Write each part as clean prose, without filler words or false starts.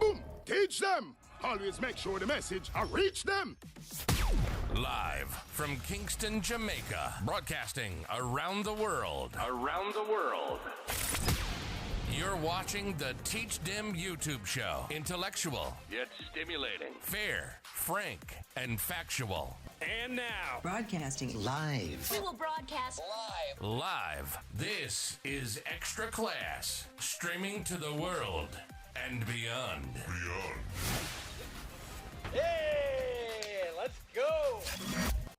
boom. Teach them. Always make sure the message reach them. Live from Kingston, Jamaica, broadcasting around the world. You're watching the Teach Them YouTube show. Intellectual, yet stimulating. Fair, frank, and factual. And now, broadcasting live. We will broadcast live. This is Extra Class, streaming to the world and beyond. Hey, let's go.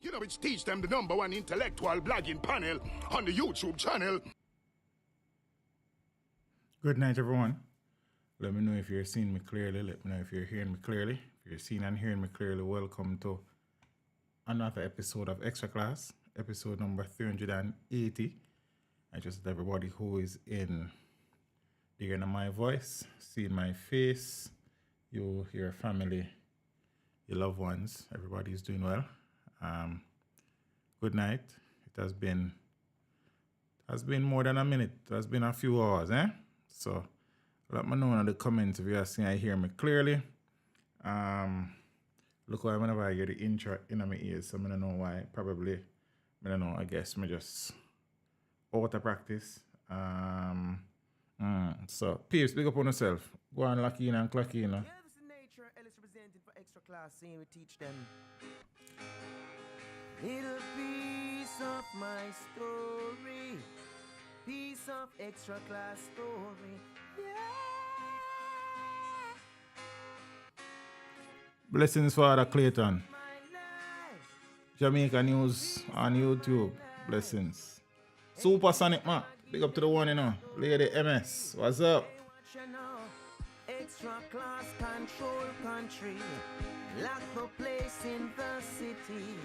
You know, it's Teach Them, the #1 intellectual blogging panel on the YouTube channel. Good night, everyone. Let me know if you're seeing me clearly. Let me know if you're hearing me clearly. If you're seeing and hearing me clearly, welcome to another episode of Extra Class, episode number 380. I just everybody who is in hearing my voice, seeing my face, you, your family, your loved ones, everybody is doing well. Good night. It has been more than a minute. It has been a few hours, eh? So let me know in the comments if you are seeing I hear me clearly. Look why whenever I get the intro in my ears, so I don't know why. Probably, I don't know, I guess me just out of practice. So peeps, big up on yourself. Go on, lock in and clock in. Yeah, this is nature. Ellis representing for Extra Class, seeing we teach them. Little piece of my story, piece of Extra Class story. Yeah. Blessings, Father Clayton. Jamaica News on YouTube. Blessings. Supersonic man. Big up to the one, you know. Lady MS. What's up? Extra Class control country. Lock the place in the city.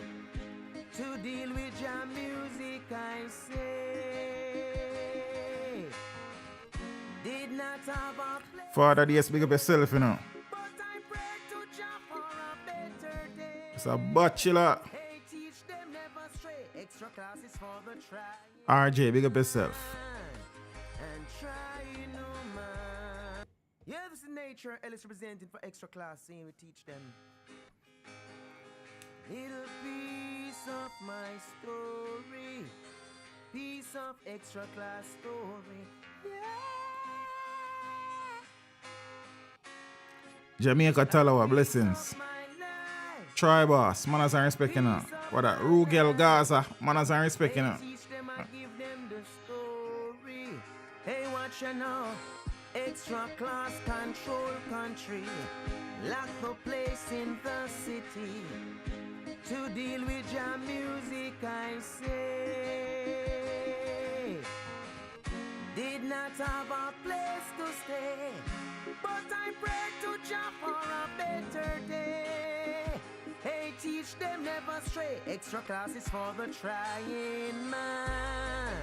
To deal with your music, I say. Did not have a place. Father, yes, big up yourself, you know. But I pray to Jah for a better day. It's a bachelor. Hey, teach them never stray. Extra classes for the try. RJ, big up yourself. And try no man. Yeah, this is nature. Ellis representing for Extra Class, seeing we teach them. Little piece of my story, piece of Extra Class story. Yeah. Jamaica Talawa, blessings. Try boss, manners and respect, you know. What that? Rugel Gaza, manners and respect, you know. Teach them and give them the story. Hey, watch you now. Extra Class control country. Lock the place in the city. To deal with your music, I say. Did not have a place to stay, but I pray to Jah for a better day. Hey, teach them never stray. Extra classes for the trying man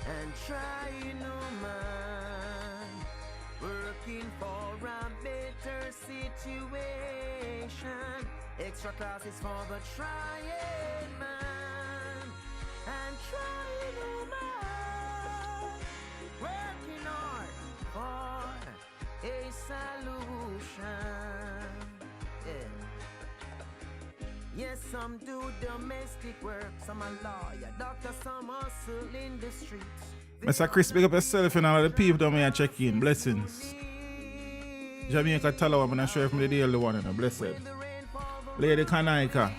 and trying no man. Working for a better situation. Extra classes for the trying man and trying no man. Working hard for a solution. Yeah. Yes, some do domestic work, some a lawyer, doctor, some hustle in the streets. Mr. Chris, big up yourself and all the people down here check in. Blessings. Jamaica Talawa, I'm not sure if I'm the only one, you know. Blessed. Lady Kanaika.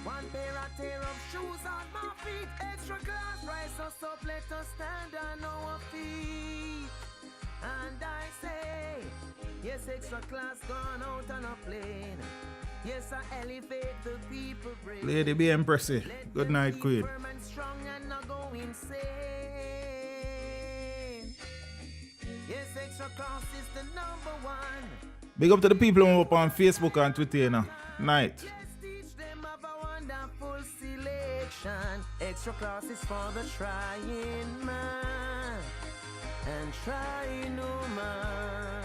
One pair of shoes on my feet. Extra class, rise us up, let us stand on our feet. And I say, yes, extra class gone out on a plane. Yes, I elevate the people brave. Lady B. Empressy. Good night, Queen. Firm and strong and not go insane. Yes, extra class is the #1. Big up to the people who are up on Facebook and Twitter, you know. Night. Let's teach them of a wonderful selection. Extra classes for the trying man and trying no man.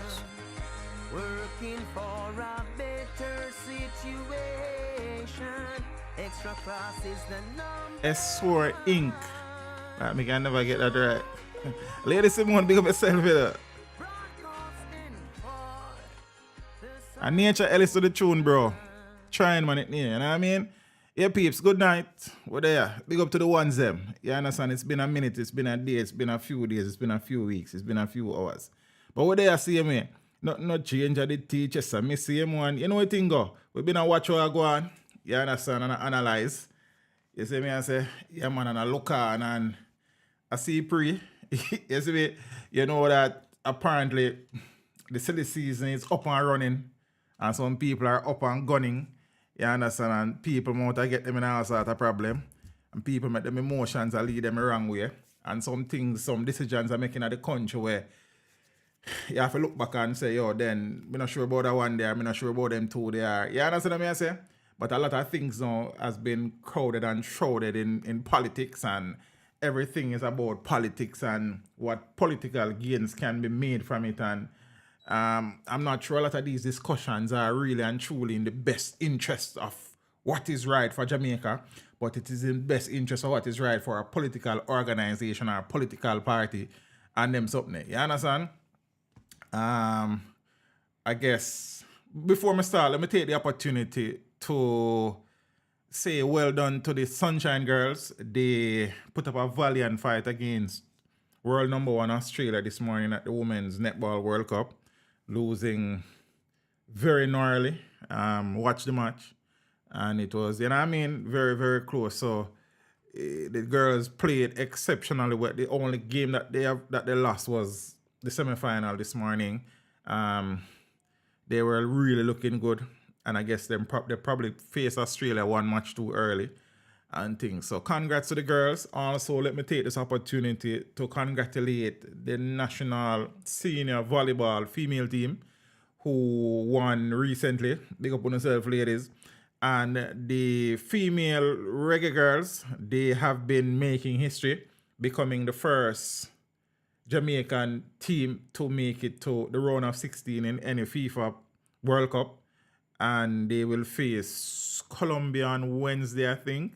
Working for a better situation. Extra class is the S4 Inc. Like, me can never get that right. Lady Simone, big up yourself, you know. And Nature Ellis to the tune, bro. Trying man it near, you know what I mean? Yeah, peeps, good night. We're there. Big up to the ones them. You understand? It's been a minute, it's been a day, it's been a few days, it's been a few weeks, it's been a few hours. But we're there, see me. Not change of the teacher, so me see him one. You know what thing go? We've been a watch how I go on. You understand? And I analyze. You see me, I say, yeah man, and I look on and I see pre. You see me? You know that apparently the silly season is up and running. And some people are up and gunning. You understand? And people want to get them in all sort of problem. And people make them emotions and lead them the wrong way. And some things, some decisions are making at the country where you have to look back and say, yo, then I'm not sure about that one there, I'm not sure about them two there. You understand what I say? But a lot of things now has been crowded and shrouded in politics, and everything is about politics and what political gains can be made from it. And I'm not sure a lot of these discussions are really and truly in the best interest of what is right for Jamaica, but it is in the best interest of what is right for a political organization or a political party and them something. You understand? I guess before I start, let me take the opportunity to say well done to the Sunshine Girls. They put up a valiant fight against world number 1 Australia this morning at the Women's Netball World Cup, losing very narrowly. Watch the match, and it was, you know what I mean, very, very close. So the girls played exceptionally well. The only game that they lost was the semi-final this morning. They were really looking good, and I guess they probably faced Australia one match too early and things. So congrats to the girls. Also, let me take this opportunity to congratulate the national senior volleyball female team who won recently. Big up on yourself, ladies. And the female reggae girls, they have been making history, becoming the first Jamaican team to make it to the round of 16 in any FIFA World Cup. And they will face Colombia on Wednesday, I think.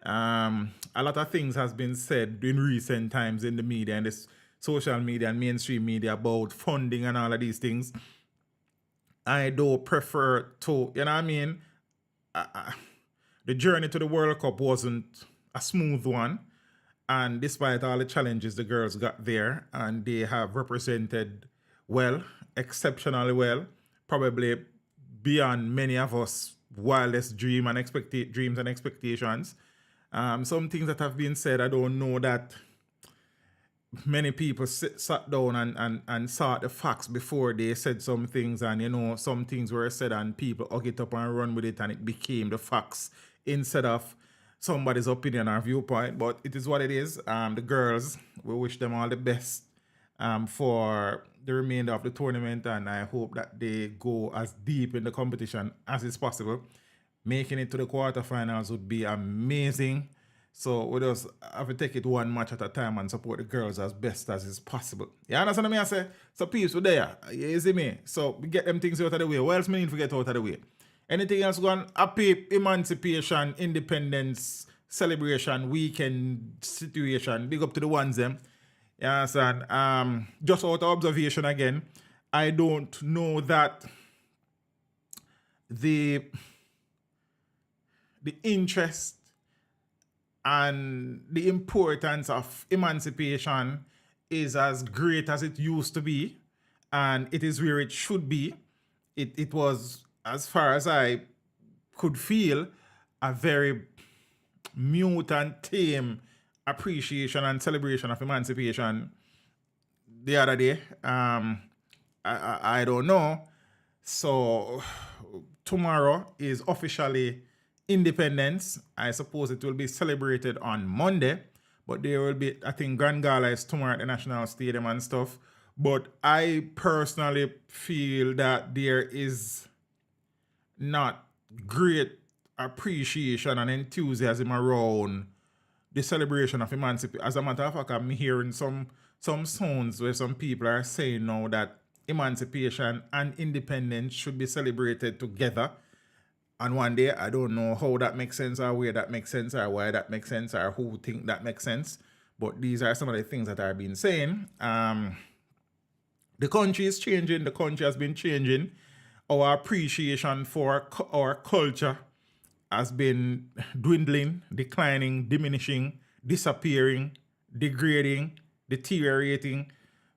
A lot of things has been said in recent times in the media and this social media and mainstream media about funding and all of these things. I do prefer to, you know what I mean? The journey to the World Cup wasn't a smooth one. And despite all the challenges the girls got there, and they have represented well, exceptionally well, probably beyond many of us wildest dreams and expectations. Some things that have been said, I don't know that many people sat down and saw the facts before they said some things, and you know, some things were said and people hug it up and run with it, and it became the facts instead of somebody's opinion or viewpoint. But it is what it is. The girls, we wish them all the best for the remainder of the tournament, and I hope that they go as deep in the competition as is possible. Making it to the quarterfinals would be amazing. So we just have to take it one match at a time and support the girls as best as is possible. You understand what I say? So peeps, we're there. You see me? So we get them things out of the way. What else we need to get out of the way? Anything else going? Happy emancipation, independence, celebration, weekend situation. Big up to the ones them. You understand? Just out of observation again, I don't know that the interest and the importance of emancipation is as great as it used to be, and it is where it should be. It was, as far as I could feel, a very mute and tame appreciation and celebration of emancipation the other day. I don't know. So tomorrow is officially Independence. I suppose it will be celebrated on Monday, but there will be, I think, Grand Gala is tomorrow at the National Stadium and stuff. But I personally feel that there is not great appreciation and enthusiasm around the celebration of emancipation. As a matter of fact, I'm hearing some sounds where some people are saying now that emancipation and independence should be celebrated together. And one day, I don't know how that makes sense or where that makes sense or why that makes sense or who think that makes sense. But these are some of the things that I've been saying. The country is changing. The country has been changing our appreciation for our culture has been dwindling, declining, diminishing, disappearing, degrading, deteriorating.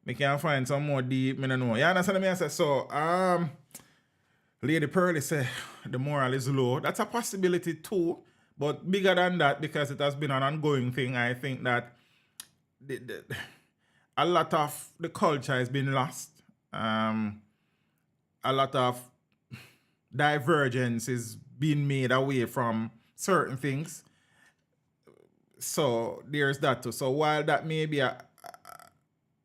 Me can find some more deep, me no know. You understand me? I say so. Lady Pearlie say the moral is low. That's a possibility too, but bigger than that, because it has been an ongoing thing. I think that a lot of the culture has been lost. A lot of divergence is being made away from certain things. So there's that too. So while that may be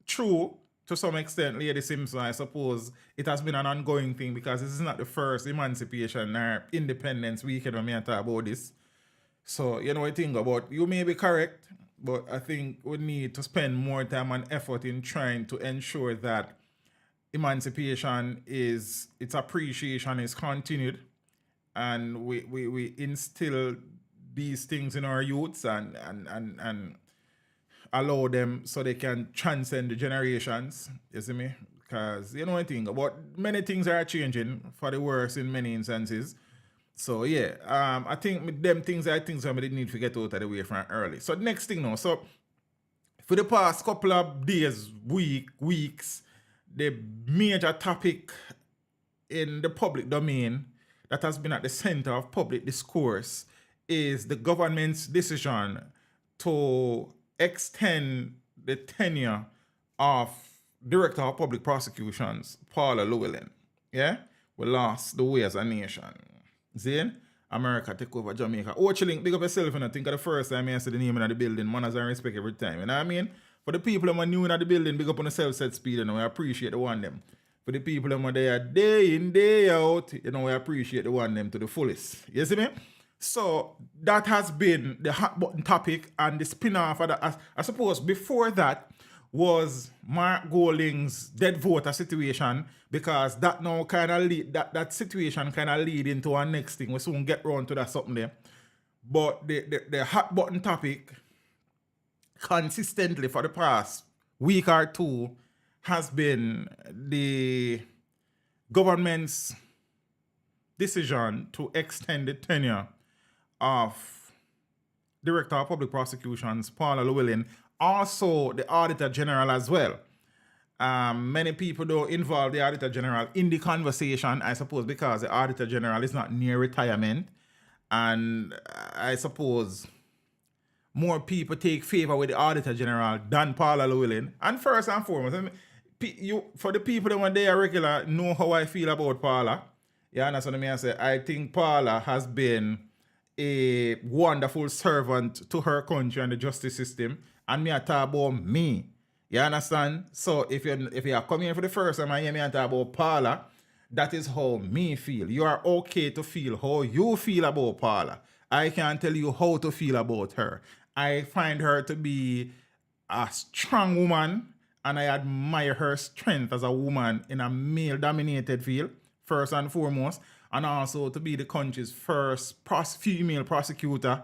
true to some extent, Lady Simpson, I suppose it has been an ongoing thing, because this is not the first emancipation or independence weekend when I talk about this. So, you know, I think about, you may be correct, but I think we need to spend more time and effort in trying to ensure that emancipation its appreciation is continued, and we instill these things in our youths and allow them so they can transcend the generations. You see me? Because, you know, I think about many things are changing for the worse in many instances. So yeah, I think them things are things that we didn't need to get out of the way from early. So next thing now, so for the past couple of days, weeks, the major topic in the public domain that has been at the center of public discourse is the government's decision to extend the tenure of Director of Public Prosecutions, Paula Llewellyn. Yeah? We lost the way as a nation. Zane, America take over Jamaica. Ochilink, big up yourself, and I think of the first time I see the name in the building, manners and respect every time. You know what I mean? For the people who are new in the building, big up on the self-set speed, and we appreciate the one them. For the people who are there day in, day out, you know, we appreciate the one them to the fullest. You see me? So that has been the hot button topic, and the spin-off of that, I suppose before that was Mark Golding's dead voter situation, because that now kind of lead, that situation kind of lead into our next thing. We soon get round to that something there. But the hot button topic consistently for the past week or two has been the government's decision to extend the tenure of Director of Public Prosecutions, Paula Llewellyn, also the Auditor General as well. Many people don't involve the Auditor General in the conversation, I suppose, because the Auditor General is not near retirement. And I suppose more people take favor with the Auditor General than Paula Llewellyn. And first and foremost, for the people that when they are regular know how I feel about Paula. You understand what I say? I think Paula has been a wonderful servant to her country and the justice system. And me I talk about me. You understand? So if you are coming here for the first time and hear me talk about Paula, that is how me feel. You are okay to feel how you feel about Paula. I can't tell you how to feel about her. I find her to be a strong woman, and I admire her strength as a woman in a male-dominated field, first and foremost, and also to be the country's first female prosecutor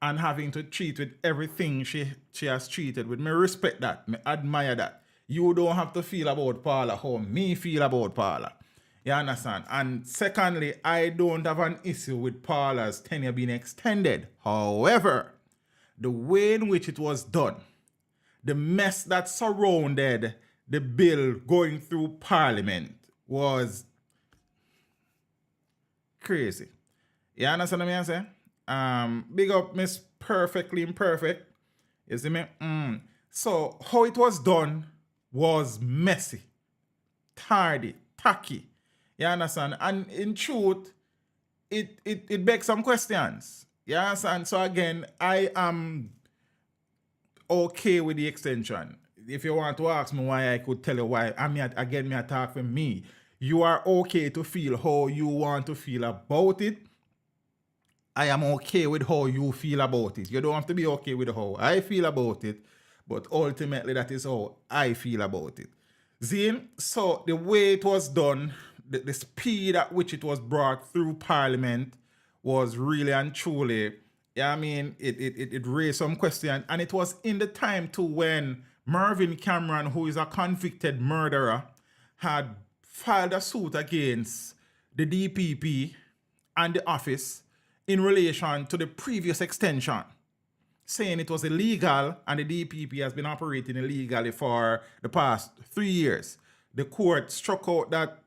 and having to treat with everything she has treated with. Me respect that. Me admire that. You don't have to feel about Paula how me feel about Paula. You understand? And secondly, I don't have an issue with Paula's tenure being extended. However, the way in which it was done, the mess that surrounded the bill going through Parliament was crazy. You understand what I'm saying? Big up Miss Perfectly Imperfect. You see me? So how it was done was messy, tardy, tacky. You understand? And in truth, it begs some questions. You understand? So again, I am okay with the extension. If you want to ask me why, I could tell you why. Again, me talk for me. You are okay to feel how you want to feel about it. I am okay with how you feel about it. You don't have to be okay with how I feel about it, but ultimately that is how I feel about it. Zine, so the way it was done, the speed at which it was brought through Parliament was really and truly, it raised some questions. And it was in the time too when Mervyn Cameron, who is a convicted murderer, had filed a suit against the DPP and the office in relation to the previous extension, saying it was illegal and the DPP has been operating illegally for the past 3 years. The court struck out that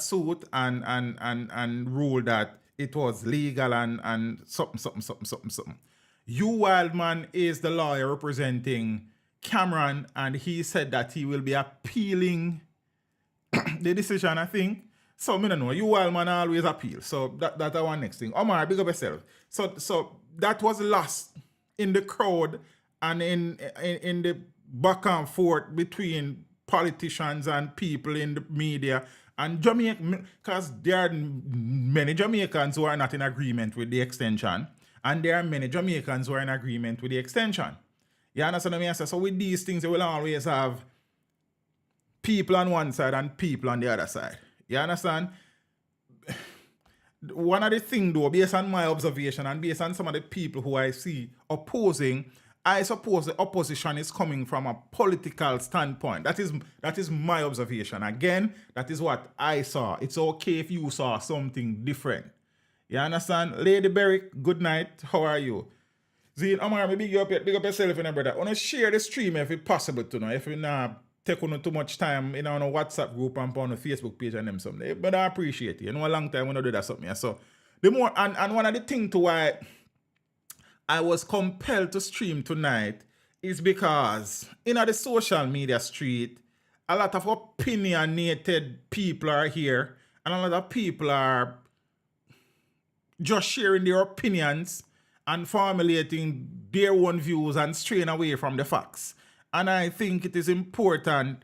suit and ruled that it was legal and something. Hugh Wildman is the lawyer representing Cameron, and he said that he will be appealing the decision, I think. So, I don't know. Hugh Wildman always appeal. So, that's our next thing. Omar, big up yourself. So that was lost in the crowd and in the back and forth between politicians and people in the media and Jamaica, because there are many Jamaicans who are not in agreement with the extension, and there are many Jamaicans who are in agreement with the extension. You understand what I mean? So with these things, you will always have people on one side and people on the other side. You understand? One of the things, though, based on my observation and based on some of the people who I see opposing, I suppose the opposition is coming from a political standpoint. That is my observation. Again, that is what I saw. It's okay if you saw something different. You understand? Lady Berrick, good night. How are you? Zine, Omar, big up yourself, brother. I want to share the stream if it's possible to know. If you not take on too much time in our WhatsApp group and on the Facebook page and them something. But I appreciate it. You know, a long time when I do that something. So the more and one of the things to why I was compelled to stream tonight is because in the social media street, a lot of opinionated people are here, and a lot of people are just sharing their opinions and formulating their own views and straying away from the facts. And I think it is important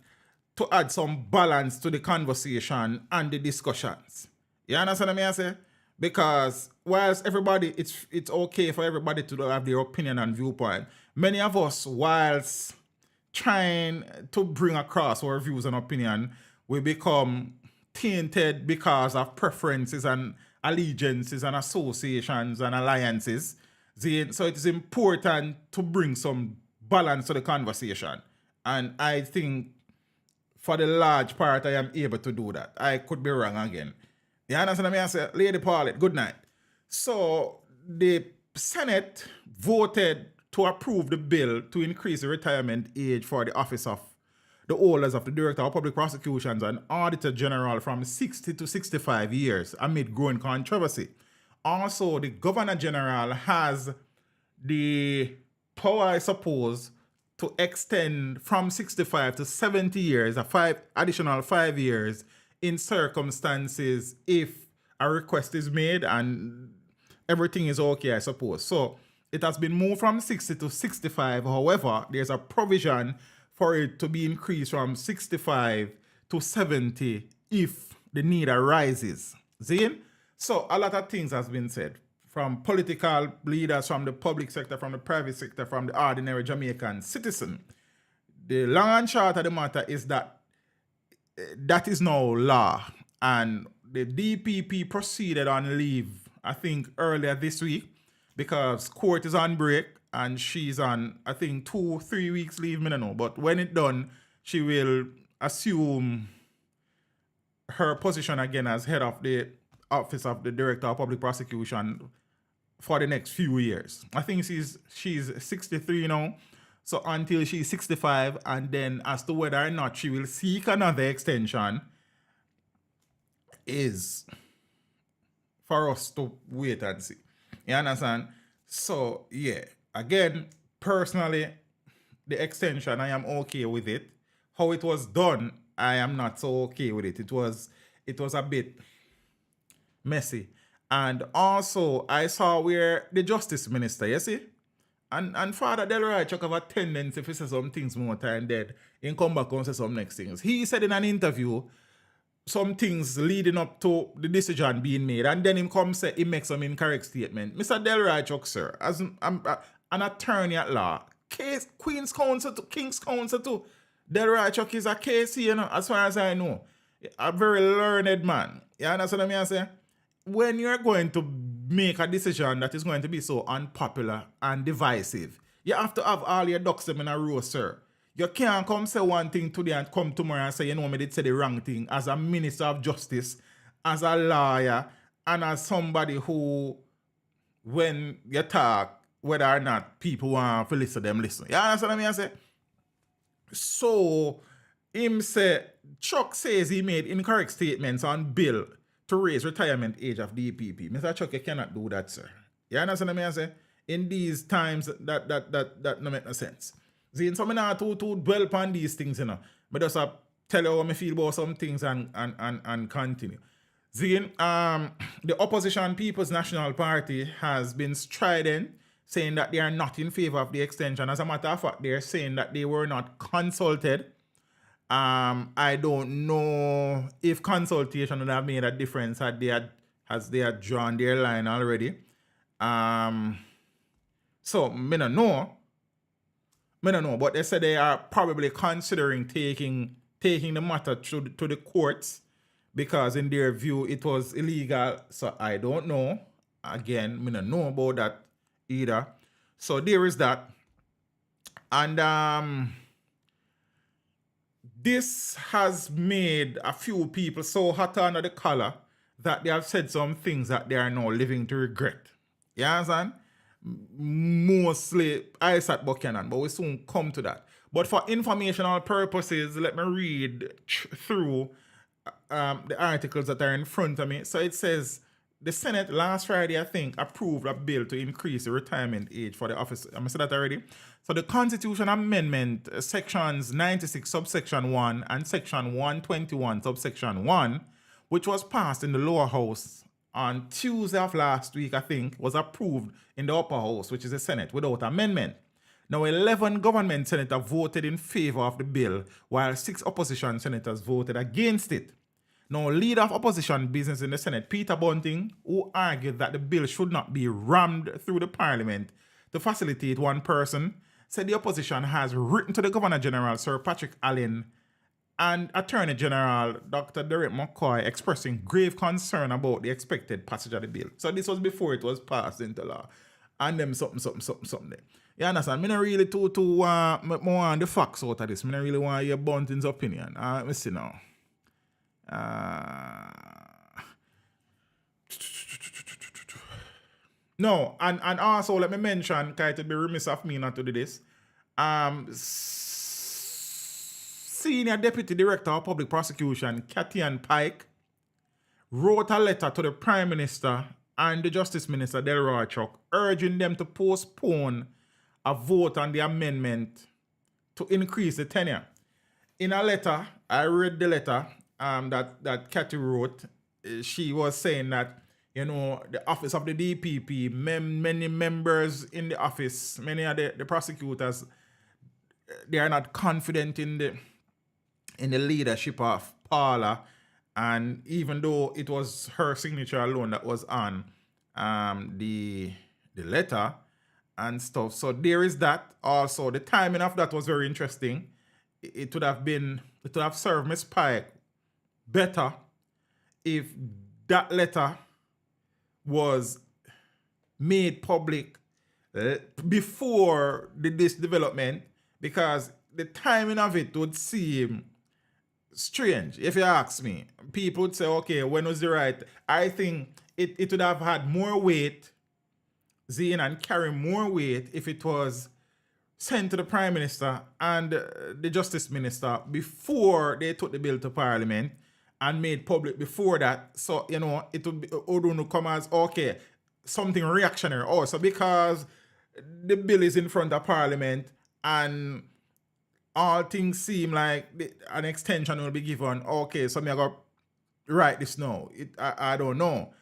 to add some balance to the conversation and the discussions. You understand what I say? Because whilst everybody, it's okay for everybody to have their opinion and viewpoint, many of us, whilst trying to bring across our views and opinion, we become tainted because of preferences and allegiances and associations and alliances. So it is important to bring some balance to the conversation. And I think for the large part, I am able to do that. I could be wrong again. You understand what I say? Lady Paulette, good night. So the Senate voted to approve the bill to increase the retirement age for the office of the holders of the Director of Public Prosecutions and Auditor General from 60 to 65 years amid growing controversy. Also, the Governor General has the power, I suppose, to extend from 65 to 70 years, additional 5 years, in circumstances if a request is made and everything is okay, I suppose. So it has been moved from 60 to 65. However, there's a provision for it to be increased from 65 to 70 if the need arises. See? So a lot of things has been said from political leaders, from the public sector, from the private sector, from the ordinary Jamaican citizen. The long and short of the matter is that that is now law, and the DPP proceeded on leave, I think, earlier this week because court is on break and she's on, I think, 2-3 weeks leave, I don't know. But when it's done, she will assume her position again as head of the Office of the Director of Public Prosecution for the next few years. I think she's 63 now. So until she's 65, and then as to whether or not she will seek another extension is for us to wait and see. You understand? So, yeah. Again, personally, the extension, I am okay with it. How it was done, I am not so okay with it. It was a bit messy. And also, I saw where the Justice Minister, you see? And Father Delroy Chuck have a tendency if he say some things more time dead, he come back and say some next things. He said in an interview some things leading up to the decision being made, and then him come say he makes some incorrect statement. Mr. Delroy Chuck, sir, as an attorney at law, King's Counsel too. Delroy Chuck is a case, you know, as far as I know. A very learned man. You understand what I say? When you're going to make a decision that is going to be so unpopular and divisive, you have to have all your ducks in a row, sir. You can't come say one thing today and come tomorrow and say, you know, me did say the wrong thing as a minister of justice, as a lawyer, and as somebody who, when you talk, whether or not people want to listen, them listen. You understand what I mean? I say? So, him say, Chuck says he made incorrect statements on bill to raise retirement age of DPP. Mr. Chuck, you cannot do that, sir. You understand what I mean? I say? In these times, that no make no sense. See, so I not to dwell upon these things, you know. But just tell you how I feel about some things and continue. See, the opposition People's National Party has been strident, saying that they are not in favor of the extension. As a matter of fact, they're saying that they were not consulted. I don't know if consultation would have made a difference as they had drawn their line already. So, me don't know, but they said they are probably considering taking the matter to the courts because in their view it was illegal. So I don't know. Again, me don't know about that either. So there is that. And this has made a few people so hot under the collar that they have said some things that they are now living to regret. You understand? Mostly Isaac Buchanan, but we soon come to that. But for informational purposes, let me read through the articles that are in front of me. So it says, the Senate last Friday, I think, approved a bill to increase the retirement age for the office. I'm going to say that already. So the Constitution Amendment, sections 96 subsection 1 and section 121 subsection 1, which was passed in the lower house on Tuesday of last week, I think, was approved in the upper house, which is the Senate, without amendment. Now, 11 government senators voted in favor of the bill, while 6 opposition senators voted against it. Now, leader of opposition business in the Senate, Peter Bunting, who argued that the bill should not be rammed through the parliament to facilitate one person, said the opposition has written to the Governor General, Sir Patrick Allen, and Attorney General Dr. Derek McCoy expressing grave concern about the expected passage of the bill. So this was before it was passed into law. And them something there. You understand? I don't really want the facts out of this. I don't really want to hear Bunting's opinion. Let me see now. No, and also let me mention, because it would be remiss of me not to do this. Senior Deputy Director of Public Prosecution, Cathy-Ann Pike, wrote a letter to the Prime Minister and the Justice Minister, Delroy Chuck, urging them to postpone a vote on the amendment to increase the tenure. In a letter, I read the letter that Cathy wrote. She was saying that, you know, the office of the DPP, many members in the office, many of the prosecutors, they are not confident in the leadership of Paula, and even though it was her signature alone that was on the letter and stuff. So there is that. Also, the timing of that was very interesting. It would have served Miss Pike better if that letter was made public before this development, because the timing of it would seem strange, if you ask me. People would say, okay, when was the right? I think it would have had more weight, Zine, and carry more weight if it was sent to the Prime Minister and the Justice Minister before they took the bill to Parliament and made public before that. So, you know, it would come as, okay, something reactionary also, because the bill is in front of Parliament and all things seem like an extension will be given. Okay, so I got to write this now. I don't know.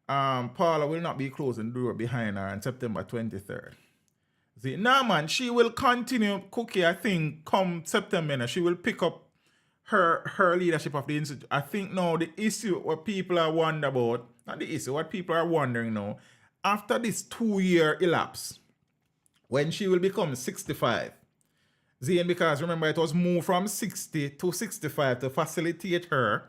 Paula will not be closing the door behind her on September 23rd. See, nah, man, she will continue Cookie, I think, come September. She will pick up her leadership of the institute. I think now the issue what people are wondering about, not the issue, what people are wondering now, after this 2-year elapse, when she will become 65, Zane, because remember it was moved from 60 to 65 to facilitate her.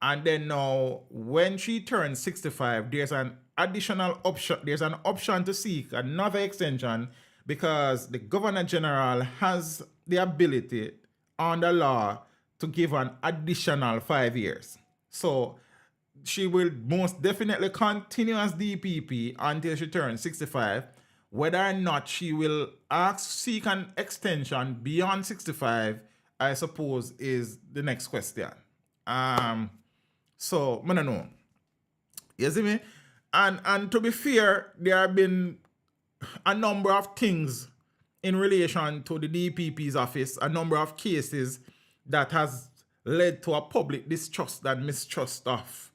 And then now, when she turns 65, there's an additional option. There's an option to seek another extension because the Governor General has the ability under law to give an additional 5 years. So she will most definitely continue as DPP until she turns 65. Whether or not she will seek an extension beyond 65, I suppose, is the next question. So, I don't know. You see me? And to be fair, there have been a number of things in relation to the DPP's office, a number of cases that has led to a public distrust and mistrust of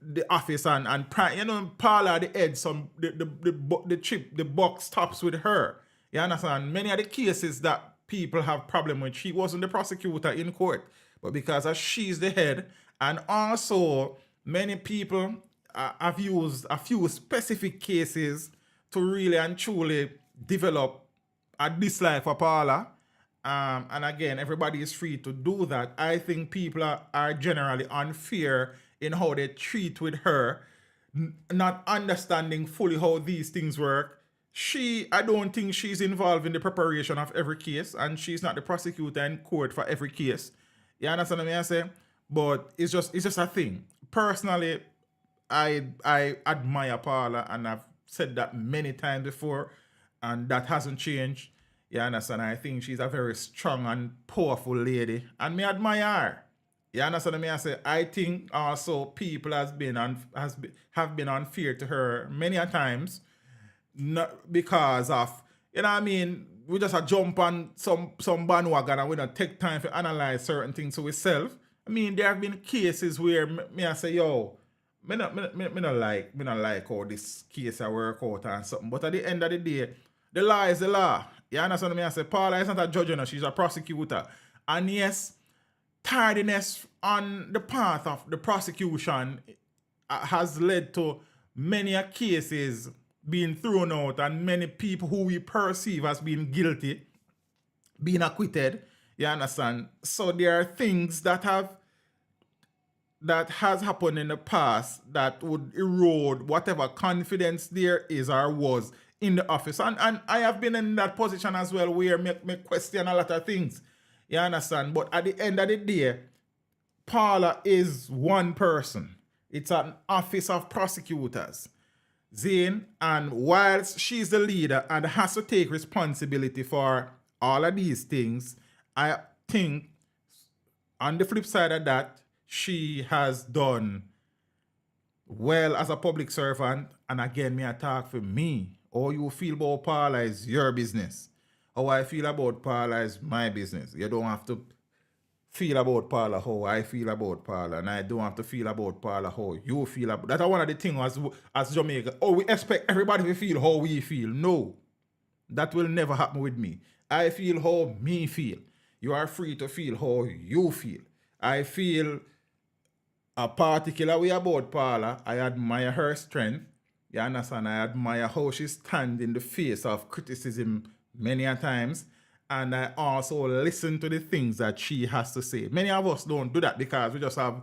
the office and you know, Paula the head, the box stops with her. You understand? Many of the cases that people have problem with, she wasn't the prosecutor in court, but because she's the head, and also many people have used a few specific cases to really and truly develop a dislike for Paula. And again, everybody is free to do that. I think people are generally unfair in how they treat with her, not understanding fully how these things work. I don't think she's involved in the preparation of every case, and she's not the prosecutor in court for every case. You understand what I say? But it's just a thing. Personally, I admire Paula, and I've said that many times before, and that hasn't changed. You understand? I think she's a very strong and powerful lady, and me admire her. You understand me? I say I think also people have been unfair to her many a times, not because of, you know what I mean, we just a jump on some bandwagon and we don't take time to analyze certain things to ourselves. I mean, there have been cases where me I say, yo, me not like how this case I work out and something. But at the end of the day, the law is the law. You understand me? I say Paula is not a judge, you know, she's a prosecutor. And yes, tardiness on the part of the prosecution has led to many cases being thrown out and many people who we perceive as being guilty being acquitted. You understand? So there are things that has happened in the past that would erode whatever confidence there is or was in the office. And I have been in that position as well where me question a lot of things. You understand? But at the end of the day, Paula is one person. It's an office of prosecutors. Zane, and whilst she's the leader and has to take responsibility for all of these things, I think on the flip side of that, she has done well as a public servant. And again, me I talk for me. How you feel about Paula is your business. How I feel about Paula is my business. You don't have to feel about Paula how I feel about Paula, and I don't have to feel about Paula how you feel about. That's one of the things as Jamaica. Oh, we expect everybody to feel how we feel. No, that will never happen with me. I feel how me feel. You are free to feel how you feel. I feel a particular way about Paula. I admire her strength. You understand? I admire how she stands in the face of criticism many a times. And I also listen to the things that she has to say. Many of us don't do that because we just have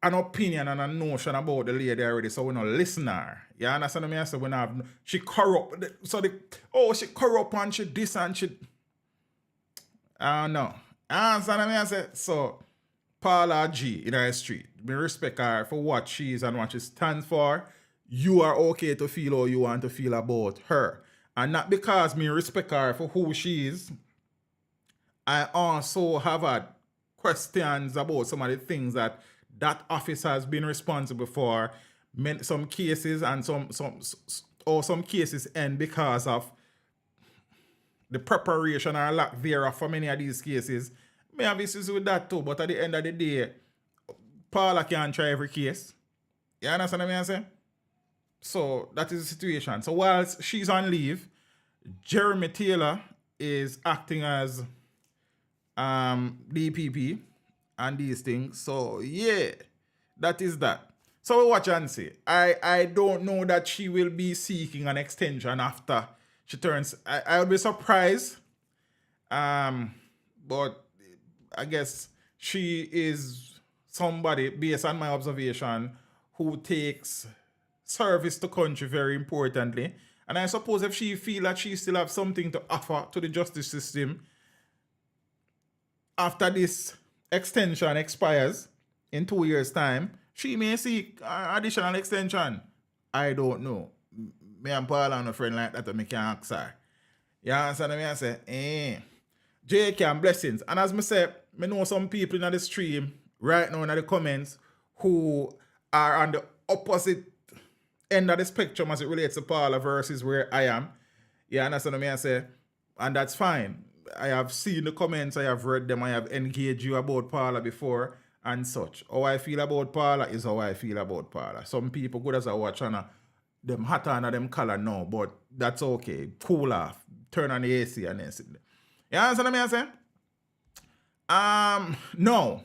an opinion and a notion about the lady already, so we don't listen to her. You understand what I mean? So when she corrupt, she corrupt and she this and she. I don't know. You understand what I mean? I say, so Paula G in our street, we respect her for what she is and what she stands for. You are okay to feel how you want to feel about her. And not because me respect her for who she is, I also have had questions about some of the things that office has been responsible for. Some cases and some cases end because of the preparation or lack thereof for many of these cases. Me have issues with that too, but at the end of the day, Paula can't try every case. You understand what I'm saying? So that is the situation. So whilst she's on leave, Jeremy Taylor is acting as DPP and these things. So yeah, that is that. So we watch and see. I don't know that she will be seeking an extension after she turns. I would be surprised. But I guess she is somebody, based on my observation, who takes service to country very importantly. And I suppose if she feel that she still have something to offer to the justice system after this extension expires in 2 years' time, she may seek additional extension. I don't know. Me and Paul and a friend like that, I can ask her. You understand me? I say, JK and blessings. And as I say, I know some people in the stream right now in the comments who are on the opposite end of the spectrum as it relates to Paula versus where I am. You understand me? I say, and that's fine. I have seen the comments, I have read them, I have engaged you about Paula before and such. How I feel about Paula is how I feel about Paula. Some people good as I watch and them hot on them color no, but that's okay. Cool off. Turn on the AC and then sit there. You understand me? I say? No.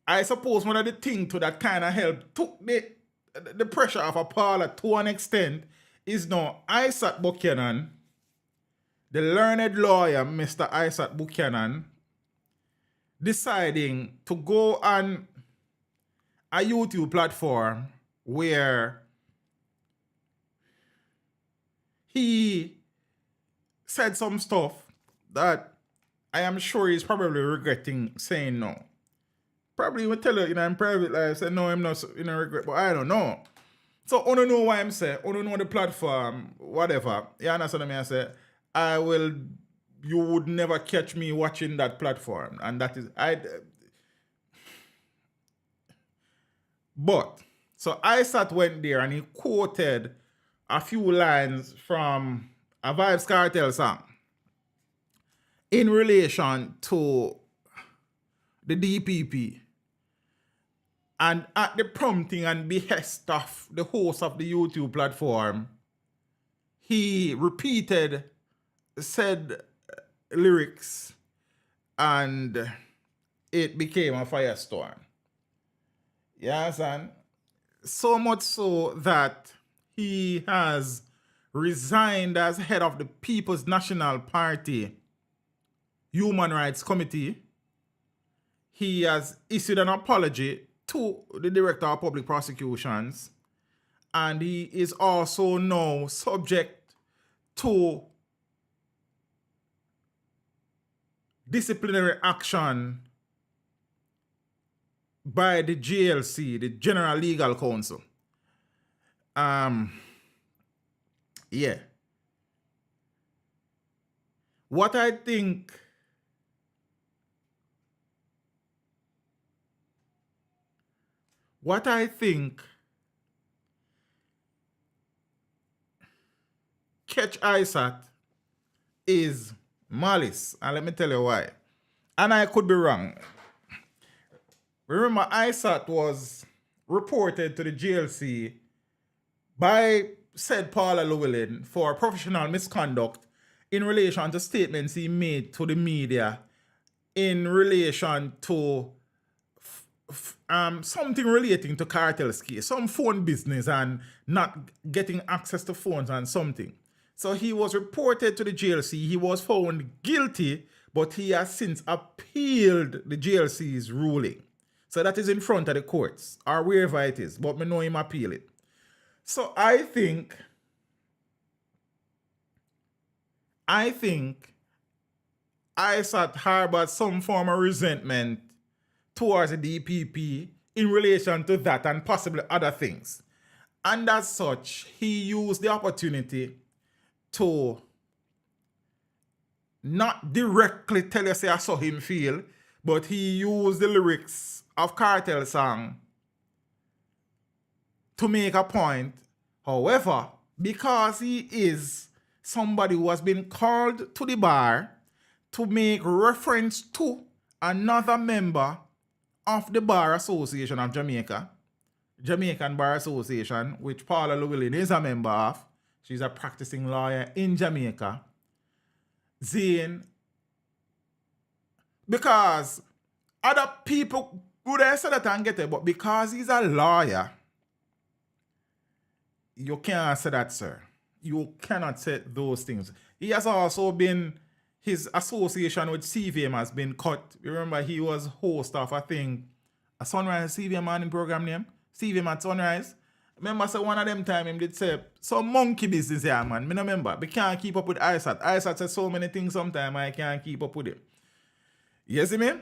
I suppose one of the things to that kind of help took the pressure off of Paula to an extent is now Isaac Buchanan, the learned lawyer, Mr. Isaac Buchanan, deciding to go on a YouTube platform where he said some stuff that I am sure he's probably regretting saying no. Probably will tell you in private life, say no, I'm not regret, but I don't know. So I don't know why I'm saying, I don't know the platform, whatever. You understand me? I say, you would never catch me watching that platform. And that is, but, so Isaac went there and he quoted a few lines from a Vybz Kartel song in relation to the DPP. And at the prompting and behest of the host of the YouTube platform, he repeated said lyrics and it became a firestorm. You understand? So much so that he has resigned as head of the People's National Party Human Rights Committee. He has issued an apology to the Director of Public Prosecutions, and he is also now subject to disciplinary action by the GLC, the General Legal Counsel. Yeah. What I think catch Isaac is malice, and let me tell you why. And I could be wrong. Remember, Isaac was reported to the GLC by said Paula Llewellyn for professional misconduct in relation to statements he made to the media in relation to something relating to Kartel's case, some phone business and not getting access to phones and something. So he was reported to the GLC. He was found guilty, but he has since appealed the GLC's ruling. So that is in front of the courts or wherever it is, but me know him appeal it. So I think Isaac harbored some form of resentment towards the DPP in relation to that and possibly other things. And as such, he used the opportunity to not directly tell you say I saw him feel, but he used the lyrics of Kartel song to make a point. However, because he is somebody who has been called to the bar to make reference to another member of the Bar Association of Jamaica, Jamaican Bar Association, which Paula Llewellyn is a member of. She's a practicing lawyer in Jamaica. Zane, because other people would have said that and get it, but because he's a lawyer, you can't say that, sir. You cannot say those things. He has also been, his association with CVM has been cut. Remember, he was host of, I think, a Sunrise CVM morning program name, CVM at Sunrise, Remember, so one of them time him did say, some monkey business here, man. Me no remember. We can't keep up with ISAT. ISAT says so many things sometimes I can't keep up with it. You see me?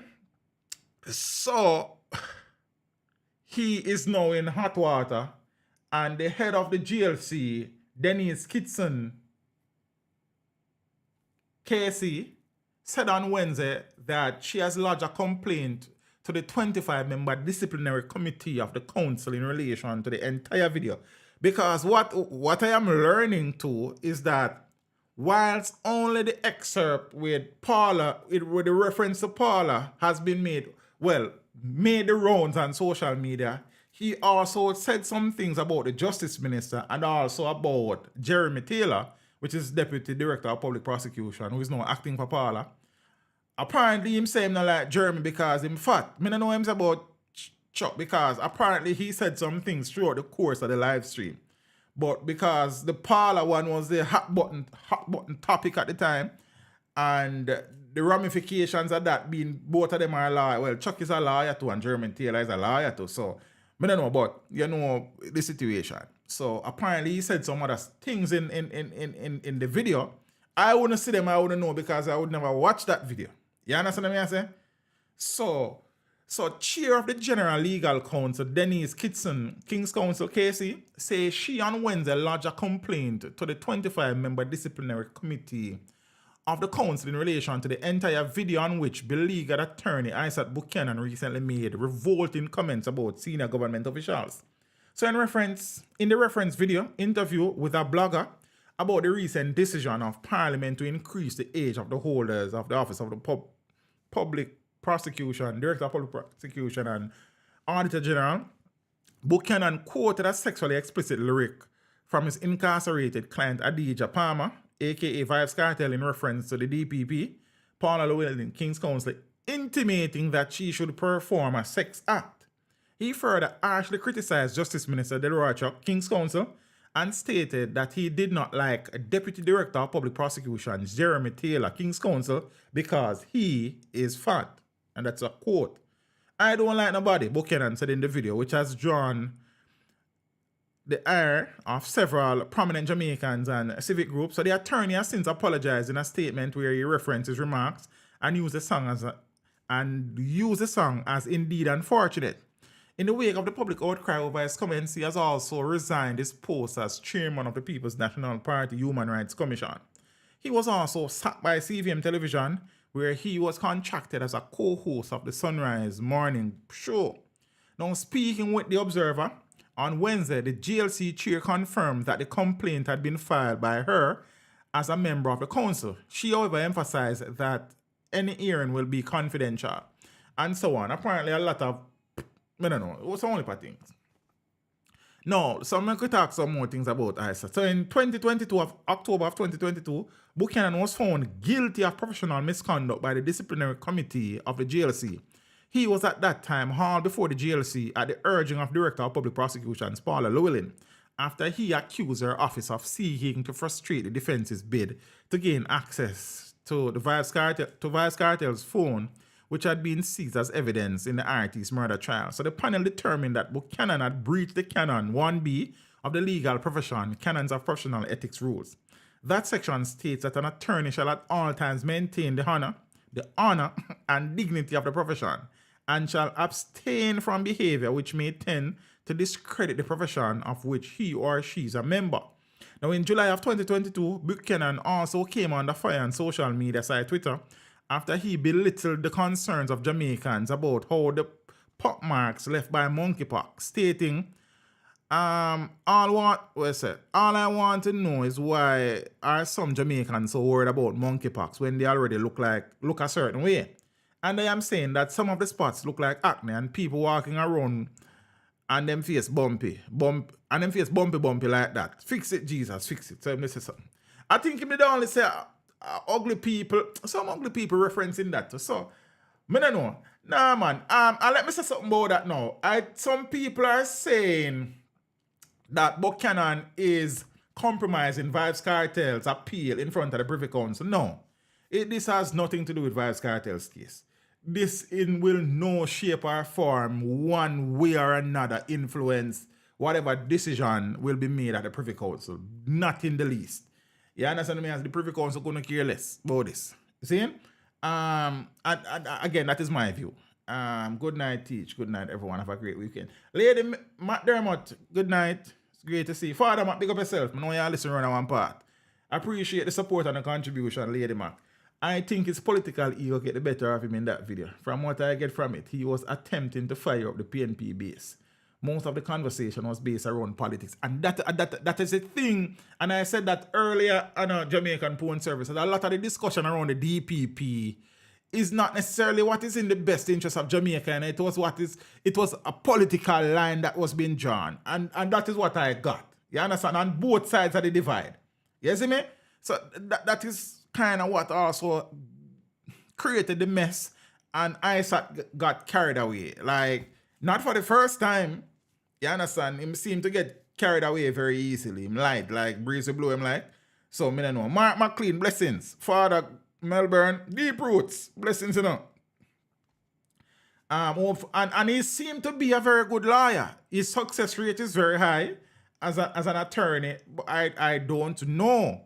So, he is now in hot water, and the head of the GLC, Denise Kitson, Casey, said on Wednesday that she has lodged a complaint to the 25-member disciplinary committee of the council in relation to the entire video. Because what I am learning too is that whilst only the excerpt with Paula, with the reference to Paula has been made the rounds on social media, he also said some things about the Justice Minister and also about Jeremy Taylor, which is Deputy Director of Public Prosecution, who is now acting for Paula. Apparently, him say him not like Jeremy because him fat. I don't know him about Chuck because apparently he said some things throughout the course of the live stream. But because the Paula one was the hot button topic at the time, and the ramifications of that being both of them are lawyer. Well, Chuck is a lawyer too, and Jeremy Taylor is a lawyer too. So I don't know, but you know the situation. So apparently he said some other things in the video. I wouldn't see them, I wouldn't know because I would never watch that video. You understand what I say? So Chair of the General Legal Counsel, Denise Kitson, King's Counsel Casey, says she on Wednesday lodged a complaint to the 25-member disciplinary committee of the council in relation to the entire video on which beleaguered attorney Isaac Buchanan recently made revolting comments about senior government officials. So in the reference video interview with a blogger about the recent decision of Parliament to increase the age of the holders of the office of the Public Prosecution, Director of Public Prosecution and Auditor General, Buchanan quoted a sexually explicit lyric from his incarcerated client Adidja Palmer, aka Vybz Kartel, in reference to the DPP, Paula Llewellyn, King's Counsel, intimating that she should perform a sex act. He further harshly criticized Justice Minister Delroy Chuck, King's Counsel, and stated that he did not like Deputy Director of Public Prosecution Jeremy Taylor, King's Counsel, because he is fat. And that's a quote. I don't like nobody, Buchanan said in the video, which has drawn the ire of several prominent Jamaicans and civic groups. So the attorney has since apologized in a statement where he referenced his remarks and used the song as indeed unfortunate. In the wake of the public outcry over his comments, he has also resigned his post as chairman of the People's National Party Human Rights Commission. He was also sacked by CVM Television, where he was contracted as a co-host of the Sunrise Morning Show. Now, speaking with The Observer, on Wednesday, the GLC chair confirmed that the complaint had been filed by her as a member of the council. She, however, emphasized that any hearing will be confidential and so on. Apparently, a lot of, I don't know, it was only for things. Now, so I could talk some more things about ISA. So in October of 2022, Buchanan was found guilty of professional misconduct by the disciplinary committee of the GLC. He was at that time hauled before the GLC at the urging of Director of Public Prosecutions Paula Llewellyn, after he accused her office of seeking to frustrate the defense's bid to gain access to the Vybz Kartel's phone, which had been seized as evidence in the RT's murder trial. So the panel determined that Buchanan had breached the Canon 1B of the legal profession, Canons of Professional Ethics Rules. That section states that an attorney shall at all times maintain the honor and dignity of the profession, and shall abstain from behavior which may tend to discredit the profession of which he or she is a member. Now, in July of 2022, Buchanan also came under fire on social media site Twitter after he belittled the concerns of Jamaicans about how the pockmarks left by monkeypox, stating, all I want to know is why are some Jamaicans so worried about monkeypox when they already look a certain way. And I am saying that some of the spots look like acne and people walking around and them face bumpy like that. Fix it, Jesus, fix it. So let me say something. I think if they only say ugly people, some ugly people referencing that. So, I don't know. Nah, man. And let me say something about that now. Some people are saying that Buchanan is compromising Vybz Kartel's appeal in front of the Privy Council. No. This has nothing to do with Vybz Kartel's case. This will no shape or form, one way or another, influence whatever decision will be made at the Privy Council. Not in the least. You understand me? As the Privy Council couldn't care less about this. See? Again, that is my view. Good night, Teach. Good night, everyone. Have a great weekend. Lady Matt Dermott, good night. It's great to see you. Father Matt, big up yourself. I know you listen around one part. I appreciate the support and the contribution, Lady Mac. I think his political ego get the better of him in that video. From what I get from it, he was attempting to fire up the PNP base. Most of the conversation was based around politics. And that is a thing. And I said that earlier on Jamaican Porn Service. A lot of the discussion around the DPP is not necessarily what is in the best interest of Jamaica. And it was a political line that was being drawn. And that is what I got. You understand? On both sides of the divide. You see me? So that is kind of what also created the mess. And Isaac got carried away. Like, not for the first time. You understand? Him seemed to get carried away very easily. Him light, like breeze blew him like. So, me don't know. Mark McLean, blessings. Father Melbourne, deep roots, blessings, you know. And he seemed to be a very good lawyer. His success rate is very high as an attorney. But I don't know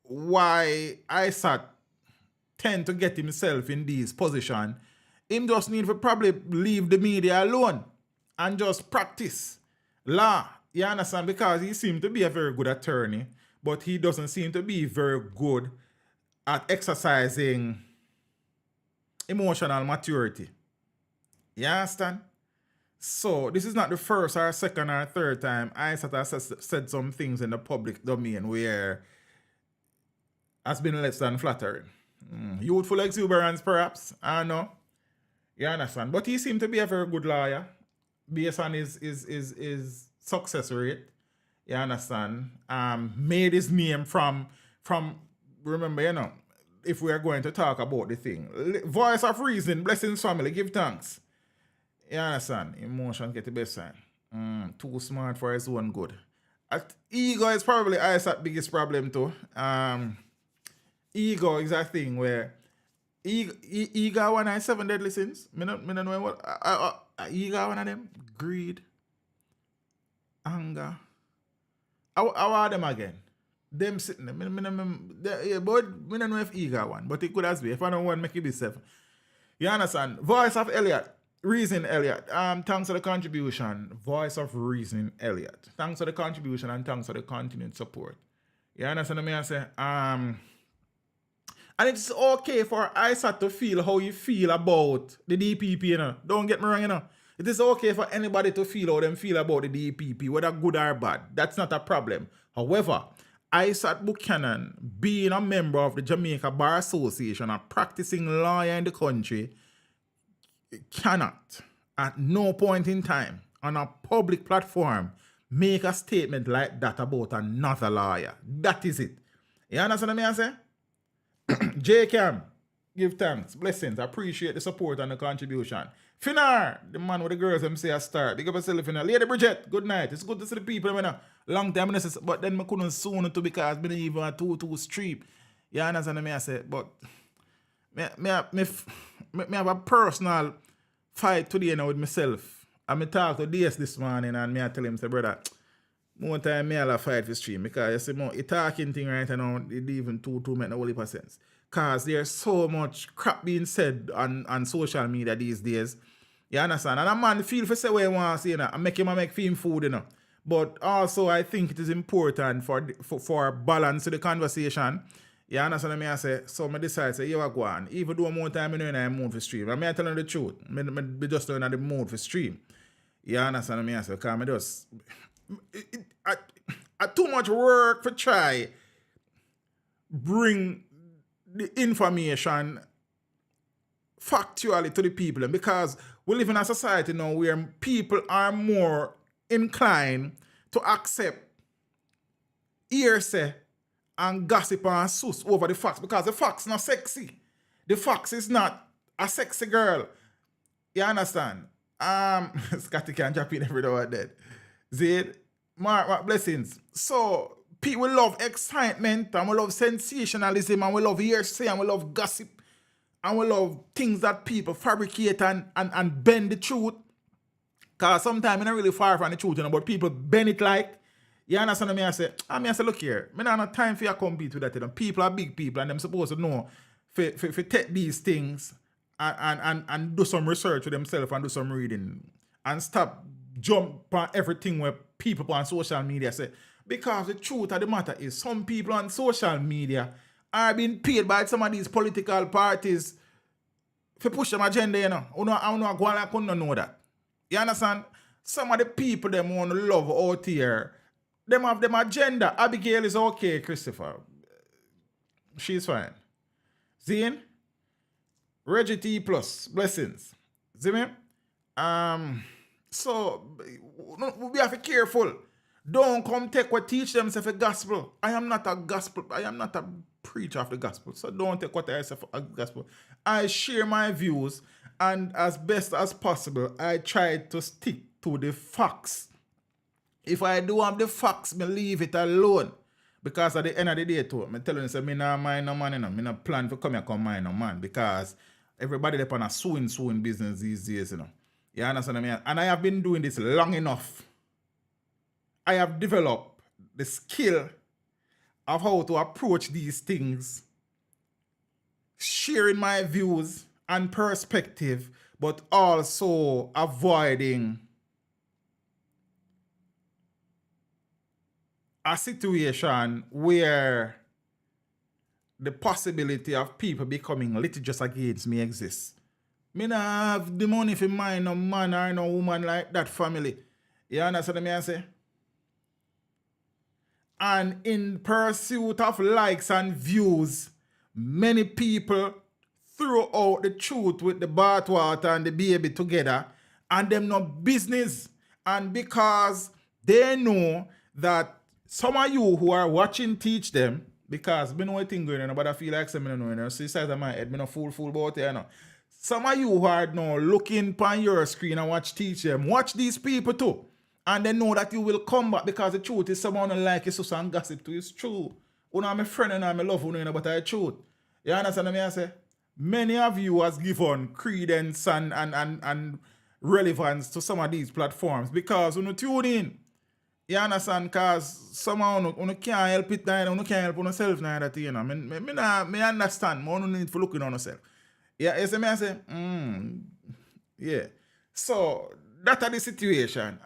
why Isaac tend to get himself in this position. Him just need to probably leave the media alone and just practice law. You understand? Because he seemed to be a very good attorney, but he doesn't seem to be very good at exercising emotional maturity. You understand? So, this is not the first or second or third time Isaac has said some things in the public domain where has been less than flattering. Youthful exuberance, perhaps. I don't know. You understand? But he seemed to be a very good lawyer based on his success rate. You understand? Made his name from remember, you know, if we are going to talk about the thing. Voice of reason, blessings family, give thanks. You understand? Emotion get the best sign. Too smart for his own good. Ego is probably Isaac's biggest problem too. Ego is a thing where ego one of 7 deadly sins. Me don't know what ego one of them. Greed, anger. How are them again? Them sitting there. But me don't know if ego one, but it could as be. If I don't want, make it be 7. You understand? Voice of Elliot. Reason Elliot. Thanks for the contribution. Voice of Reason Elliot. Thanks for the contribution and thanks for the continued support. You understand what I say? And it's okay for Isaac to feel how you feel about the DPP, you know. Don't get me wrong, you know. It is okay for anybody to feel how them feel about the DPP, whether good or bad. That's not a problem. However, Isaac Buchanan, being a member of the Jamaica Bar Association, a practicing lawyer in the country, cannot, at no point in time, on a public platform, make a statement like that about another lawyer. That is it. You understand what I say? J-Cam, give thanks, blessings, appreciate the support and the contribution. Finar, the man with the girls, them say a start. Big up yourself, Finar. Lady Bridget, good night. It's good to see the people, you know. Long time, but then I couldn't soon to because I didn't even a 2-2 street. You understand what I say? But me have a personal fight today, you know, with myself. And I talk to DS this morning and I tell him, say, brother, more time me I'll fight for stream because you see more a talking thing right now, it even 2 make no whole heap of sense. Cause there's so much crap being said on social media these days. You understand? And a man feel for say what he wants, you know, and make him make him food, you know. But also I think it is important for balance to the conversation. You understand what I say? So I decide say, you go on. Even though more time I know in a mood for stream. I mean, I tell you the truth. I be just in the mood for stream. You understand what I say? Because I just I too much work for try bring the information factually to the people, because we live in a society now where people are more inclined to accept hearsay and gossip and sus over the facts, because the facts not sexy. The facts is not a sexy girl. You understand? Scotty can jump in every door dead. Zed, Mark, blessings. So people love excitement and we love sensationalism and we love hearsay and we love gossip and we love things that people fabricate and bend the truth. Because sometimes I'm not really far from the truth, but people bend it like, you understand what I say? I say, look here, I don't have time for you to compete with that. People are big people and them supposed to know for take these things and do some research for themselves and do some reading and stop jump on everything where people on social media say. Because the truth of the matter is some people on social media are being paid by some of these political parties to push them agenda, you know. I don't know that. You understand? Some of the people them want to love out here, them have them agenda. Abigail is okay, Christopher. She's fine. Zine? Reggie T plus. Blessings. See me? So, we have to be careful. Don't come take what teach themselves a gospel. I am not a preacher of the gospel. So don't take what I say for a gospel. I share my views, and as best as possible, I try to stick to the facts. If I do have the facts, me leave it alone. Because at the end of the day, too, I'm telling you, say, me not mind no man, you know. Me not plan to come here come mind no man. Because everybody up on a suing business these days, you know. You understand what I mean? And I have been doing this long enough. I have developed the skill of how to approach these things, sharing my views and perspective, but also avoiding a situation where the possibility of people becoming litigious against me exists. Me not have the money for mine no man or no woman like that family. You understand what I say? And in pursuit of likes and views, many people throw out the truth with the bathwater and the baby together, and them no business. And because they know that some of you who are watching teach them, because me know a thing going on, but I feel like some me know, you know, so size of my head, me no fool about it, you know. Some of you who are now looking on your screen and watch teach them, watch these people too. And they know that you will come back, because the truth is someone don't like it, so and gossip to. It's true. You know, I'm a friend and I'm a love, you know, but it's truth. You understand what I say? Many of you has given credence and relevance to some of these platforms because you tune in. You understand? Because somehow you can't help it, you can't help yourself neither, you know. Me understand. You need to look on yourself. Yeah, you see me I say? Yeah. So that's the situation.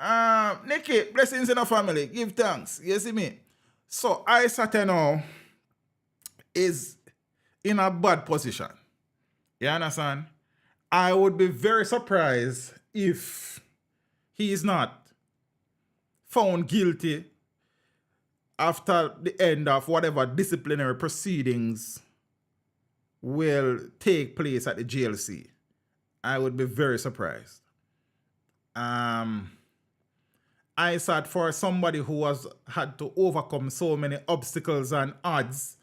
Nikki, blessings in the family. Give thanks. You see me? So I Saturn now is in a bad position. You understand? I would be very surprised if he is not found guilty after the end of whatever disciplinary proceedings will take place at the GLC. I would be very surprised. I thought for somebody who has had to overcome so many obstacles and odds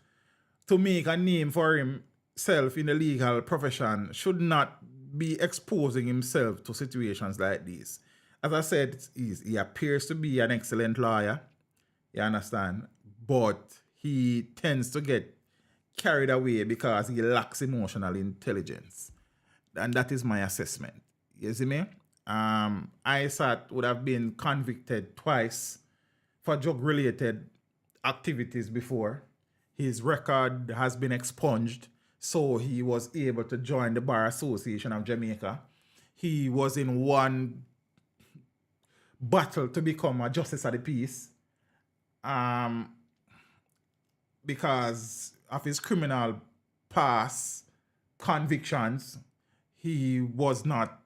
to make a name for himself in the legal profession should not be exposing himself to situations like these. As I said, he appears to be an excellent lawyer, you understand, but he tends to get carried away because he lacks emotional intelligence. And that is my assessment. You see me? Isat would have been convicted twice for drug-related activities before. His record has been expunged, so he was able to join the Bar Association of Jamaica. He was in one battle to become a Justice of the Peace because of his criminal past convictions. He was not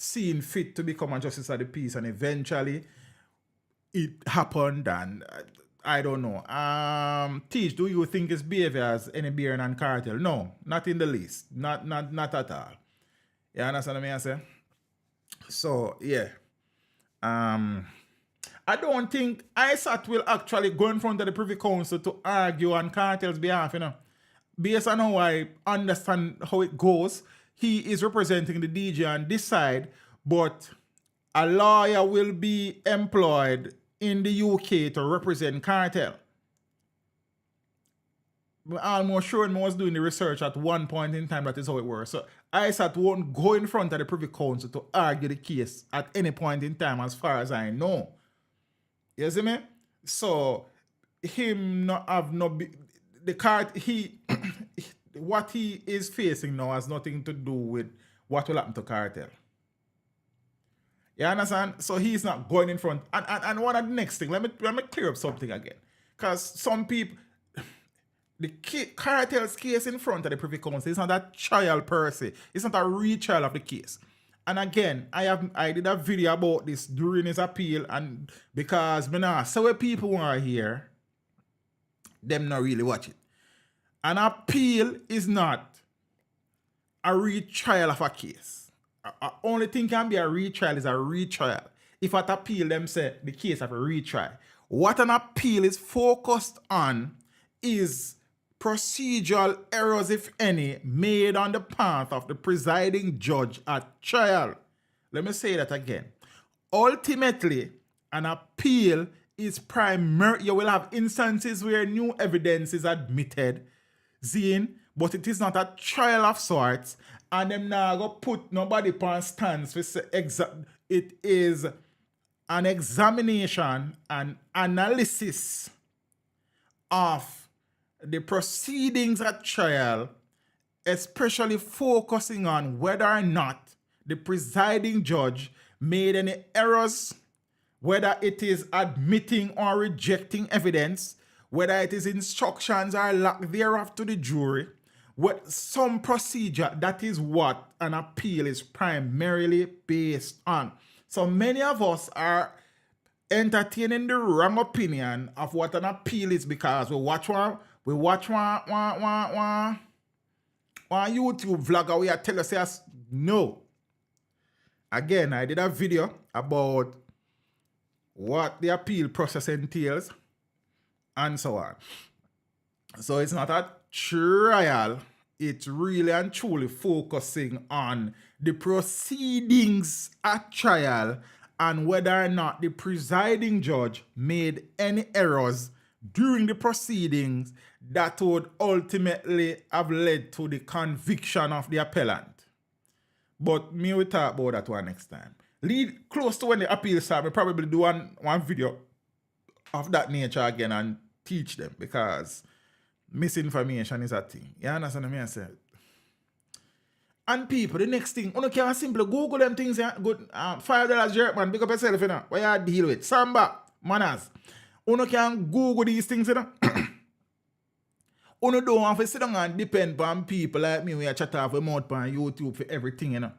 seen fit to become a Justice of the Peace, and eventually it happened, and I don't know. Teach, do you think his behavior has any bearing on cartel? No, not in the least. Not at all. You understand what I say? So, yeah. I don't think ISAT will actually go in front of the Privy Council to argue on cartel's behalf, you know. Based on how I understand how it goes, he is representing the DJ on this side, but a lawyer will be employed in the UK to represent cartel. almost sure I was doing the research at one point in time. That is how it works. So ISAT won't go in front of the Privy Council to argue the case at any point in time, as far as I know. You see me? So him not have the card what he is facing now has nothing to do with what will happen to Cartel. You understand? So he's not going in front. And one of the next thing, let me clear up something again. Because some people, the Cartel's case in front of the Privy Council is not a trial per se. It's not a retrial of the case. And again, I did a video about this during his appeal, and because so when people are here, them not really watch it. An appeal is not a retrial of a case. Only thing can be a retrial is a retrial. If at appeal them say the case of a retrial. What an appeal is focused on is procedural errors, if any, made on the part of the presiding judge at trial. Let me say that again. Ultimately, an appeal is primary. You will have instances where new evidence is admitted, but it is not a trial of sorts, and them now go put nobody upon stands for it is an examination and analysis of the proceedings at trial, especially focusing on whether or not the presiding judge made any errors, whether it is admitting or rejecting evidence, whether it is instructions or lack thereof to the jury, with some procedure. That is what an appeal is primarily based on. So many of us are entertaining the wrong opinion of what an appeal is because we watch one YouTube vlogger where tell us no. Again, I did a video about what the appeal process entails and so on. So it's not a trial. It's really and truly focusing on the proceedings at trial and whether or not the presiding judge made any errors during the proceedings that would ultimately have led to the conviction of the appellant. But me will talk about that one next time. Lead close to when the appeal start, we probably do one video of that nature again and teach them, because misinformation is a thing. You understand what I say? And people, the next thing, you can simply Google them things. Good, $5 jerk, man. Pick up yourself, you know. What you deal with? Samba, manners. You can Google these things, you know. You don't have to sit down and depend on people like me when you chat off a mouth on YouTube for everything, you know.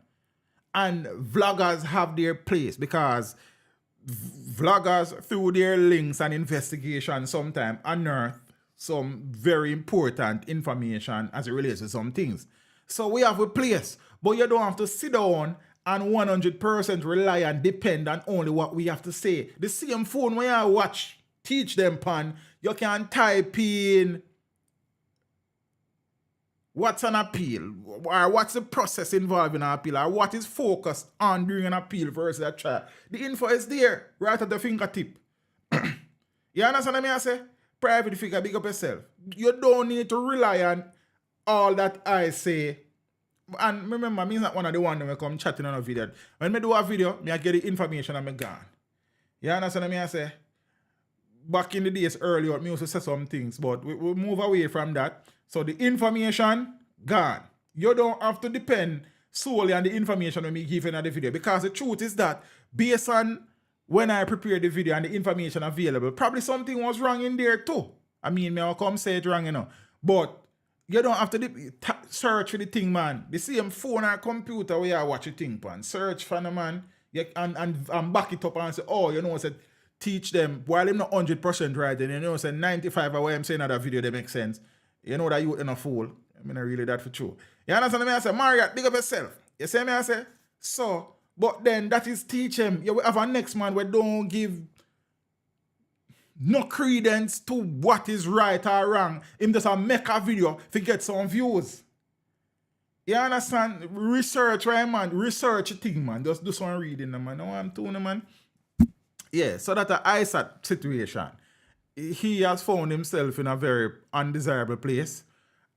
And vloggers have their place, because vloggers, through their links and investigation, sometimes unearth some very important information as it relates to some things. So we have a place, but you don't have to sit down and 100% rely and depend on only what we have to say. The same phone when you watch Teach Them Pan, you can type in what's an appeal, or what's the process involved in an appeal, or what is focused on during an appeal versus a trial. The info is there, right at the fingertip. You understand what I say? Private figure, big up yourself. You don't need to rely on all that I say. And remember, me is not one of the ones that come chatting on a video. When I do a video, I get the information and I'm gone. You understand what I say? Back in the days earlier, I used to say some things, but we move away from that. So the information, gone. You don't have to depend solely on the information when we give in the video, because the truth is that based on when I prepared the video and the information available, probably something was wrong in there too. I mean, I'll come say it wrong, you know. But you don't have to search for the thing, man. The same phone or computer where you watch the thing, man. Search for the man and back it up and say, oh, you know, said teach them. While I'm not 100% right, and you know, say 95 of what I'm saying in that video, they make sense. You know that you in a fool. I mean, I really that for true. You understand me? I say, Marriott, big up yourself. You see me? I say, so, but then that is teach him. You will have a next man where don't give no credence to what is right or wrong. Him just make a video to get some views. You understand? Research, right, man? Research a thing, man. Just do some reading, man. Know what I'm doing, man? Yeah, so that's an ISAT situation. he has found himself in a very undesirable place.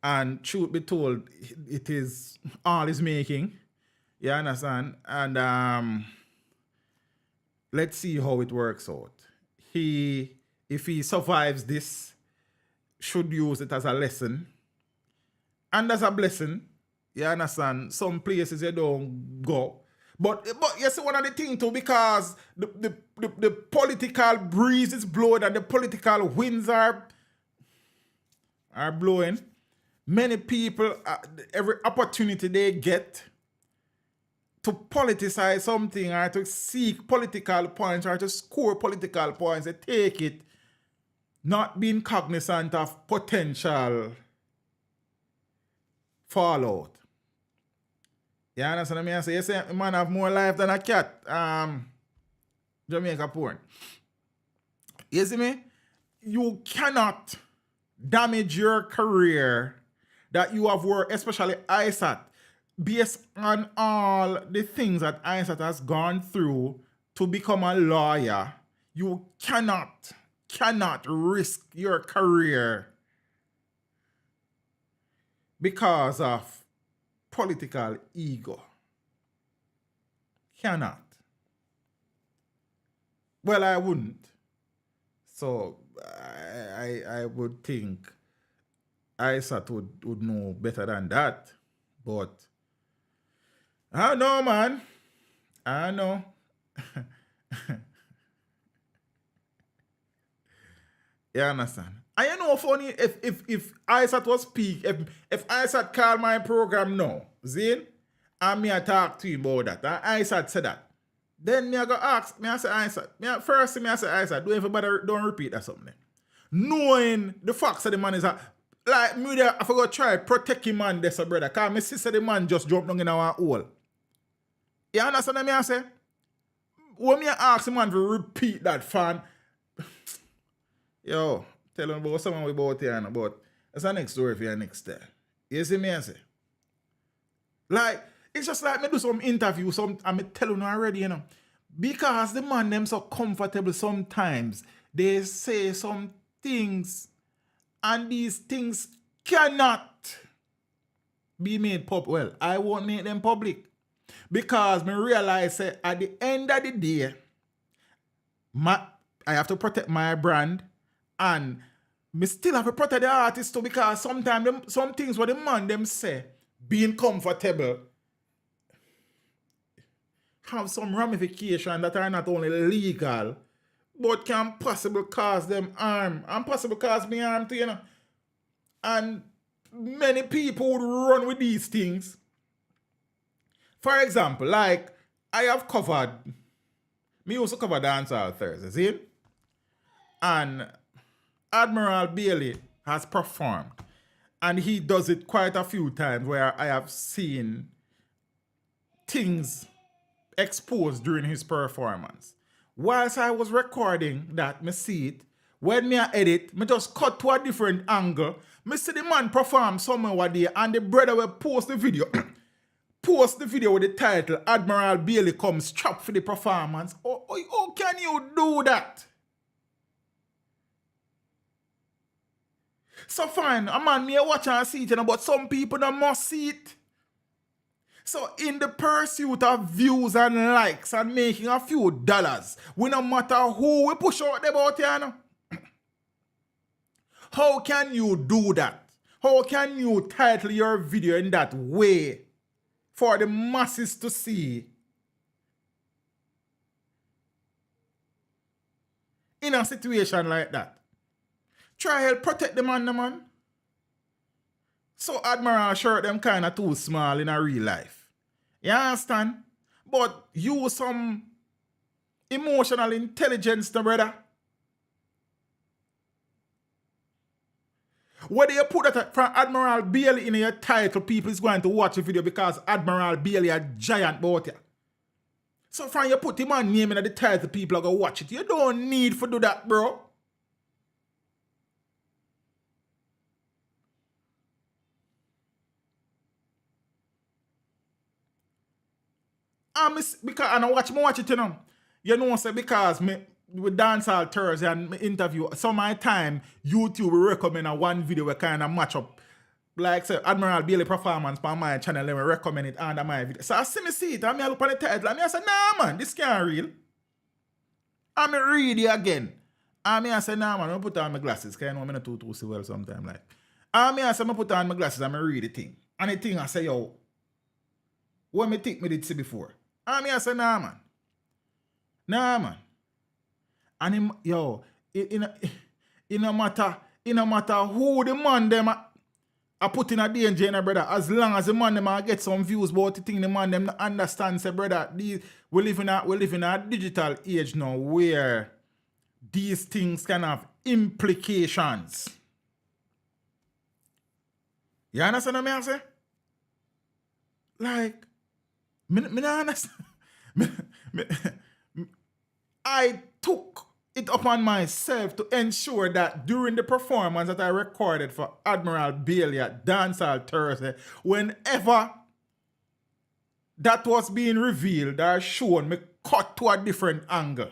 And truth be told, it is all he's making. You understand? And let's see how it works out. If he survives this, should use it as a lesson and as a blessing. You understand? Some places you don't go. But you see one of the things too, because the political breeze is blowing and the political winds are blowing. Many people, every opportunity they get to politicize something or to seek political points or to score political points, they take it, not being cognizant of potential fallout. You understand what I mean? I say, you say a man have more life than a cat. Jamaica porn. You see me? You cannot damage your career that you have worked, especially ISAT, based on all the things that ISAT has gone through to become a lawyer. You cannot risk your career because of political ego. Cannot. Well, I wouldn't. So I would think ISAT would know better than that. But I don't know, man. I don't know. You understand? And you know, funny, if ISAT was peak, if ISAT called my program now, Zane, and me I talk to you about that, and ISAT said that, then me I go ask, me I say ISAT. First thing me I say ISAT, don't repeat that something. Knowing the facts of the man is that, like, me there, I forgot try protect him man there, so brother, because my sister the man just jumped down in our hole. You understand what me I say? When me ask the man to repeat that, fan, yo, tell him about someone we about here, but that's the next story for your next day. You see me I say? Like, it's just like me do some interview, I'm telling you already, you know. Because the man them so comfortable sometimes, they say some things, and these things cannot be made public. Well, I won't make them public. Because me realize at the end of the day, I have to protect my brand, and me still have to protect the artist too, because sometimes some things what the man them say, being comfortable, have some ramifications that are not only legal, but can possibly cause them harm, and possibly cause me harm too, you know. And many people would run with these things. For example, like, I have covered, me used to cover Dancehall Thursdays, see? And Admiral Bailey has performed, and he does it quite a few times where I have seen things exposed during his performance. Whilst I was recording that, me see it. When me edit, me just cut to a different angle. Me see the man perform somewhere one day, and the brother will post the video. Post the video with the title, Admiral Bailey comes strapped for the performance. How can you do that? So fine, a man may watch and see it, you know, but some people don't must see it. So in the pursuit of views and likes and making a few dollars, we no matter who we push out about here, you know? How can you do that? How can you title your video in that way for the masses to see? In a situation like that, try help protect the man. So Admiral shirt them kind of too small in a real life. You understand? But use some emotional intelligence, the brother. Whether you put that from Admiral Bailey in your title, people is going to watch the video because Admiral Bailey a giant about you. So from you put him on name in the title, people are going to watch it. You don't need to do that, bro. Because I watch it, you know. You know, say because me with Dancehall Thursday and interview, some of my time, YouTube will recommend a one video we kind of match up. Like say Admiral Bailey performance on my channel, let me recommend it under my video. So I see it, and I look on the title, and I say, nah man, this can't real. And I read it again. And I say, nah man, I put on my glasses, because I know I'm not too see well sometimes. Like. And I say, I put on my glasses and I read the thing. And the thing I say, yo, what me think me did see before? And I say, nah man. Nah man. And him, yo, it no matter who the man them I put in a danger, brother. As long as the man them get some views about the thing, the man them understand, say, brother, we live in a digital age now where these things can have implications. You understand what I say? Like, me not understand. I took it upon myself to ensure that during the performance that I recorded for Admiral Bailey at Dancehall Thursday, whenever that was being revealed or shown, me cut to a different angle.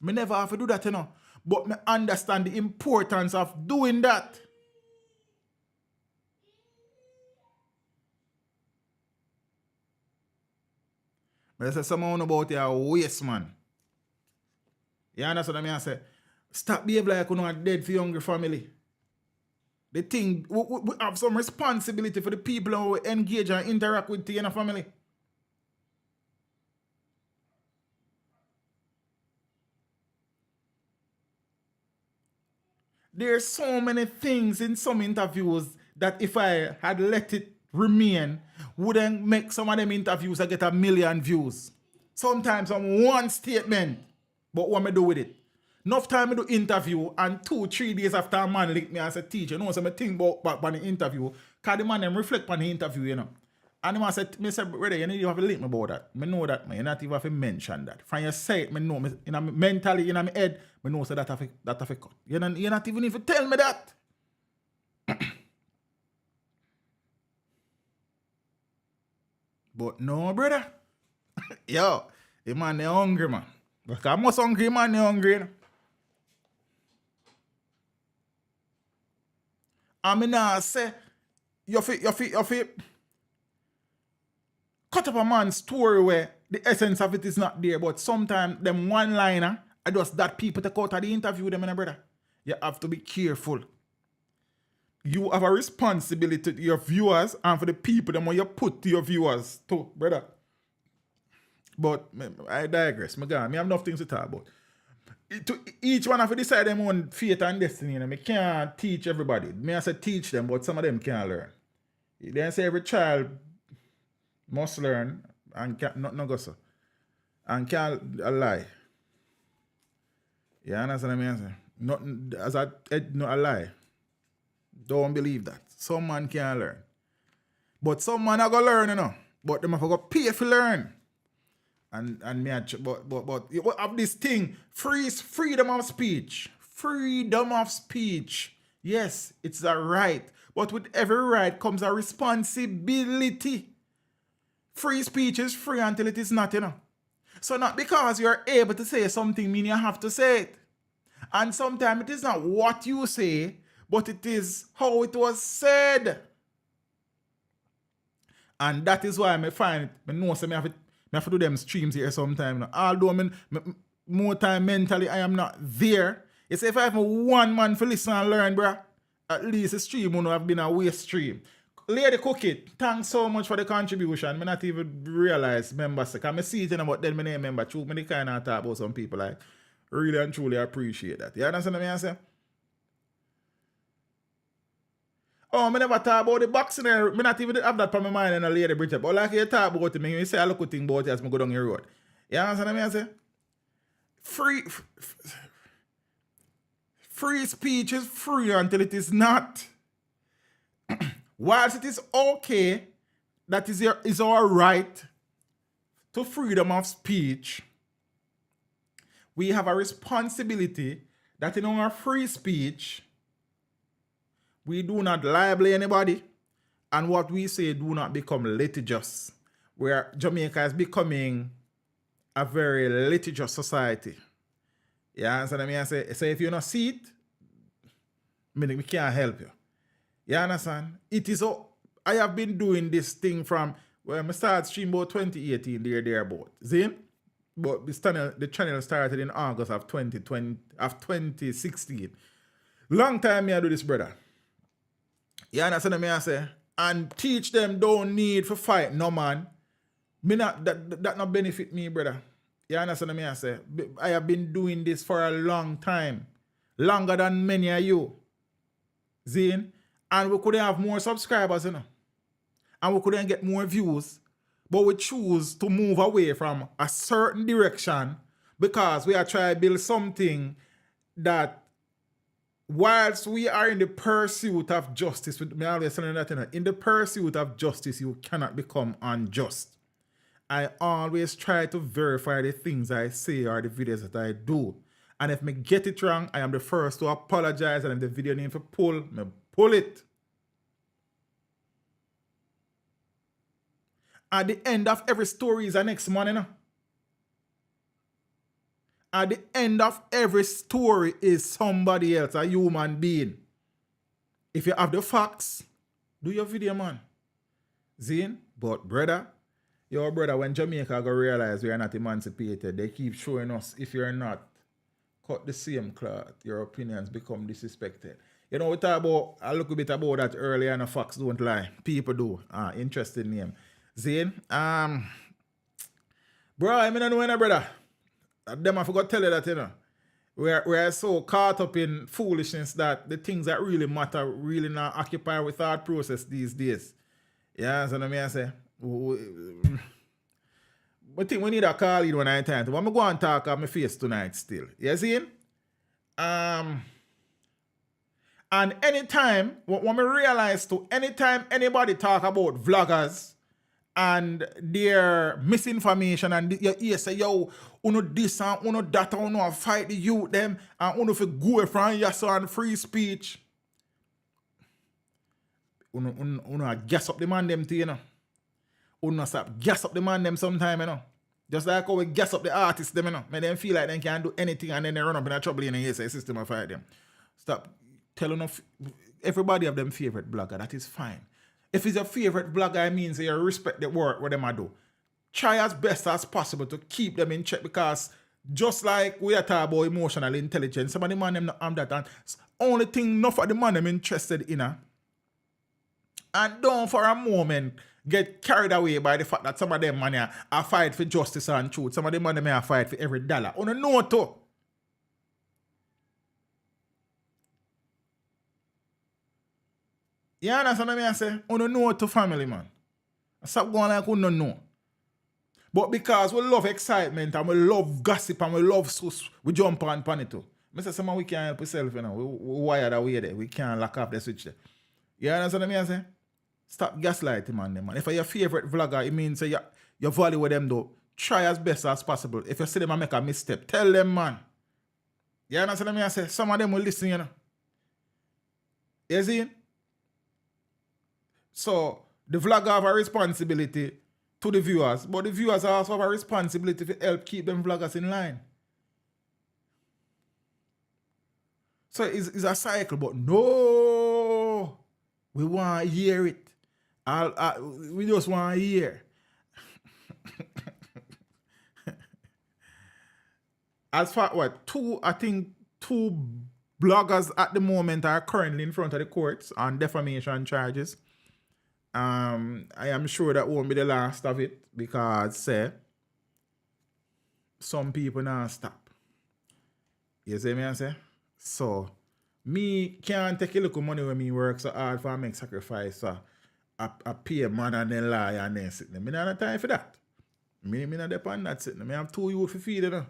Me never have to do that, you know. But me understand the importance of doing that. But I say someone about your waste, man. You understand what I say? Stop behaving like you know a dead for younger family. The thing, we have some responsibility for the people who engage and interact with the family. There's so many things in some interviews that if I had let it remain, wouldn't make some of them interviews that get 1 million views. Sometimes on one statement, but what me do with it? Enough time I do interview and 2-3 days after a man link me and say, teacher, you know, so I think about the interview, because the man them reflect on the interview, you know. And the man said, brother, you need to have a link me about that. I know that, man. You not even have to mention that. From your side, I know, mentally, in my head, I know so that have a cut. You're not even if tell me that. But no, brother. Yo, the man is hungry, man. Because I'm most hungry, man, is hungry. You know? I mean, I say, you feel cut up a man's story where the essence of it is not there, but sometimes them one-liner are just that people take out of the interview them, brother. You have to be careful. You have a responsibility to your viewers and for the people them when you put to your viewers too, brother. But I digress. I have enough things to talk about. Each one have to decide their own fate and destiny. You know? I can't teach everybody. I say teach them, but some of them can't learn. They say every child must learn and can't not go so. And can't lie. You understand what I mean? Not a lie. Don't believe that. Some man can't learn. But some man are gonna learn, you know. But them have to go pay for learn. And me but you have this thing, freedom of speech. Freedom of speech. Yes, it's a right. But with every right comes a responsibility. Free speech is free until it is not, you know. So not because you're able to say something mean you have to say it. And sometimes it is not what you say, but it is how it was said. And that is why I find it, I know so I have to do them streams here sometime. You know. Although more time mentally I am not there. It's if I have one man for listen and learn, bro, at least the stream won't have been a waste stream. Lady Cook It, thanks so much for the contribution. I not even realize members. Because I see it about them, I name member. True, I kind of talk about some people like really and truly appreciate that. You understand what I say? Oh, I never talk about the boxing. I not even have that on my mind and a lady Bridget. But like you talk about it, you say a look thing about it as I go down the road. You understand what I say? Free speech is free until it is not. Whilst it is okay, that is our right to freedom of speech, we have a responsibility that in our free speech, we do not libel anybody, and what we say do not become litigious. where Jamaica is becoming a very litigious society. You understand what I mean? I say, so if you don't see it, we can't help you. You understand? It is I have been doing this thing from when I started stream about 2018, thereabout. See? But the channel started in August of 2016. Long time I do this, brother. You understand what I say? And teach them don't need for fight, no man. That not benefit me, brother. You understand what I say? I have been doing this for a long time. Longer than many of you. Zine? And we could have more subscribers, you know. And we couldn't get more views. But we choose to move away from a certain direction because we are trying to build something that whilst we are in the pursuit of justice, in the pursuit of justice, you cannot become unjust. I always try to verify the things I say or the videos that I do. And if I get it wrong, I am the first to apologize. And if the video need to pull, I pull it. At the end of every story is the next man, you know? At the end of every story is somebody else, a human being. If you have the facts, do your video, man. Zine? But brother, your brother, when Jamaica go realize we are not emancipated, they keep showing us if you're not cut the same cloth, your opinions become disrespected. You know, we talk about a little bit about that earlier, and the facts don't lie. People do. Interesting name. Zine? Bro, I don't know any brother. Them I forgot to tell you that, you know. We're so caught up in foolishness that the things that really matter really not occupy our thought process these days. Yeah, so let me say. I think we need a call in when I time. I'm going to talk on my face tonight still. You see? And anytime, when I realize to anytime anybody talk about vloggers and their misinformation and you say, yo, uno this and uno that and uno fight the youth them and uno for go from yes and free speech. Uno gas up the man them too, you know. Uno stop gas up the man them sometime, you know. Just like how we gas up the artists them, you know. Make them feel like they can't do anything and then they run up in a trouble in the system and fight them. Stop telling them everybody have them favorite blogger. That is fine. If it's your favorite blogger, it means you respect the work what them I do. Try as best as possible to keep them in check because just like we are talking about emotional intelligence, some of the man them not that and only thing enough of the man them interested in her. And don't for a moment get carried away by the fact that some of them man are fight for justice and truth. Some of them man are fight for every dollar. On a note too. You understand what I say? On a note to family, man. Stop going like we don't know. But because we love excitement and we love gossip and we love sus, we jump on it too. I say, someone we can't help ourselves, you know. We wired away there. We can't lock off the switch there. You understand what I say? Stop gaslighting man. If you're your favorite vlogger, it means you value with them though. Try as best as possible. If you see them make a misstep, tell them, man. You understand what I say? Some of them will listen, you know. You see? So, the vlogger have a responsibility to the viewers, but the viewers also have a responsibility to help keep them vloggers in line. So, it's a cycle, but no, we want to hear it. We just want to hear. As far what? Two bloggers at the moment are currently in front of the courts on defamation charges. I am sure that won't be the last of it because some people now stop. You see me I say? So, me can't take a little money when me work so hard for make sacrifice. So I pay a man and then lie and then sit there. Me not have time for that. Me not depend on that sitting. Me have 2 youth to feed, you know.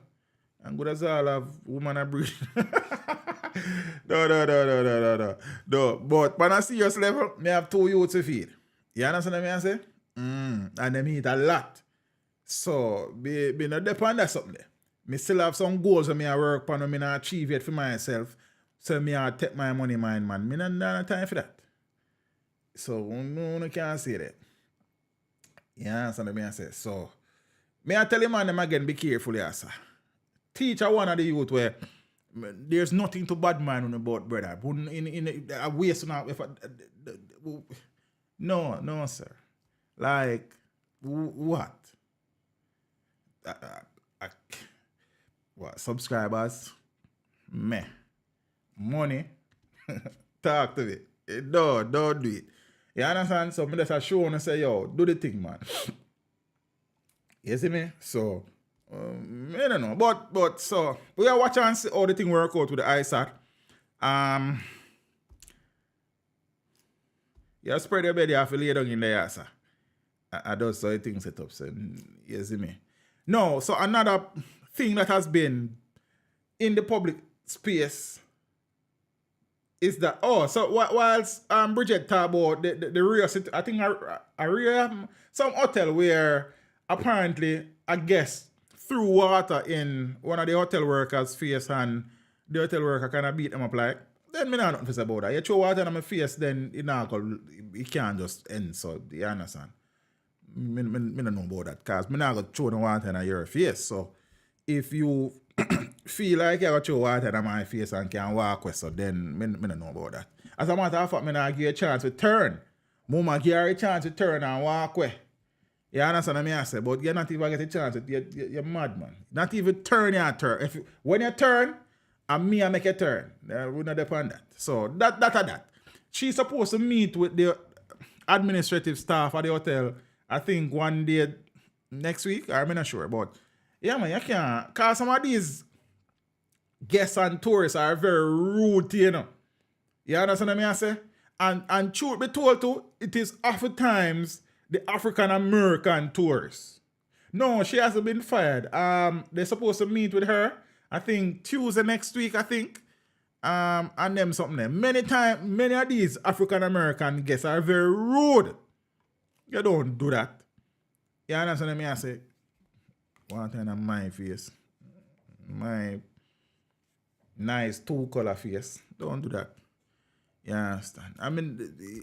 And good as all have woman and breed. No. But on a serious level, me have 2 youth to feed. You understand what I say? And them eat a lot. So, be not depend on something there. Me still have some goals that me I work on and me not achieve yet for myself. So, me I take my money, man. Me not have time for that. So, no can't say that. Yeah, so me I say. So, me I tell him man them again, be careful, yeah, sir. Teacher one of the youth where there's nothing to bad mind about, brother. In a waste now. No, sir. Like, what? What? Subscribers? Meh. Money? Talk to me. No, don't do it. You understand? So, me just a show and say, yo, do the thing, man. You see me? So, I don't know. But, so, we are watching and see how the thing work out with the ISAT. You spread your bed, you have to lay down in the air, sir. I do so the thing set up, so you see me. No, so another thing that has been in the public space is that, so whilst Bridget talked about the real, I think a real, some hotel where apparently a guest threw water in one of the hotel workers' face and the hotel worker kind of beat them up like, then me not nothing to say about that. You throw water in my face, then it can't just end, so you understand? Me don't know about that, because me not going to throw the water in your face. So if you feel like you got to throw water in my face and can walk with, so then me don't know about that. As a matter of fact, me not give you a chance to turn. Mama give you a chance to turn and walk away. You understand what I say? But you not even get a chance. You're mad, man. Not even turn your turn. When you turn, and me I make a turn. We not depend that. So that. She's supposed to meet with the administrative staff at the hotel, I think one day next week. I'm not sure. But yeah, man, you can't. Because some of these guests and tourists are very rude, you know. You understand what I say? And truth be told too, it is oftentimes the African American tourists. No, she hasn't been fired. They're supposed to meet with her, I think Tuesday next week, I think. And them something there. Many of these African American guests are very rude. You don't do that. You understand what I say? One time on my face. My nice 2-color face. Don't do that. You understand? I mean,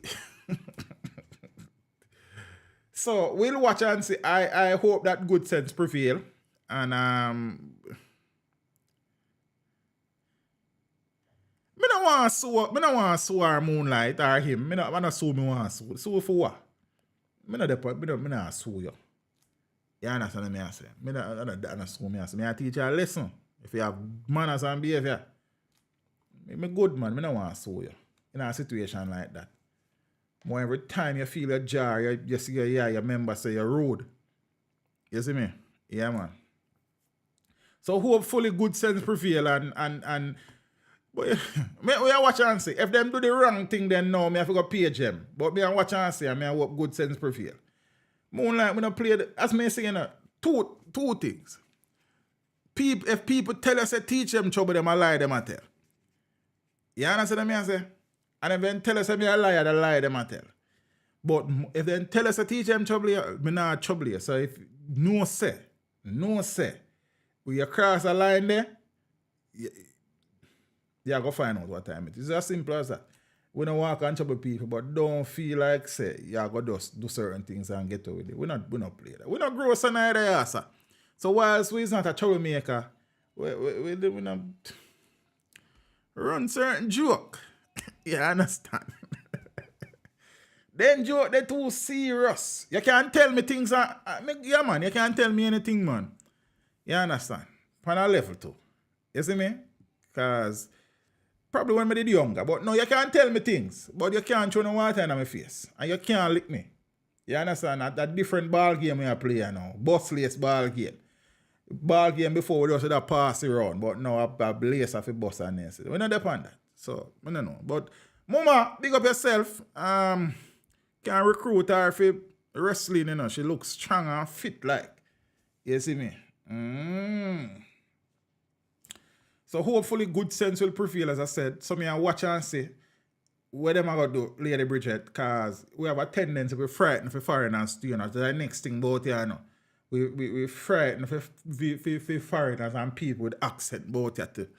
so we'll watch and see. I hope that good sense prevail. And me don't want to sue our Moonlight or him. Me not sue me want to sue for what? Me not sue you. You understand what I say? Me not sue me. I teach you a lesson. If you have manners and behavior. Me good man. Me don't want to sue you. In a situation like that. More every time you feel a jar, you see your member say you're rude. You see me? Yeah, man. So hopefully good sense prevail and but we are watching and see. If them do the wrong thing, then no, me have to go page them. But me I watch and see, and me I hope good sense prevail. Moonlight, we don't play as me saying two things. If people tell us to teach them trouble, them I lie them I tell. You understand what I say? And if they tell us that me a liar, they lie them I tell. But if they tell us to teach them trouble, me not trouble you. So if no say, we you cross a line there, you go find out what time it is. It's as simple as that. We don't walk and trouble people, but don't feel like say you go just do certain things and get away with it. We not play that. We not gross and either, sir. So whilst we's not a troublemaker, we not run certain joke. You understand? Then joke, they too serious. You can't tell me things. Yeah, man, you can't tell me anything, man. You understand? On a level too. You see me? Because probably when I did younger. But no, you can't tell me things. But you can't throw no water in my face. And you can't lick me. You understand? That different ball game we are playing now. Bustless ball game. Ball game before we just had pass around. But now a blaze of a bus and this. We not depend that. So, I don't know. But, Mama, big up yourself. Can recruit her for wrestling, you know. She looks strong and fit like. You see me? So, hopefully, good sense will prevail, as I said. So, me I watch and see what them are going to do, Lady Bridget, because we have a tendency to be frightened for foreigners, you know. That's the next thing about it, you know. We frightened for foreigners and people with accent about it, too.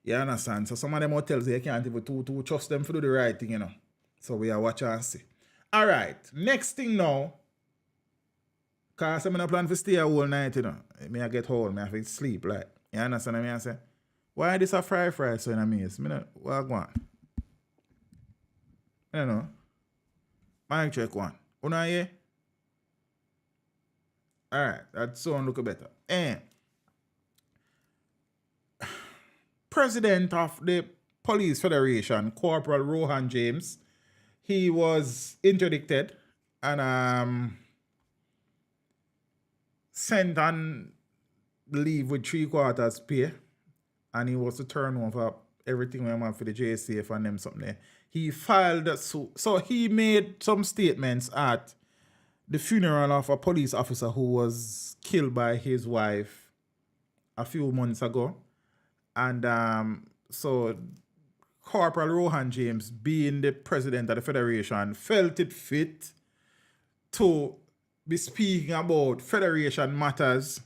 You understand? So some of them hotels, you can't even to trust them to do the right thing, you know. So we are watching and see. All right. Next thing now. Because I'm not plan to stay a whole night, you know. Me I get home, I have to sleep, like. You understand what I mean? I say, why this a fry so in a maze? Me not, what go on? You know. Mic check one. Una here? Alright, that sound look better. And President of the Police Federation, Corporal Rohan James, he was interdicted and sent on leave with 3/4 pay, and he was to turn over everything we want for the JSAF and them something there. He filed a suit. So he made some statements at the funeral of a police officer who was killed by his wife a few months ago. And so Corporal Rohan James, being the president of the Federation, felt it fit to be speaking about Federation matters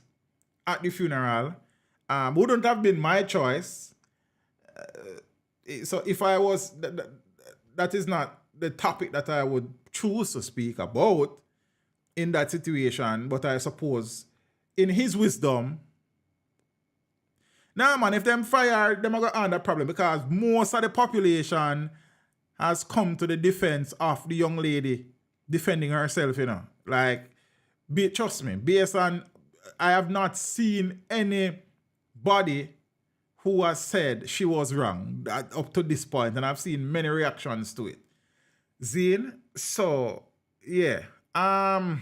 at the funeral. Wouldn't have been my choice. So if I was, that is not the topic that I would choose to speak about in that situation. But I suppose in his wisdom, nah, man, if them fire, them are going to have that problem because most of the population has come to the defense of the young lady defending herself, you know. Like, trust me, based on, I have not seen anybody who has said she was wrong up to this point, and I've seen many reactions to it. Zine, so, yeah. As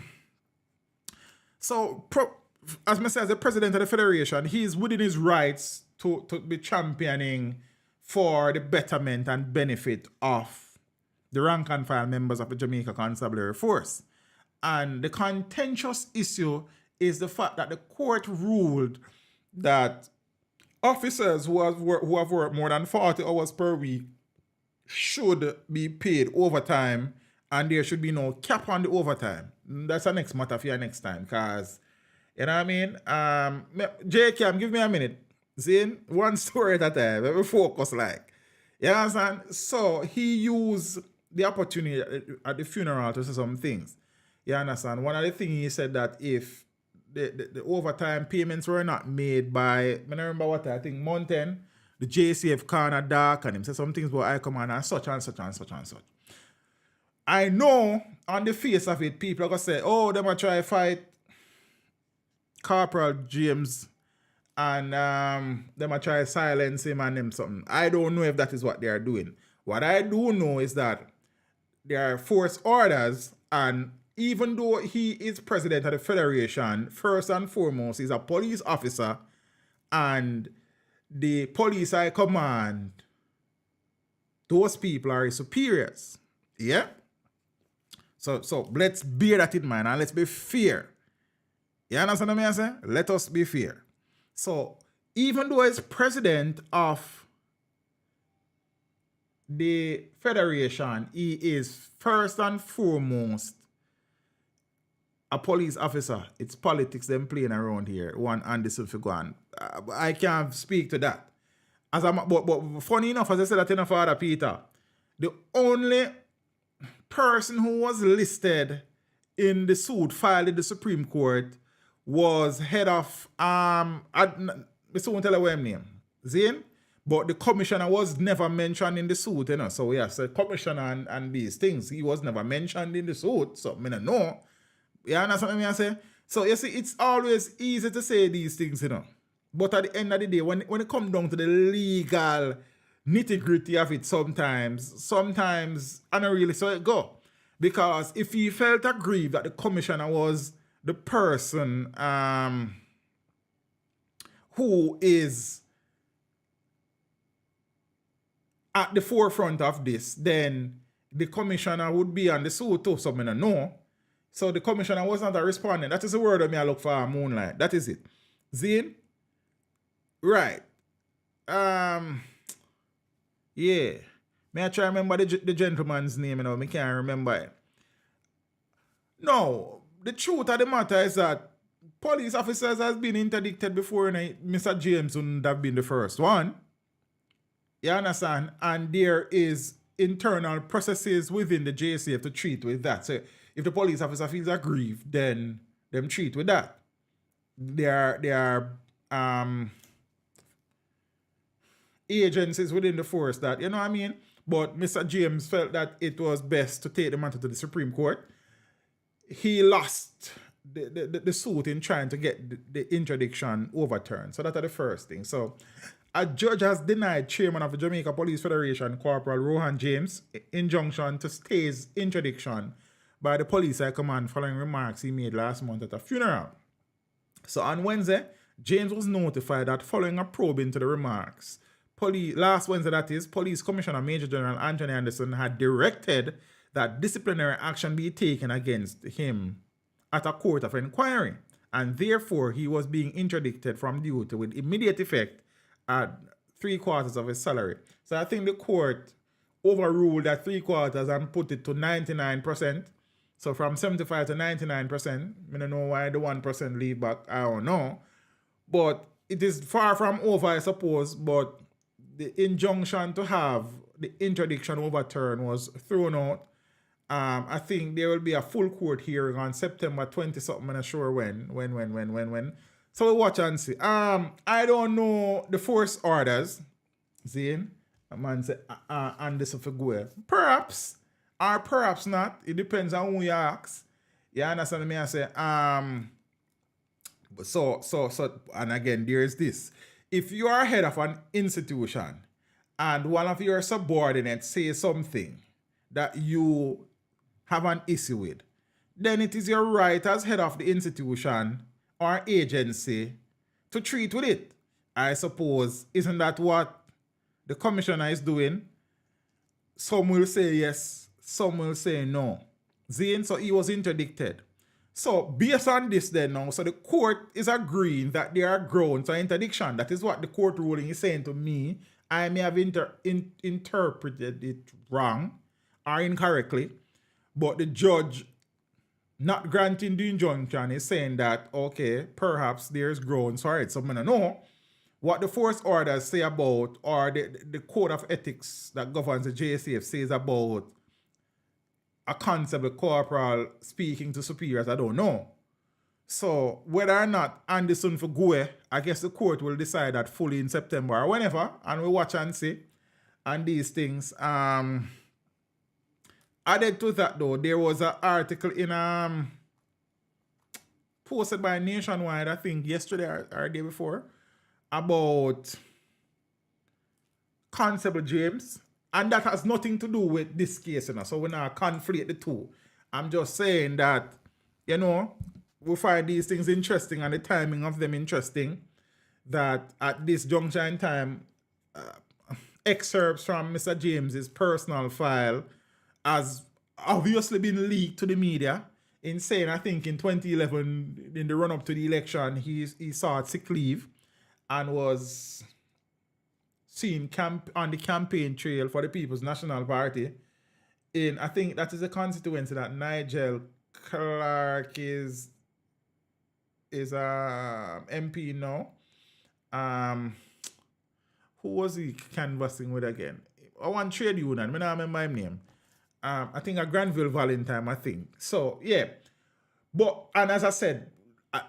I said, as the president of the Federation, he's within his rights to be championing for the betterment and benefit of the rank and file members of the Jamaica Constabulary Force. And the contentious issue is the fact that the court ruled that officers who have worked more than 40 hours per week should be paid overtime, and there should be no cap on the overtime. That's the next matter for you next time, because, you know what I mean? JCam, give me a minute. Zane, one story at a time. Let me focus, like. You understand? So he used the opportunity at the funeral to say some things. You understand? One of the things he said that if the overtime payments were not made by, I remember what I think, Mountain, the JCF corner dark, and him said some things about I command and such and such and such and such. I know on the face of it, people are going to say, oh, they might try to fight Corporal James and they might try to silence him and them something. I don't know if that is what they are doing. What I do know is that there are force orders, and even though he is president of the Federation, first and foremost, he's a police officer, and the police I command, those people are his superiors. Yeah? So let's bear that in mind and let's be fair. You understand what I'm saying? Let us be fair. So even though he's president of the Federation, he is first and foremost a police officer. It's politics them playing around here. One and this will go on. I can't speak to that. But funny enough, as I said that in Father Peter, the only person who was listed in the suit filed in the Supreme Court was head of I won't tell you what name. Zane? But the commissioner was never mentioned in the suit, you know. So yes, the commissioner and these things, he was never mentioned in the suit. So I don't know. You understand what I say? So you see, it's always easy to say these things, you know. But at the end of the day, when it comes down to the legal nitty-gritty of it sometimes, I don't really saw it go. Because if he felt aggrieved that the commissioner was the person who is at the forefront of this, then the commissioner would be on the suit too, so I don't know. So the commissioner was not a respondent. That is the word that I look for, Moonlight. That is it. Zane? Right. Yeah. May I try to remember the gentleman's name, you know? I can't remember it. No. The truth of the matter is that police officers has been interdicted before, and Mr. James wouldn't have been the first one. You understand? And there is internal processes within the JCF to treat with that. So if the police officer feels aggrieved, then them treat with that. There are agencies within the force that, you know what I mean? But Mr. James felt that it was best to take the matter to the Supreme Court. He lost the suit in trying to get the interdiction overturned. So that's the first thing. So a judge has denied chairman of the Jamaica Police Federation, Corporal Rohan James, injunction to stay his interdiction by the police high command following remarks he made last month at a funeral. So on Wednesday, James was notified that following a probe into the remarks, last Wednesday that is, Police Commissioner Major General Anthony Anderson had directed that disciplinary action be taken against him at a court of inquiry, and therefore he was being interdicted from duty with immediate effect at 3/4 of his salary. So I think the court overruled that 3/4 and put it to 99%. So from 75 to 99%, I don't know why the 1% leave back, I don't know. But it is far from over, I suppose, but the injunction to have the interdiction overturned was thrown out. I think there will be a full court hearing on September 20-something, I'm not sure when. So we'll watch and see. I don't know the force orders, Zane. A man say, and this for go. Perhaps, or perhaps not. It depends on who you ask. You understand me? I say, so, and again, there is this. If you are head of an institution and one of your subordinates says something that you have an issue with, then it is your right as head of the institution or agency to treat with it. I suppose, isn't that what the commissioner is doing? Some will say yes, some will say no. Zane, so he was interdicted. So based on this then now, so the court is agreeing that there are grounds for interdiction. That is what the court ruling is saying to me. I may have interpreted it wrong or incorrectly, but the judge not granting the injunction is saying that, okay, perhaps there's grounds for it. So I don't know what the force orders say about, or the code of ethics that governs the JSAF says about a constable corporal speaking to superiors, I don't know. So whether or not Anderson for go, I guess the court will decide that fully in September or whenever, and we'll watch and see. And these things. Added to that though, there was an article in posted by Nationwide, I think yesterday or the day before, about Constable James. And that has nothing to do with this case, you know, so we're not conflate the two. I'm just saying that, you know, we find these things interesting and the timing of them interesting, that at this juncture in time, excerpts from Mr. James's personal file has obviously been leaked to the media in saying, I think in 2011, in the run-up to the election, he sought sick leave and was seen on the campaign trail for the People's National Party. I think that is a constituency that Nigel Clark is MP now. Who was he canvassing with again? I want trade union. I don't remember my name. I think a Granville Valentine, I think. So, yeah. But, and as I said,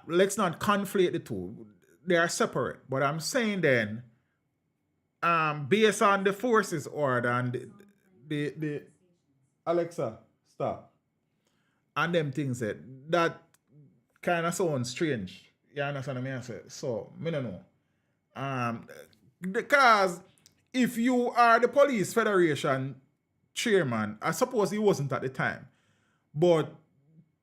let's not conflate the two. They are separate. But I'm saying then, based on the forces order and the Alexa, stop. And them things that kind of sounds strange. You understand what I say? So, I don't know. Because if you are the Police Federation chairman, I suppose he wasn't at the time, but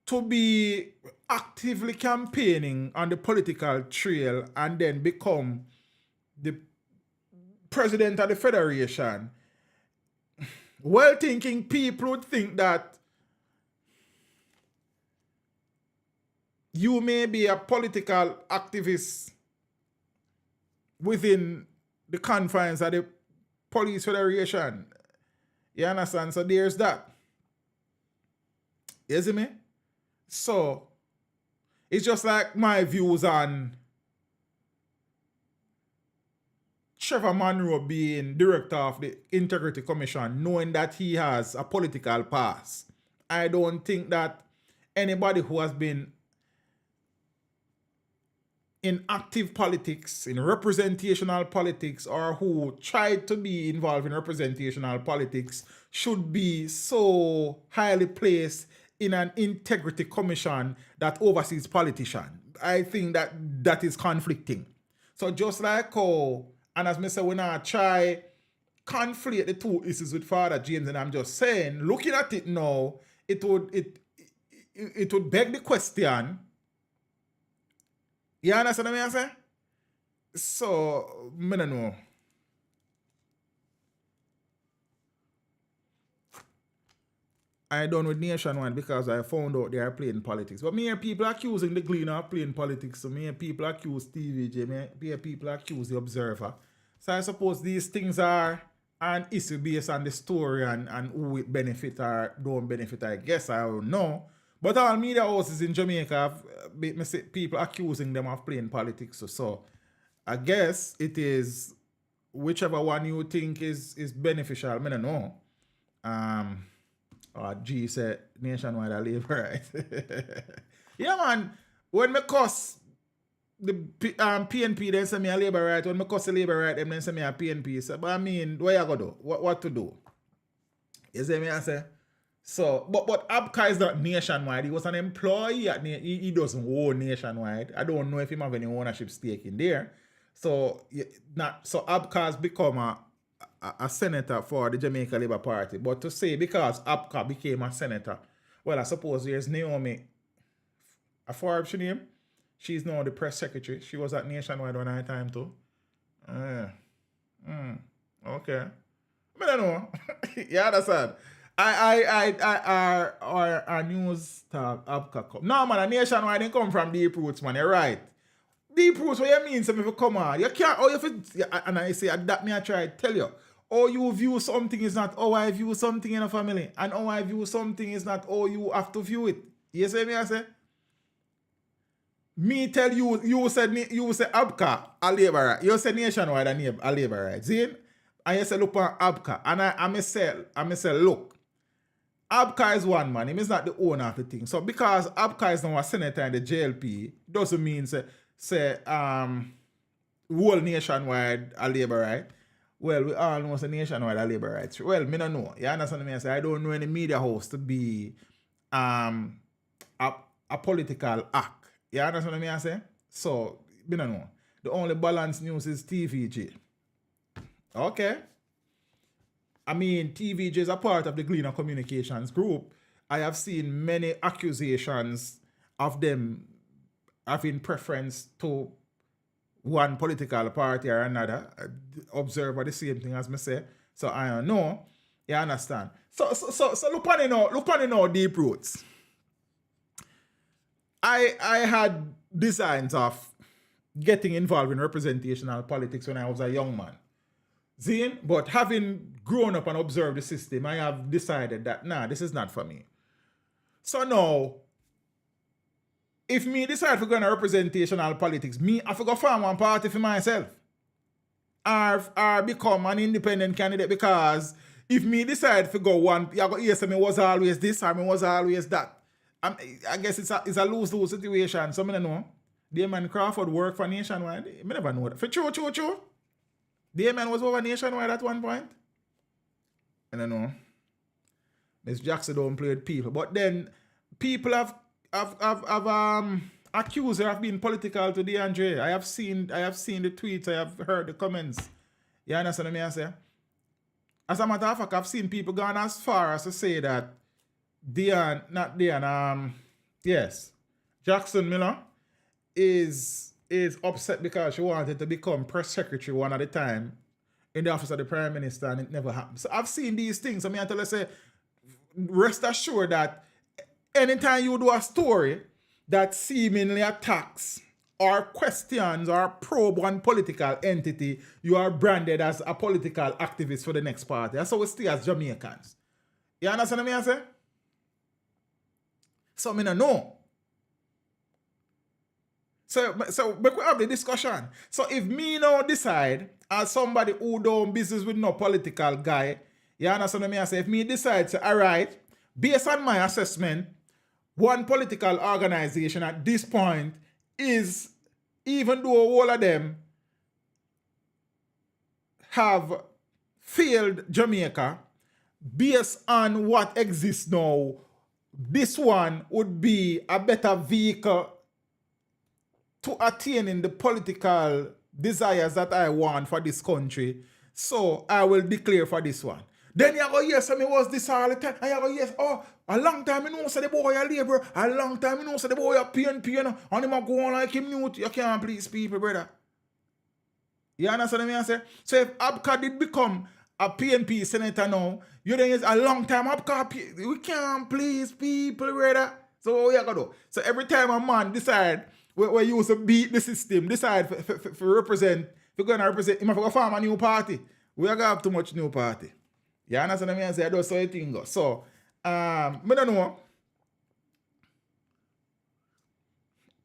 to be actively campaigning on the political trail and then become the president of the federation, well-thinking people would think that you may be a political activist within the confines of the Police Federation. You understand? So there's that. You see me? So it's just like my views on Trevor Monroe being director of the Integrity Commission, knowing that he has a political past. I don't think that anybody who has been in active politics, in representational politics, or who tried to be involved in representational politics should be so highly placed in an integrity commission that oversees politicians. I think that is conflicting. So just like how, and as I say, when I try conflate the two issues with Father James, and I'm just saying, looking at it now, it would beg the question. You understand what I say? So, I don't know. I done with Nationwide because I found out they are playing politics. But me hear people accusing the Gleaner of playing politics. So me hear people accuse TVJ. Me hear people accuse the Observer. So I suppose these things are an issue based on the story and who it benefit or don't benefit. I guess I don't know. But all media houses in Jamaica have people accusing them of playing politics. So I guess it is whichever one you think is beneficial. I don't know. G said Nationwide I live right. Yeah, man. When me cuss the PNP, then say me a labor right. When me cuss the labor right, them then say me a PNP. So, but I mean, what you gonna do? What to do? You see me I say? So, but Abka is not Nationwide. He was an employee at he doesn't own Nationwide. I don't know if he have any ownership stake in there. So Abka has become a senator for the Jamaica Labour Party. But to say because Abka became a senator, well, I suppose there's Naomi, a Forbes she name. She's now the press secretary. She was at Nationwide one night time too. Okay. I don't know. You understand? Our news talk Abka come. No man, a Nationwide didn't come from Deep Roots, man. You're right. Deep Roots, what you mean? So if you come on, you can't. And I say that me I try to tell you. How you view something is not how I view something in a family, and how I view something is not how you have to view it. You see me? I say. Me tell you said Abka a labor right. You said Nationwide a labor right. See? And you say look on Abka, and I say look. Abka is one man. He is not the owner of the thing. So because Abka is now a senator in the JLP, doesn't mean say whole Nationwide a labor right. Well, we all know the Nationwide a labor right. Well, me don't know. You understand me? I say I don't know any media house to be a political act. You understand me? I say? So, me don't know. The only balanced news is TVJ. Okay. I mean, TVJ is a part of the Gleaner Communications Group. I have seen many accusations of them having preference to one political party or another. Observer the same thing as me say. So I don't know. You understand? So look on it now, Deep Roots. I had designs of getting involved in representational politics when I was a young man. See? But having grown up and observed the system, I have decided that, this is not for me. So now, if me decide to go into representational politics, I forgot to form one party for myself. Or become an independent candidate, because if me decide to go one, you go, yes, I was always this, or I was always that. I guess it's a lose-lose situation. So I don't know. Damon Crawford worked for Nationwide. I never know that. For true. Damon was over Nationwide at one point. I don't know. Miss Jackson don't play with people. But then people have accused her of being political to DeAndre. I have seen the tweets, I have heard the comments. You understand what I say? As a matter of fact, I've seen people gone as far as to say that Jackson Miller is upset because she wanted to become press secretary one at a time in the office of the Prime Minister, and it never happened. So I've seen these things. I mean, I tell you, say, rest assured that anytime you do a story that seemingly attacks or questions or probe one political entity, you are branded as a political activist for the next party. That's how we stay as Jamaicans. You understand what I say? So I don't know. So we could have the discussion. So if me now decide, as somebody who don't business with no political guy, you understand what I say? If me decide to, all right, based on my assessment, one political organization at this point is even though all of them have failed Jamaica, based on what exists now, this one would be a better vehicle to attaining the political desires that I want for this country. So I will declare for this one. Then you go, yes, I mean, was this all the time? And you go, yes, oh, a long time you know, say the boy a labor. A long time you know, say the boy a PNP, you know. And him a go on like him mute. You can't please people, brother. You understand what I say? So if Abka did become a PNP senator now, you think it's a long time Abka, we can't please people, brother. So what you gotta do? So every time a man decide we used to beat the system, decide for represent, we're gonna represent him, if we form a new party, we are gonna have too much new party. You understand what I say? That's how it thing go. So, I don't know.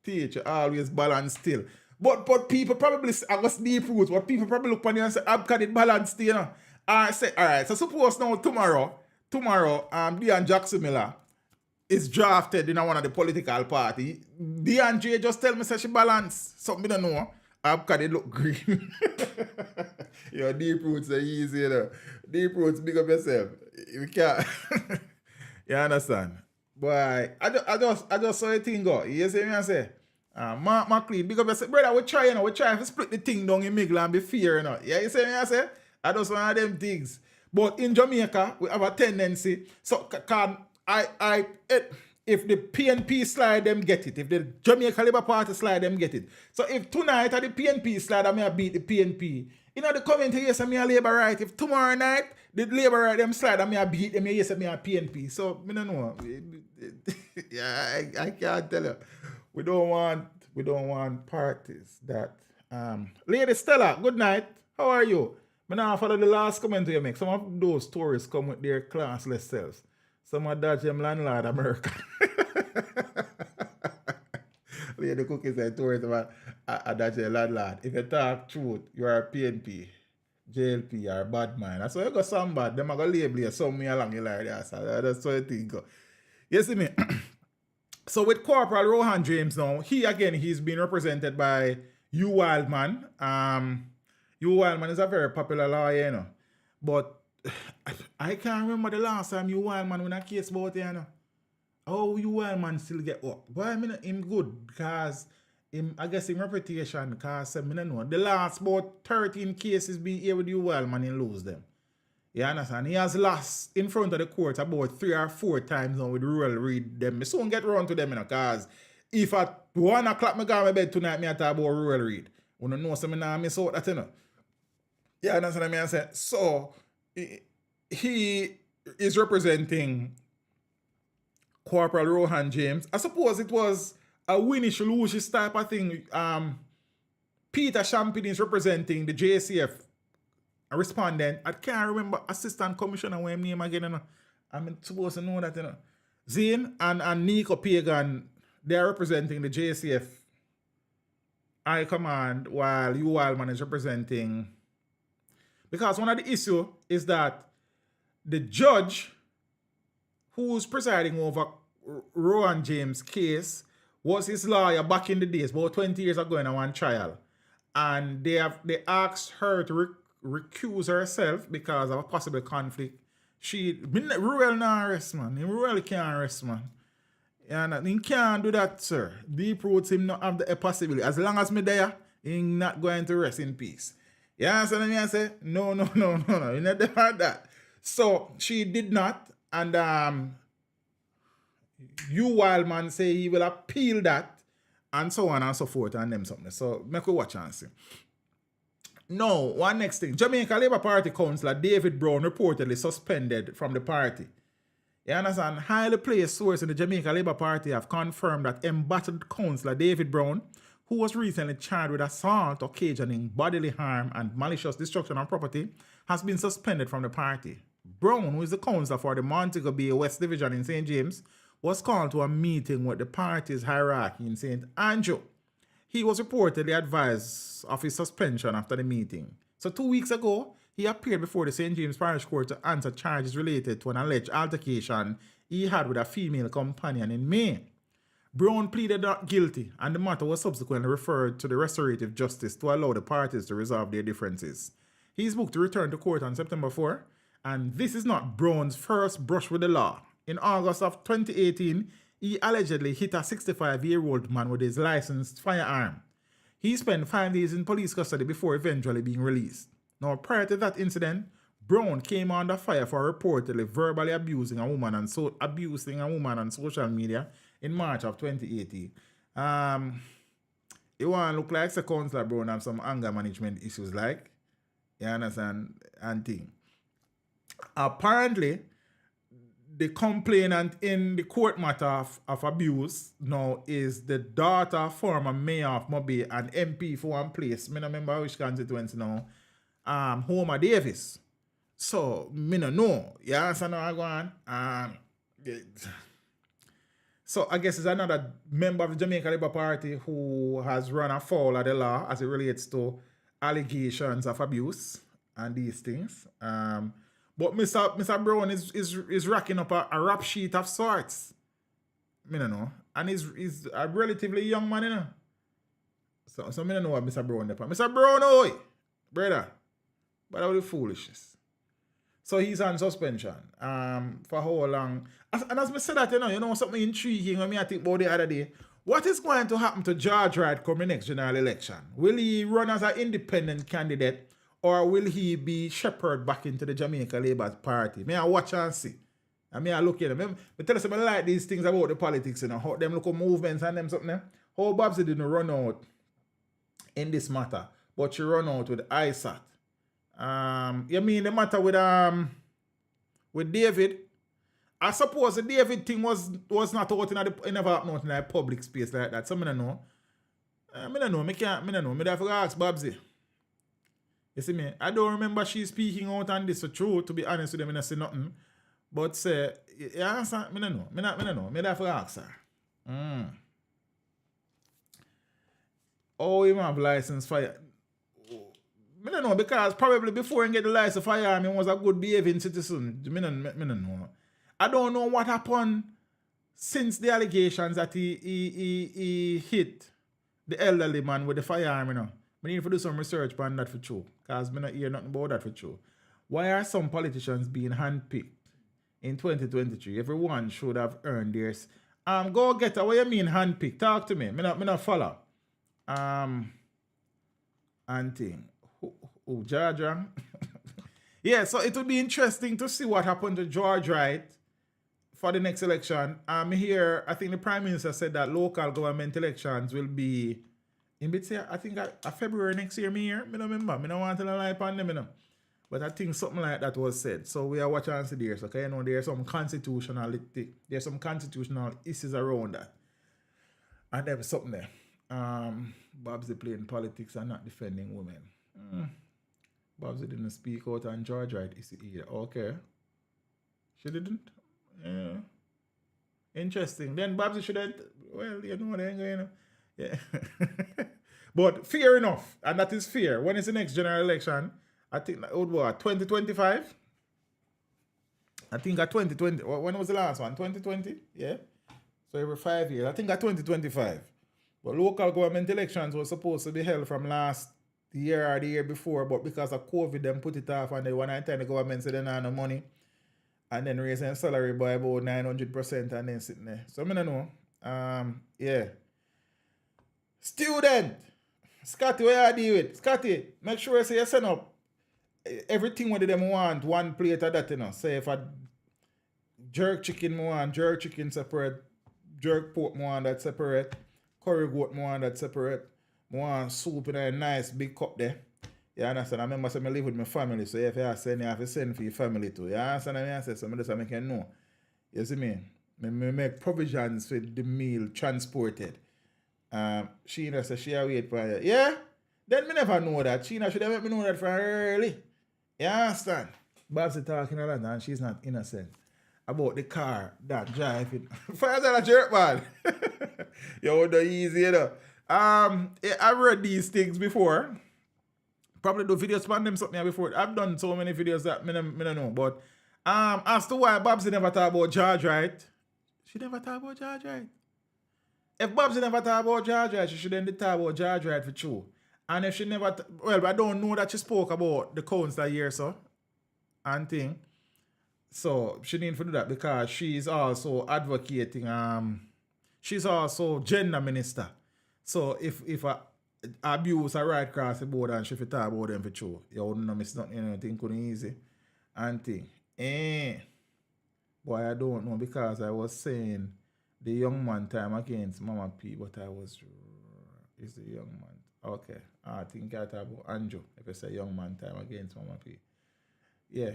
Teacher always balance still. But people probably, I got deep roots, but people probably look on you and say, Abka did balance still, you know. I say, all right, so suppose now tomorrow, Dean Jackson Miller is drafted in one of the political party. DeAndre just tell me say she balance. Something I don't know. Abka they look green. Your deep roots are easy, you know. Deep roots, big up yourself. You can't. You understand? Boy, I just saw a thing go. You see me I say? Mark McLean, big up yourself. Brother, we try to split the thing down in middle and be fair, you know. Yeah, you see me I say? I just one of them things. But in Jamaica, we have a tendency. So if the PNP slide, them get it. If the Jamaica Labour Party slide, them get it. So if tonight at the PNP slide, I may beat the PNP. You know the comment here, yes, I may a Labour right. If tomorrow night, the Labour right, them slide, I may beat them, yes, I may a PNP. So, I don't know. Yeah, I can't tell you. We don't want parties that... Lady Stella, good night. How are you? I now follow the last comment you make. Some of those stories come with their classless selves. Some of that them landlord America. Lady Cookie said towards about that landlord. If you talk truth, you are a PNP, JLP, or a bad man. That's why you got some bad. Them are going to label you somewhere along the line. That's what I think. You see me? So with Corporal Rohan James now, he's being represented by Hugh Wildman. Hugh Wildman is a very popular lawyer, you know. But I can't remember the last time Hugh Wildman won a case about it, you know. How Hugh Wildman still get up. But I mean, him good because I guess his reputation, because I don't know. The last about 13 cases being here with Hugh Wildman, he lose them. You understand? He has lost in front of the court about 3 or 4 times now with Rural Reid them. I soon get around to them, you know, because if at 1 o'clock I go to bed tonight, I talk about Rural Reid. You know something I miss out that, you know. You understand what I say? So, he is representing Corporal Rohan James. I suppose it was a winish-lose type of thing. Peter Champagne is representing the JCF respondent. I can't remember Assistant Commissioner what his name again. You know. I'm supposed to know that. You know. Zane and Nico Pagan, they are representing the JCF High Command, while Hugh Wildman is representing... Because one of the issues is that the judge who's presiding over Rohan James' case was his lawyer back in the days, about 20 years ago in one trial. And they asked her to recuse herself because of a possible conflict. Rural not arrest, man. He really can't arrest, man. And he can't do that, sir. Deep Roots him not have the possibility. As long as me there, he not going to rest in peace. You understand what I say? No. You never heard that. So she did not, and Hugh Wildman say he will appeal that, and so on and so forth, and them something. So make we watch and see. Now, one next thing. Jamaica Labour Party councillor David Brown reportedly suspended from the party. You understand? Highly placed sources in the Jamaica Labour Party have confirmed that embattled councillor David Brown, who was recently charged with assault occasioning bodily harm and malicious destruction of property, has been suspended from the party. Brown, who is the councillor for the Montego Bay West Division in St. James, was called to a meeting with the party's hierarchy in St. Andrew. He was reportedly advised of his suspension after the meeting. So 2 weeks ago, he appeared before the St. James Parish Court to answer charges related to an alleged altercation he had with a female companion in May. Brown pleaded not guilty, and the matter was subsequently referred to the restorative justice to allow the parties to resolve their differences. He is booked to return to court on September 4, and this is not Brown's first brush with the law. In August of 2018, he allegedly hit a 65-year-old man with his licensed firearm. He spent 5 days in police custody before eventually being released. Now, prior to that incident, Brown came under fire for reportedly verbally abusing a woman on social media in March of 2018. You want to look like the Councillor Brown have some anger management issues, like, you understand, and thing. Apparently, the complainant in the court matter of abuse now is the daughter of former mayor of Mobile and MP for one place. I don't remember which constituency now. Homer Davis. So, I don't know. You understand how I go on? So, I guess it's another member of the Jamaica Labour Party who has run afoul of the law as it relates to allegations of abuse and these things. But Mr. Brown is racking up a rap sheet of sorts. I don't know. And he's a relatively young man, you know. So I don't know what Mr. Brown is. Mr. Brown, oi! Brother. But that was foolishness. So he's on suspension. For how long? And as I said that, you know something intriguing when I think about the other day. What is going to happen to George Wright coming next general election? Will he run as an independent candidate? Or will he be shepherded back into the Jamaica Labour Party? May I watch and see? I mean, I look at them. I tell us I like these things about the politics, you know, how them local movements and them something. How Babsy didn't run out in this matter, but she run out with ISAT. You mean the matter with David? I suppose the David thing was not out in never happened out in a public space like that. So I don't know. I don't know. I don't know. I have to ask Babsy. You see me? I don't remember she speaking out on this for true, to be honest with them, I don't say nothing. But say, you understand? I don't know. I don't know. I have to ask her. Oh, you have license fire. I don't know, because probably before he get the license fire, he was a good behaving citizen. I don't know. I don't know what happened since the allegations that he hit the elderly man with the firearm, you know. I need to do some research on that for true, because I don't hear nothing about that for true. Why are some politicians being handpicked in 2023? Everyone should have earned theirs. Go get her. What you mean handpicked? Talk to me. I not follow. And thing. Georgia. Yeah, so it would be interesting to see what happened to George Wright for the next election. Here, I think the Prime Minister said that local government elections will be in between, I think February next year, I don't remember. I don't want to lie upon them, you know. But I think something like that was said. So we are watching and see there. So, okay, you know, there's some constitutional issues around that. And there was something there. Babsy playing politics and not defending women. Babsy didn't speak out on George Wright issue either. Okay. She didn't? Yeah. Interesting. Then Babsy shouldn't, well, you know, they ain't going. Yeah. But fair enough, and that is fair. When is the next general election? I think that would be 2025. I think at 2020. When was the last one? 2020? Yeah. So every 5 years. I think at 2025. But local government elections were supposed to be held from last year or the year before, but because of COVID, them put it off, and they one time the government said they don't have no money, and then raising salary by about 900%, and then sitting there. So I don't know. Yeah. Student, Scotty, where you deal with? Scotty, make sure you send up everything what them want, one plate of that, you know. Say if a jerk chicken want, jerk chicken separate, jerk pork want that separate, curry goat want that separate, want soup in a nice big cup there. You understand? I remember I live with my family, so if you send, you have to send for your family too. You understand what I say? So I just make you know. You see me? I make provisions for the meal transported. Sheena says she wait for you. Yeah? Then me never know that. Sheena should have let me know that from early. You understand? Babsy talking a lot and she's not innocent about the car that driving. $5 jerk, man. Yo, the easy, you know. I read these things before. Probably do videos on them something before. I've done so many videos that me don't know. But as to why Babsy never talk about George Wright, she never talk about George Wright. If Babsy never talk about George Wright, she shouldn't talk about George Wright for true. And if she never, well, I don't know that she spoke about the council here, so, and thing. So, she need to do that because she's also advocating, she's also gender minister. So, if abuse are right across the board and she talk about them for true, you wouldn't know miss nothing, you know, thing couldn't easy. And thing. Boy, I don't know because I was saying the young man time against Mama P, but I was, is the young man. Okay, I think I talk about Andrew, if I say young man time against Mama P. Yeah.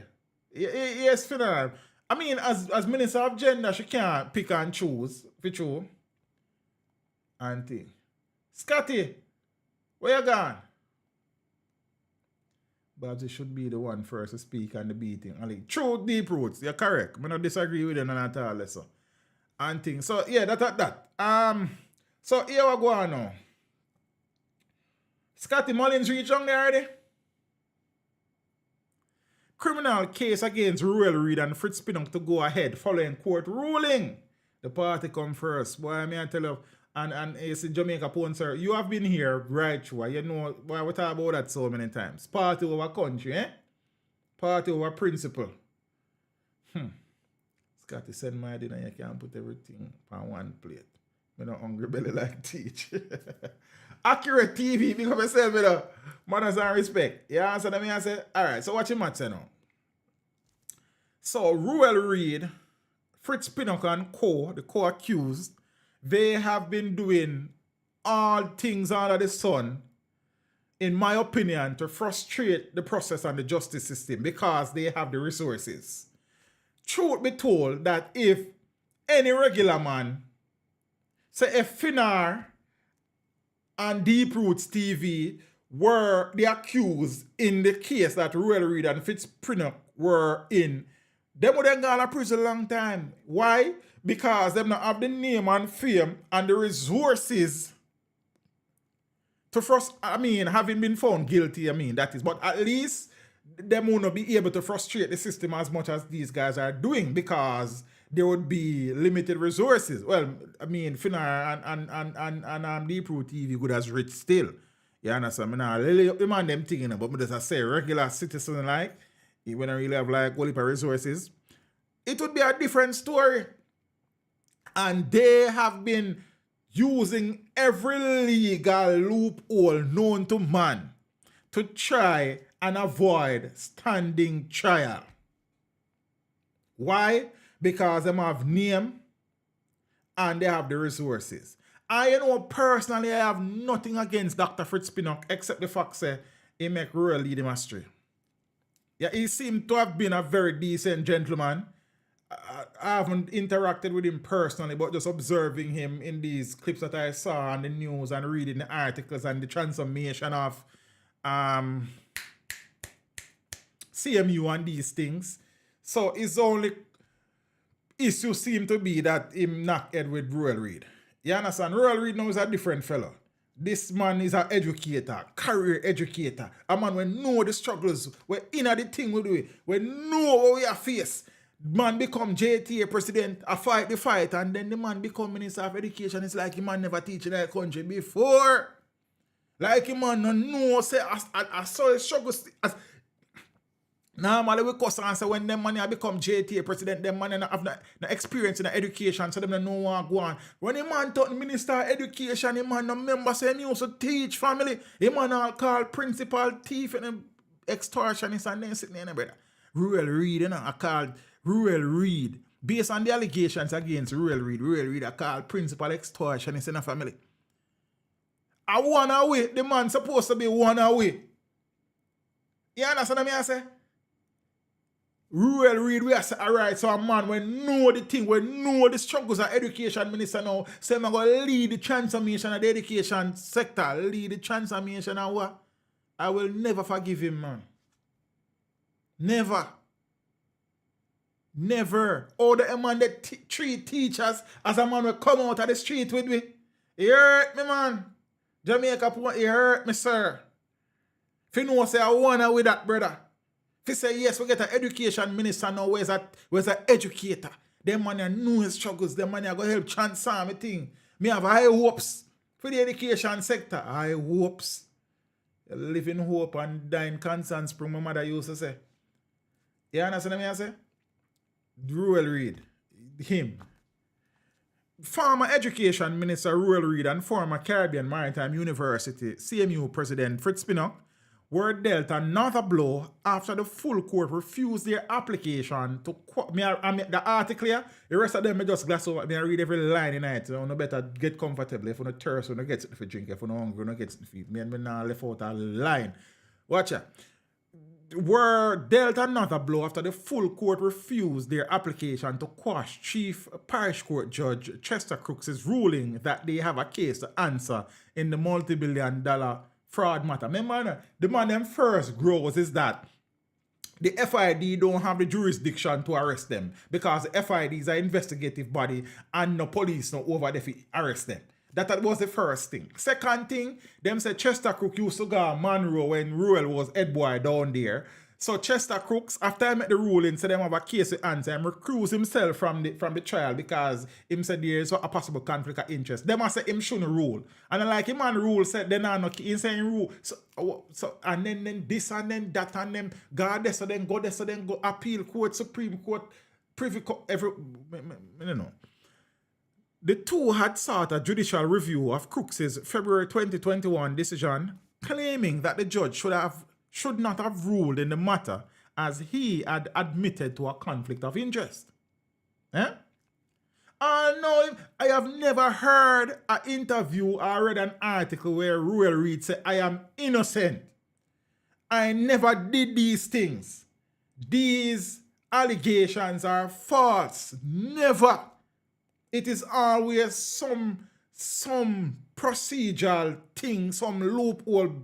Yes, Final. I mean, as Minister of Gender, she can't pick and choose, for true. Auntie. Scotty, where you gone? Babsy should be the one first to speak on the beating. Like, true deep roots, you're correct. I don't disagree with you none at all, so. And things. So, yeah, that. So, here we go on now. Scotty Mullins reached on there already? Criminal case against Ruel Reid and Fritz Pinnock to go ahead following court ruling. The party come first. Boy, I mean, I tell you, and it's in Jamaica Pound, sir. You have been here right through. You know, why we talk about that so many times. Party over country, eh? Party over principle. Scotty send my dinner, you can't put everything on one plate. I don't hungry belly like teach. Accurate TV, because myself with a manners and respect. You answer me, I say, alright, so watch your match now. So, Ruel Reid, Fritz Pinnock and the co-accused, they have been doing all things under the sun, in my opinion, to frustrate the process and the justice system because they have the resources. Truth be told that if any regular man, say if Finar and Deep Roots TV were the accused in the case that Ruel Reid and Fritz Pinnock were in, them would have gone to prison a long time. Why? Because them not have the name and fame and the resources to having been found guilty, that is. But at least them will not be able to frustrate the system as much as these guys are doing because there would be limited resources. Well, Finar and Deep Root TV good as rich still. You understand? I really demand them thinking, but as I say, regular citizen like, when I really have like all the resources, it would be a different story. And they have been using every legal loophole known to man to try and avoid standing trial. Why? Because they have name and they have the resources. Personally, I have nothing against Dr. Fritz Pinnock except the fact that he make Ruel lead him astray. Yeah, he seemed to have been a very decent gentleman. I haven't interacted with him personally, but just observing him in these clips that I saw on the news and reading the articles and the transformation of CMU and these things. So his only issue seemed to be that him knock head with Ruel Reid. You understand? Ruel Reid now is a different fellow. This man is an educator, career educator. A man will know the struggles, we in the thing we do, we know what we are face. Man become JTA president, I fight the fight, and then the man become minister of education. It's like the man never teach in that country before. Like the man no know, say, I saw the struggles. Normally we cuss and say when them man become JTA president, them man have no experience in the education, so them don't know what go on. When the man talk minister of education, the man no member say he used to teach family. The man all call principal thief and extortionist and then sitting there, brother. Ruel Reid, I called Ruel Reid. Based on the allegations against Ruel Reid, I called principal extortionist in the family. I one away, the man supposed to be one away. You understand what I say? Ruel Reid, we are say, alright, so a man we know the thing, we know the struggles of education minister now, so I'm going to lead the transformation of the education sector, lead the transformation of what? I will never forgive him, man. Never. Never. All the man that treat teachers as a man will come out of the street with me. You hurt me, man. Jamaica, you hurt me, sir. If you know, say I wanna with that, brother. If you say, yes, we get an education minister now, where's an educator? Them man know his struggles. Them man go help transform me thing. Me have high hopes for the education sector. High hopes. Live in hope and die in constant spring, my mother used to say. You understand what I say? Ruel Reid. Him. Former Education Minister Ruel Reid and former Caribbean Maritime University CMU President Fritz Pinnock were dealt another blow after the full court refused their application to the article here. The rest of them I just glass over. I read every line in it. So you better get comfortable. If you not thirst, you not get something to drink. If you not hungry, you not get something to feed. Me now left out a line. Watch out. Were dealt another blow after the full court refused their application to quash Chief Parish Court Judge Chester Crooks' ruling that they have a case to answer in the multi-billion-dollar fraud matter. Remember, the man them first grows is that the FID don't have the jurisdiction to arrest them because the FID is an investigative body and no police no over there to arrest them. That was the first thing. Second thing, them said Chester Crooks used to go Monroe when Ruel was head boy down there. So Chester Crooks, after I met the ruling, said them have a case to answer and recuse himself from the trial because him said there is a possible conflict of interest. Them say him shouldn't rule. And like him and rule said then no insane rule. So and then this and then that and then God this and then go this and then go appeal court, Supreme Court, Privy Court, I don't know. The two had sought a judicial review of Crooks' February 2021 decision, claiming that the judge should not have ruled in the matter as he had admitted to a conflict of interest. I have never heard an interview or read an article where Ruel Reid said, I am innocent. I never did these things. These allegations are false. Never. It is always some procedural thing, some loophole.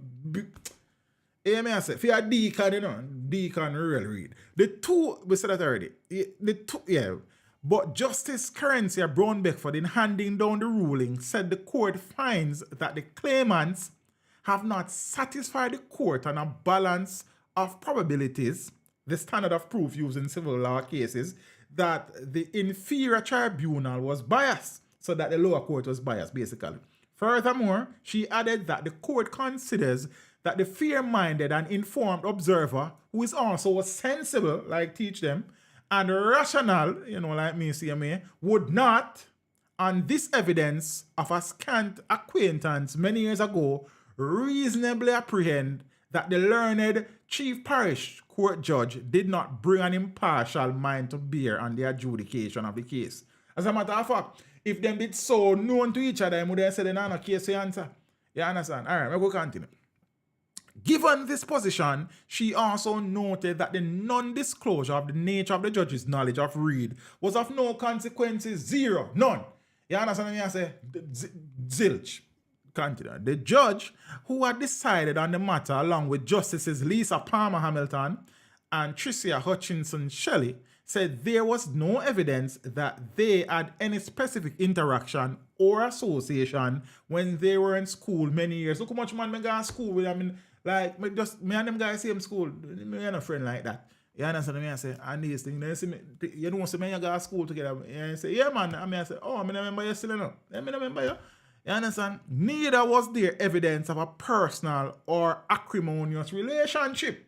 Hear me I say, for a deacon, Deacon Ruel Reid. The two, we said that already. But Justice Currency Brown Beckford, in handing down the ruling, said the court finds that the claimants have not satisfied the court on a balance of probabilities, the standard of proof used in civil law cases, that the inferior tribunal was biased, so that the lower court was biased, basically. Furthermore, she added that the court considers that the fair-minded and informed observer, who is also sensible, like teach them, and rational, like me, CMA, would not, on this evidence of a scant acquaintance many years ago, reasonably apprehend that the learned Chief Parish Court Judge did not bring an impartial mind to bear on the adjudication of the case. As a matter of fact, if them did so known to each other, they would have said they have no case to answer. You understand? All right, we'll go continue. Given this position, she also noted that the non-disclosure of the nature of the judge's knowledge of Reid was of no consequences, zero, none. You understand what I say? Zilch. Continue. The judge, who had decided on the matter along with Justices Lisa Palmer Hamilton and Tricia Hutchinson Shelley, said there was no evidence that they had any specific interaction or association when they were in school many years. Look how much man me go to school with. I mean, like, me and them guys same school. Me and a friend like that. You understand me? I say, and these things, you don't see me and go to school together. And I say, yeah, man. And I say, oh, I remember you still enough. I remember you. You understand? Neither was there evidence of a personal or acrimonious relationship.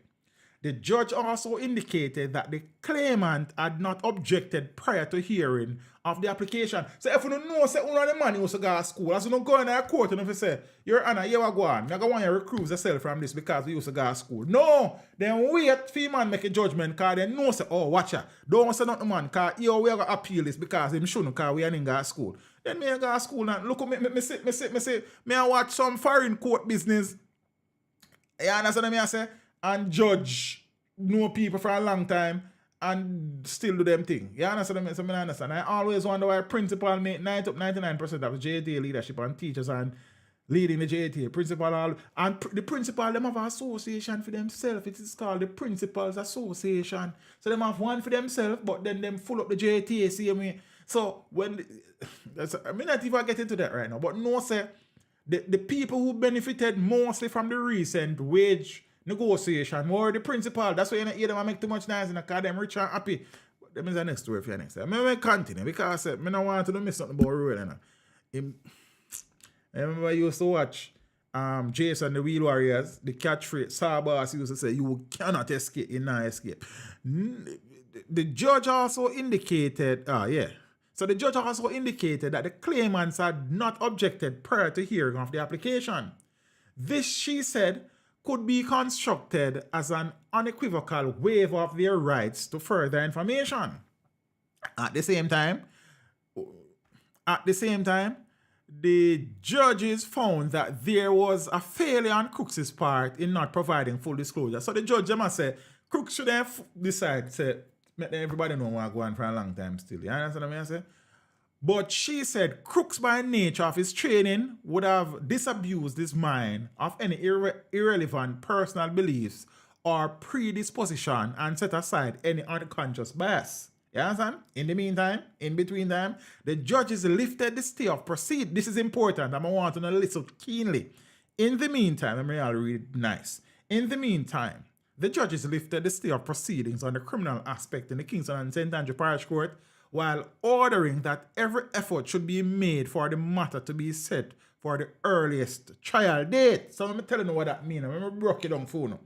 The judge also indicated that the claimant had not objected prior to hearing of the application. So if you don't know, say, the man who used to go to school, as you don't go in a court and if you say, Your Honor, you are going, you're going to recuse yourself from this because we used to go to school. No, then wait for man make a judgment because they know, say, oh, watch out. Don't say nothing, man, because we are going to appeal this because him shouldn't because we are in to school. Then me go to school and look at me I watch some foreign court business. You understand what I say? And judge know people for a long time and still do them thing. You understand what I mean? I understand. I always wonder why principal make 99% of JTA leadership and teachers and leading the JTA. Principal and the principal them have an association for themselves. It is called the Principals Association. So them have one for themselves, but then them full up the JTA same way. So when I mean not even get into that right now, but no say the people who benefited mostly from the recent wage negotiation were the principal. That's why you hear them make too much noise in the car, them rich and happy. That means the next story for you next time. I continue because I don't want to miss something about Ruel. I remember I used to watch Jason the Wheel Warriors, the catchphrase, Sawboss used to say, you cannot escape, you not escape. The judge also indicated, So the judge also indicated that the claimants had not objected prior to hearing of the application. This, she said, could be constructed as an unequivocal waiver of their rights to further information. At the same time, the judges found that there was a failure on Crooks' part in not providing full disclosure. So the judge must say, Crooks should have decided to make everybody know what going on for a long time still. You understand what I say? But she said Crooks, by nature of his training, would have disabused his mind of any irrelevant personal beliefs or predisposition and set aside any unconscious bias. You understand? In between time, the judges lifted the stay of proceed. This is important. I want to know listen keenly. In the meantime, let me all read nice. In the meantime, the judges lifted the stay of proceedings on the criminal aspect in the Kingston and St. Andrew Parish Court, while ordering that every effort should be made for the matter to be set for the earliest trial date. So let me tell you what that means. Let me break it down for you.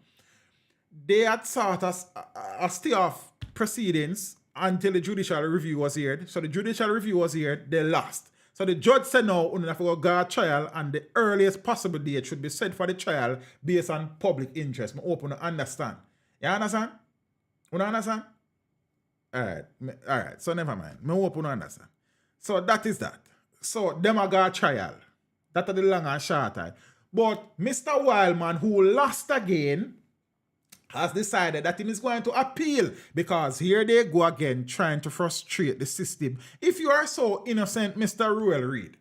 They had sought a stay of proceedings until the judicial review was heard. So the judicial review was heard, they lost. So the judge said no, we have to go trial and the earliest possible date should be set for the trial based on public interest. I hope you understand. You understand? You understand? Alright, so never mind. I hope you understand. So that is that. So them are got trial. That is the long and short time. But Mr. Wildman, who lost again, has decided that he is going to appeal because here they go again trying to frustrate the system. If you are so innocent, Mr. Ruel Reid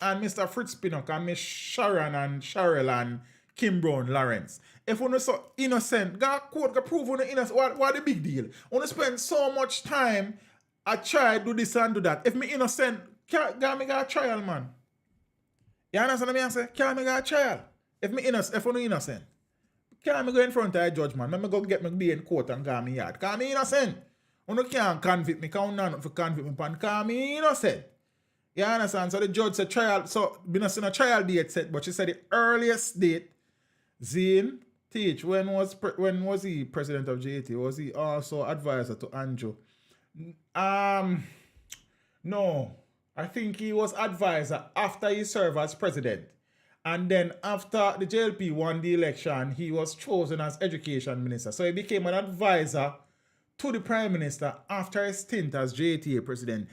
and Mr. Fritz Pinnock and Miss Sharon and Cheryl and Kim Brown Lawrence, if you're so innocent, go court, go prove you're innocent. What the big deal? You spend so much time I try to do this and do that. If me innocent, can't me go a trial, man. You understand what I say? Can't me go a trial? If you're innocent. Can't me go in front of a judge, man? Let me go get me be in court and call me yard. Call me innocent. You can't convict me. Can't not for convict me. Pan. Call me innocent. You understand? So the judge said trial. So we not seen a trial date set, but she said the earliest date. Zane Teach. When was he president of JT? Was he also advisor to Andrew? No. I think he was advisor after he served as president. And then after the JLP won the election, he was chosen as education minister. So he became an advisor to the prime minister after his stint as JTA president.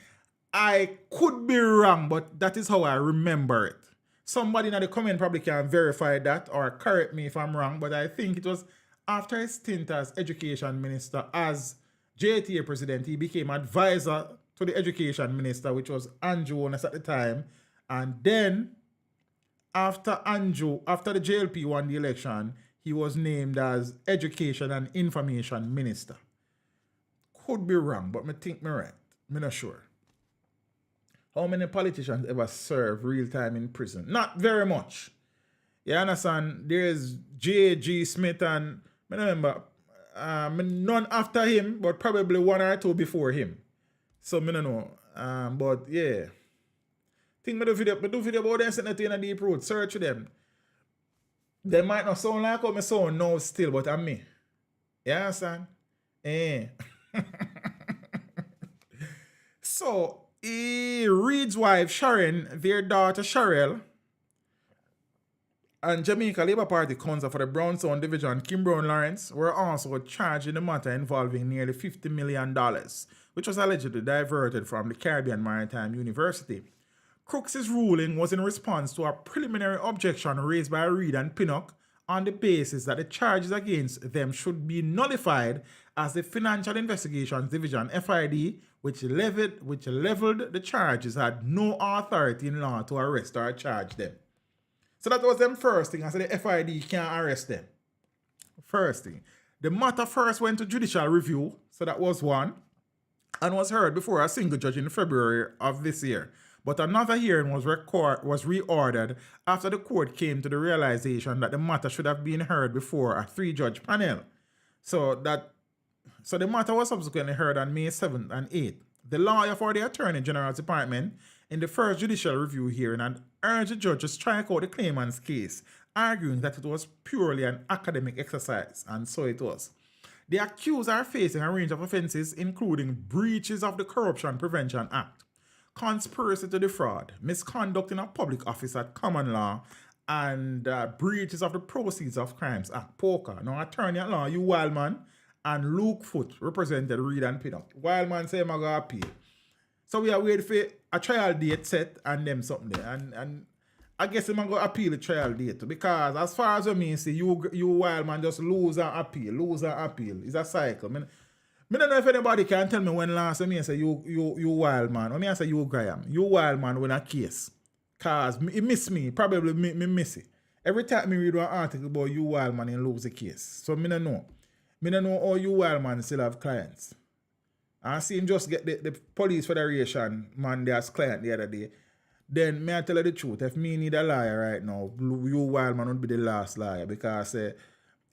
I could be wrong, but that is how I remember it. Somebody in the comment probably can verify that or correct me if I'm wrong, but I think it was after his stint as education minister as JTA president, he became advisor to the education minister, which was Andrew Holness at the time. And then after the JLP won the election, he was named as Education and Information Minister. Could be wrong, but I think I'm right. I'm not sure. How many politicians ever serve real time in prison? Not very much. You understand? There's J.G. Smith and I remember none after him, but probably one or two before him. So I don't know. But yeah. Think me do video about them sitting at the end of Deep Road. Search them. They might not sound like how me sound now still, but I'm me. You understand? So, Reid's wife Sharon, their daughter Cheryl, and Jamaica Labour Party counsel for the Brownstown Division, Kim Brown Lawrence, were also charged in the matter involving nearly $50 million, which was allegedly diverted from the Caribbean Maritime University. Crooks' ruling was in response to a preliminary objection raised by Reid and Pinnock on the basis that the charges against them should be nullified as the Financial Investigations Division, FID, which leveled the charges, had no authority in law to arrest or charge them. So that was them first thing. I said the FID can't arrest them. First thing. The matter first went to judicial review, so that was one, and was heard before a single judge in February of this year. But another hearing was reordered after the court came to the realization that the matter should have been heard before a 3-judge panel. So that So the matter was subsequently heard on May 7th and 8th. The lawyer for the Attorney General's Department in the first judicial review hearing had urged the judge to strike out the claimant's case, arguing that it was purely an academic exercise, and so it was. The accused are facing a range of offences, including breaches of the Corruption Prevention Act, conspiracy to defraud, misconduct in a public office at common law, and breaches of the Proceeds of Crimes Act, POCA. Now, attorney at law, you Wildman, and Luke Foot represented Reed and Pinnock. Wildman say, I'm going to appeal. So we are waiting for a trial date set and them something there. And I guess I'm going to appeal the trial date too, because as far as I mean, see, you Wildman just lose and appeal. It's a cycle. I don't know if anybody can tell me when last time I say you Wildman. When I say you Graham, you Wildman win a case. Because it miss me. Probably me miss it. Every time I read an article about you Wildman and lose the case. So I don't know. I don't know how you Wildman still have clients. I see him just get the Police Federation man there as client the other day. Then may I tell you the truth, if me need a liar right now, you Wildman would be the last liar because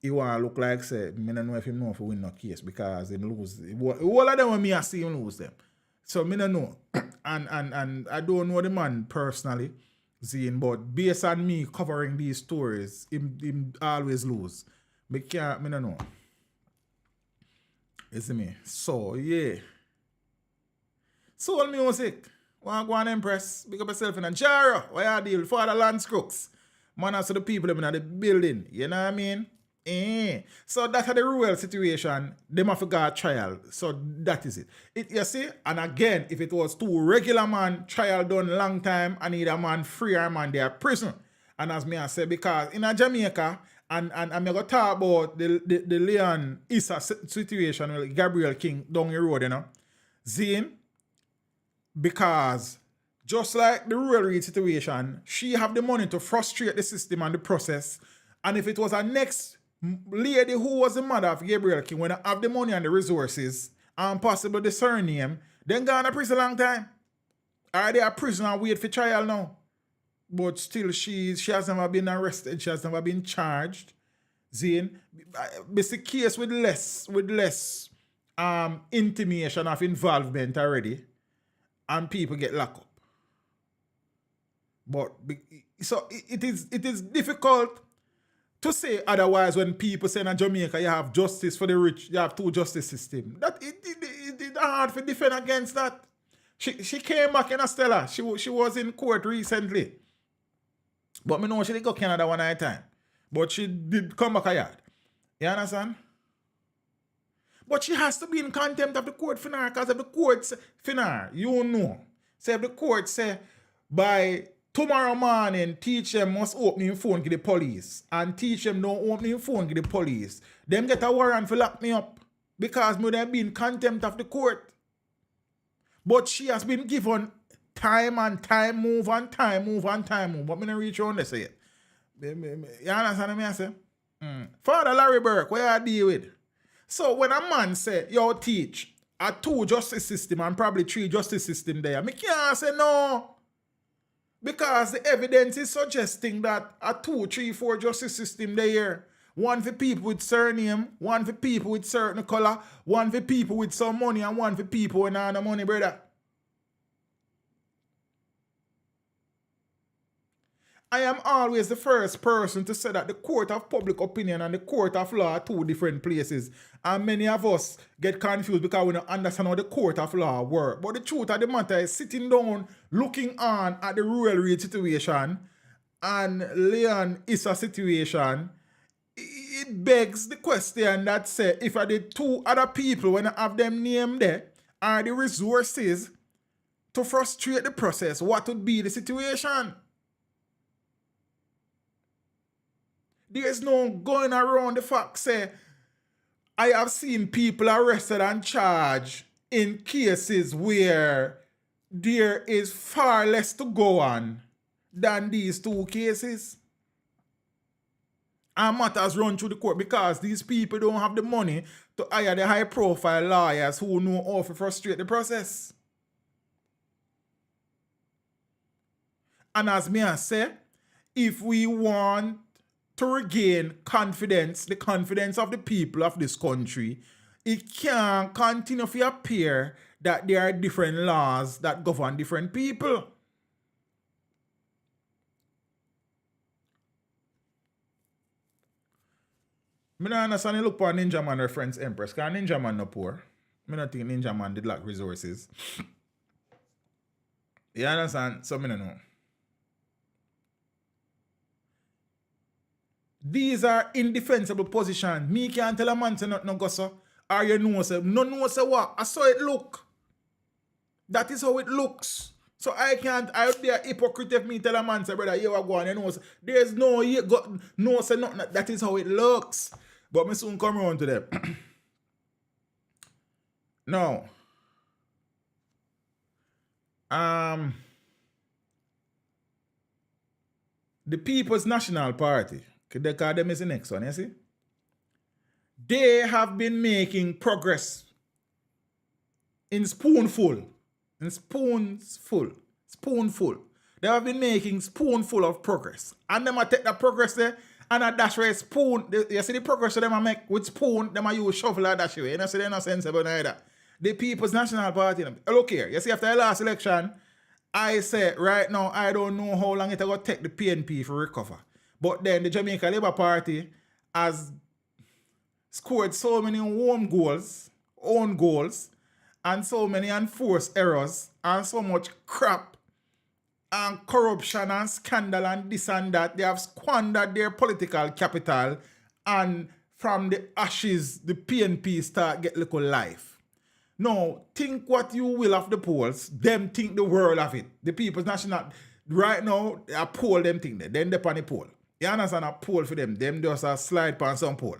he want to look like say, I don't know if he know if he win no case because he lose. All of them when me I see him lose them. So I don't know. and I don't know the man personally, Zine, but based on me covering these stories, him always lose. I don't know. You see me? So, yeah. Soul music. Want to go and impress? Big up yourself in a jar. Why you deal? Father Lance Crooks. Man, also the people in the building. You know what I mean? So that's the real situation. They must forget trial. So that is it. You see? And again, if it was two regular man, trial done long time, I need a man free or a man there prison. And as me I say, because in a Jamaica, and I'm going to talk about the Leon Issa situation with Gabriel King down the road, you know. Zine, because just like the Rural Read situation, she have the money to frustrate the system and the process. And if it was a next lady who was the mother of Gabriel King, when I have the money and the resources, and possible the surname, then gone to prison a long time. Are they a prisoner and wait for trial now? But still, she has never been arrested. She has never been charged. Zine, it's a case with less intimation of involvement already, and people get locked up. But so it is difficult to say otherwise when people say in Jamaica you have justice for the rich, you have two justice systems. That it's hard to defend against that. She came back in Estella. She was in court recently. But me know she did go Canada one at a time. But she did come back a yard. You understand? But she has to be in contempt of the court finar, because if the court say, finar, you know. Say if the court say by tomorrow morning, teach them must open your phone to the police, and teach them don't open your phone to the police, them get a warrant for lock me up because me have been in contempt of the court. But she has been given time and time move. But me not reach on this yet. You understand what I say? Father Larry Burke, what you deal with? So when a man say, yo, teach a 2 justice system and probably 3 justice system there, me can't say no. Because the evidence is suggesting that a 2, 3, 4 justice system there. One for people with surname, one for people with certain color, one for people with some money, and one for people with no money, brother. I am always the first person to say that the court of public opinion and the court of law are 2 different places. And many of us get confused because we don't understand how the court of law works. But the truth of the matter is sitting down, looking on at the Rural Read situation and Leon Issa situation, it begs the question that say, if I did 2 other people, when I have them named there, are the resources to frustrate the process, what would be the situation? There's no going around the fact, say, I have seen people arrested and charged in cases where there is far less to go on than these 2 cases. And matters run through the court because these people don't have the money to hire the high-profile lawyers who know how to frustrate the process. And as me I say, if we want to regain confidence, the confidence of the people of this country it can't continue to appear that there are different laws that govern different people. I don't understand you look for Ninja Man reference Empress, because Ninja Man no poor. I don't think Ninja Man did lack resources. You understand? So I don't know. These are indefensible positions. Me can't tell a man to not no go so. Or you know say, no know say what? I saw it look. That is how it looks. So I would be a hypocrite if me tell a man say, brother, you are going, you know, say, there's no, you got, no, say nothing. That is how it looks. But me soon come around to them. Now, the People's National Party, because them is the next one, you see? They have been making progress in spoonful. In spoonful. They have been making spoonful of progress. And them take the progress there and a dash away spoon. You see the progress them a make with spoon, them a use shovel and dash away. You know, so they're not sensible neither. The People's National Party. Look here, you see after the last election, I say right now, I don't know how long it will take the PNP to recover. But then the Jamaica Labour Party has scored so many own goals, and so many enforced errors, and so much crap, and corruption, and scandal, and this and that. They have squandered their political capital, and from the ashes, the PNP start get little life. Now, think what you will of the polls, them think the world of it. The People's National, right now, a poll them think that, then they on the poll. You understand, a poll for them just a slide on some poll.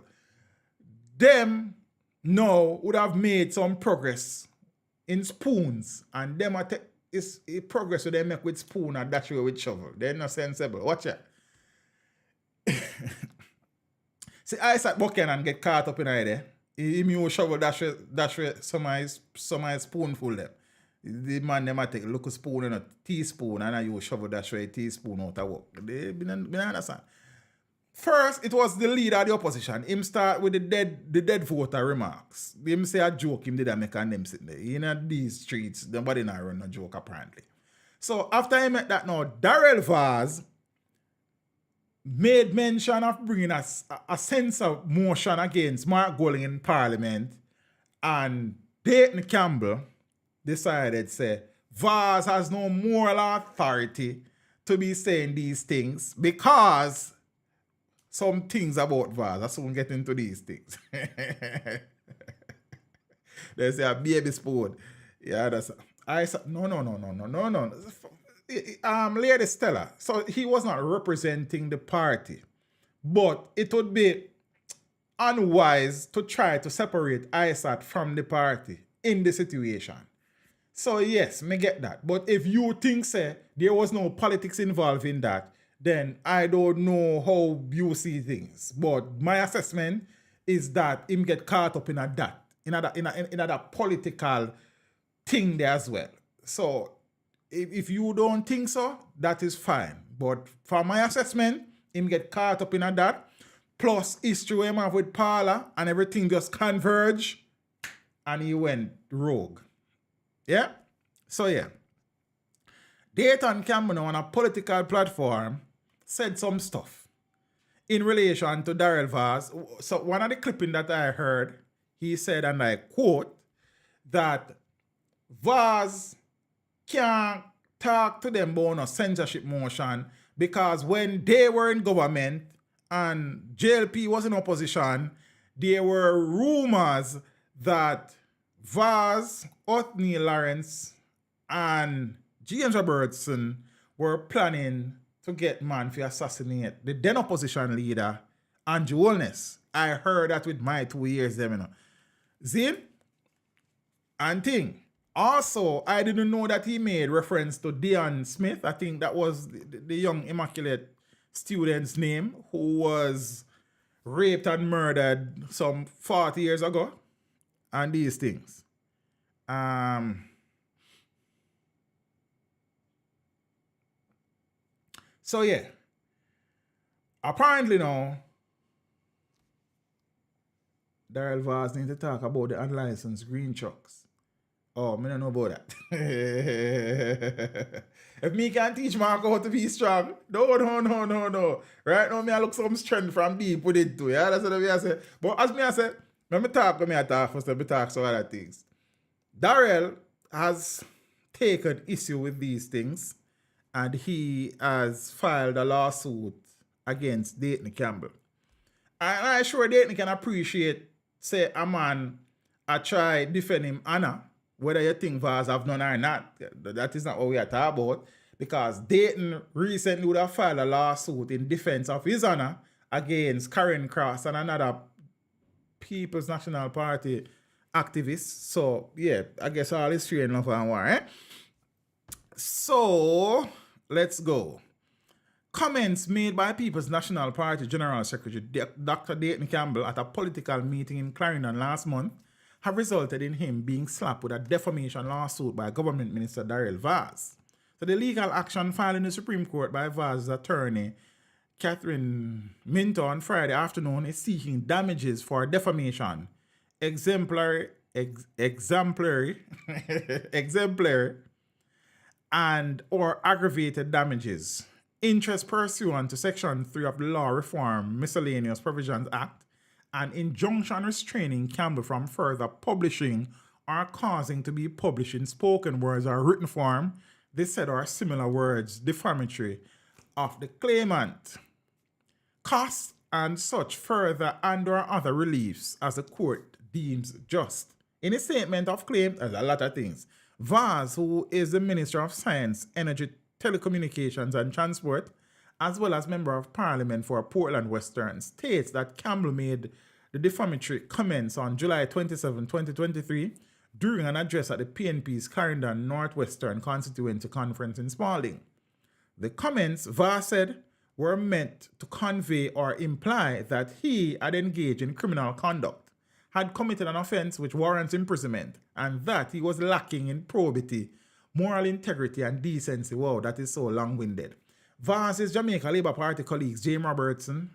Them now would have made some progress in spoons, and them is progress so they make with spoon and dash away with shovel. They're not sensible. Watch it. See, I sat Buchanan get caught up in there. He use shovel dash away some of spoonful them. The man them take a little spoon and a teaspoon, and I use shovel dash away a teaspoon out of work. They been understand. First, it was the leader of the opposition. Him start with the dead voter remarks. Him say a joke, him did a make and them sitting there. In these streets, nobody not run a joke apparently. So after he met that now, Darrell Vaz made mention of bringing a sense of motion against Mark Golding in Parliament, and Dayton Campbell decided say Vaz has no moral authority to be saying these things because some things about Vaz. I soon get into these things. They say a baby spoon. Yeah, that's no. Lady Stella. So he was not representing the party, but it would be unwise to try to separate ISAT from the party in the situation. So yes, me get that. But if you think say there was no politics involved in that, then I don't know how you see things. But my assessment is that him get caught up in a political thing there as well. So if you don't think so, that is fine. But for my assessment, him get caught up in that. Plus history him have with Paula and everything just converge, and he went rogue. Yeah? So yeah. Dayton Campbell on a political platform said some stuff in relation to Darrell Vaz. So one of the clipping that I heard, he said, and I quote, that Vaz can't talk to them about a censorship motion because when they were in government and JLP was in opposition, there were rumors that Vaz, Othniel Lawrence, and James Robertson were planning to get man to assassinate the then opposition leader, Andrew Holness. I heard that with my 2 ears, them, you know. Zin? And thing. Also, I didn't know that he made reference to Dion Smith. I think that was the young immaculate student's name who was raped and murdered some 40 years ago. And these things. So yeah. Apparently now, Daryl Vaz need to talk about the unlicensed green trucks. Oh, me don't know about that. If me can teach Marco how to be strong, no. Right now, me I look some strength from deep with it too. Yeah, that's what I say. But as me I say, when me talk first, let me talk some other things. Daryl has taken issue with these things, and he has filed a lawsuit against Dayton Campbell. And I'm sure Dayton can appreciate, say, a man I try defend him honor, whether you think Vaz have none or not. That is not what we are talking about. Because Dayton recently would have filed a lawsuit in defense of his honor against Karen Cross and another People's National Party activist. So, yeah, I guess all is fair enough and war, eh? So, let's go. Comments made by People's National Party General Secretary Dr. Dayton Campbell at a political meeting in Clarendon last month have resulted in him being slapped with a defamation lawsuit by Government Minister Daryl Vaz. So the legal action filed in the Supreme Court by Vaz's attorney, Catherine Minto, on Friday afternoon is seeking damages for defamation, exemplary, and or aggravated damages, interest pursuant to Section 3 of the Law Reform Miscellaneous Provisions Act, and injunction restraining Campbell from further publishing or causing to be published in spoken words or written form, they said, or similar words defamatory of the claimant, costs and such further and or other reliefs as the court deems just. In a statement of claim, there's a lot of things. Vaz, who is the Minister of Science, Energy, Telecommunications and Transport, as well as Member of Parliament for Portland Western, states that Campbell made the defamatory comments on July 27, 2023, during an address at the PNP's Clarendon Northwestern Constituency Conference in Spalding. The comments, Vaz said, were meant to convey or imply that he had engaged in criminal conduct, had committed an offense which warrants imprisonment, and that he was lacking in probity, moral integrity, and decency. Wow, that is so long-winded. Vaz's Jamaica Labour Party colleagues James Robertson,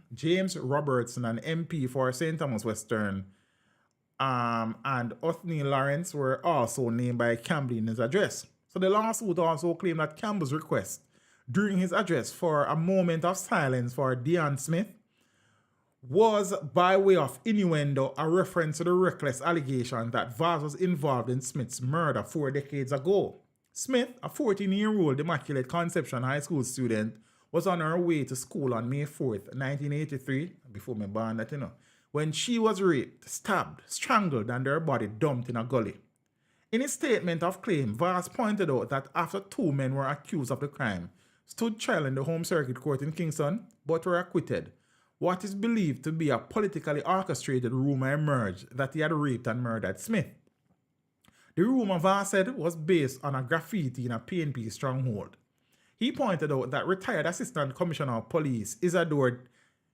and MP for St. Thomas Western, and Othniel Lawrence were also named by Campbell in his address. So the lawsuit also claimed that Campbell's request during his address for a moment of silence for Deon Smith was, by way of innuendo, a reference to the reckless allegation that Vaz was involved in Smith's murder 4 decades ago. Smith, a 14-year-old Immaculate Conception high school student, was on her way to school on May 4th, 1983, before me born that, when she was raped, stabbed, strangled, and her body dumped in a gully. In his statement of claim, Vaz pointed out that after 2 men were accused of the crime, stood trial in the Home Circuit Court in Kingston, but were acquitted, what is believed to be a politically orchestrated rumor emerged that he had raped and murdered Smith. The rumor, Vaz said, was based on a graffiti in a PNP stronghold. He pointed out that retired Assistant Commissioner of Police Isadore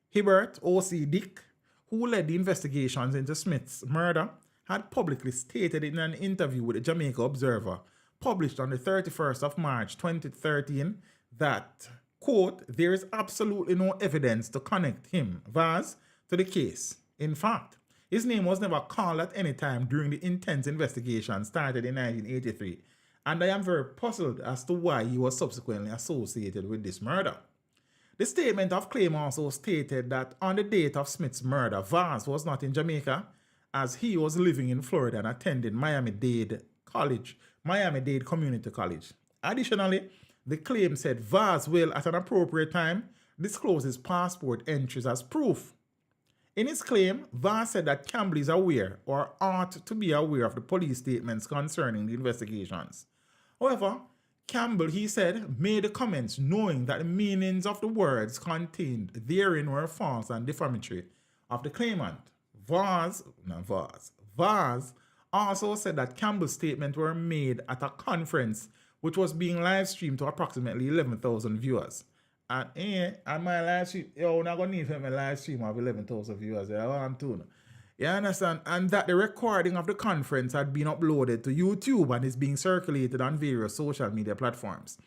Hibbert, O.C. Dick, who led the investigations into Smith's murder, had publicly stated in an interview with the Jamaica Observer, published on the 31st of March 2013, that, quote, there is absolutely no evidence to connect him, Vaz, to the case. In fact, his name was never called at any time during the intense investigation started in 1983, and I am very puzzled as to why he was subsequently associated with this murder. The statement of claim also stated that on the date of Smith's murder, Vaz was not in Jamaica, as he was living in Florida and attended Miami-Dade Community College. Additionally, the claim said Vaz will, at an appropriate time, disclose his passport entries as proof. In his claim, Vaz said that Campbell is aware, or ought to be aware, of the police statements concerning the investigations. However, Campbell, he said, made the comments knowing that the meanings of the words contained therein were false and defamatory of the claimant. Vaz also said that Campbell's statements were made at a conference which was being live streamed to approximately 11,000 viewers. And my live stream, we're not going to need a live stream of 11,000 viewers. I want to. You understand? And that the recording of the conference had been uploaded to YouTube and is being circulated on various social media platforms.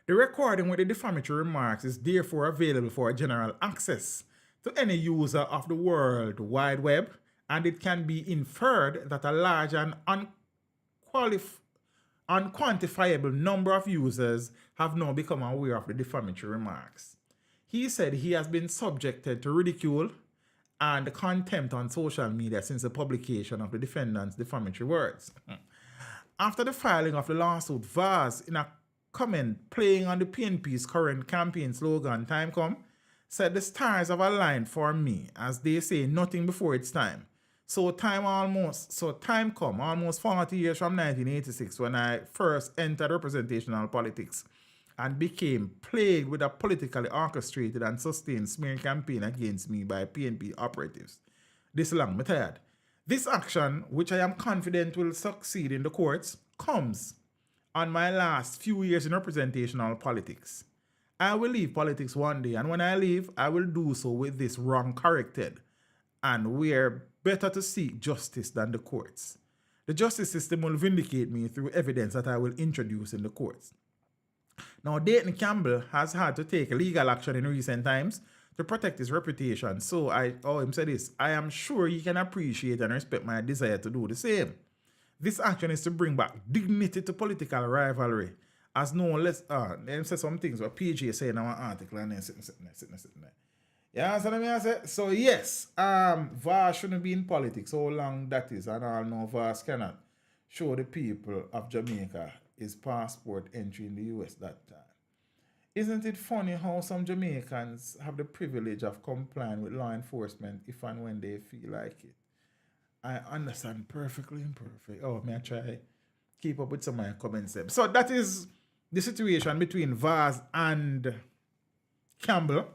The recording with the defamatory remarks is therefore available for general access to any user of the World Wide Web and it can be inferred that a large and unquantifiable number of users have now become aware of the defamatory remarks. He said he has been subjected to ridicule and contempt on social media since the publication of the defendant's defamatory words. After the filing of the lawsuit, Vaz, in a comment playing on the PNP's current campaign slogan, Time Come, said the stars have aligned for me, as they say, nothing before its time. So time come, almost 40 years from 1986, when I first entered representational politics and became plagued with a politically orchestrated and sustained smear campaign against me by PNP operatives. This long, me tired. This action, which I am confident will succeed in the courts, comes on my last few years in representational politics. I will leave politics one day, and when I leave, I will do so with this wrong corrected. And we're better to seek justice than the courts. The justice system will vindicate me through evidence that I will introduce in the courts. Now, Dayton Campbell has had to take legal action in recent times to protect his reputation. So him said this, I am sure he can appreciate and respect my desire to do the same. This action is to bring back dignity to political rivalry. As no less, them say some things what PJ say in our article and then sitting there. Yeah, so let me say, so yes, Vaz shouldn't be in politics, how long that is, and all know Vaz cannot show the people of Jamaica his passport entry in the US that time. Isn't it funny how some Jamaicans have the privilege of complying with law enforcement if and when they feel like it? I understand perfectly imperfect. Oh, may I try keep up with some of my comments there. So that is the situation between Vaz and Campbell.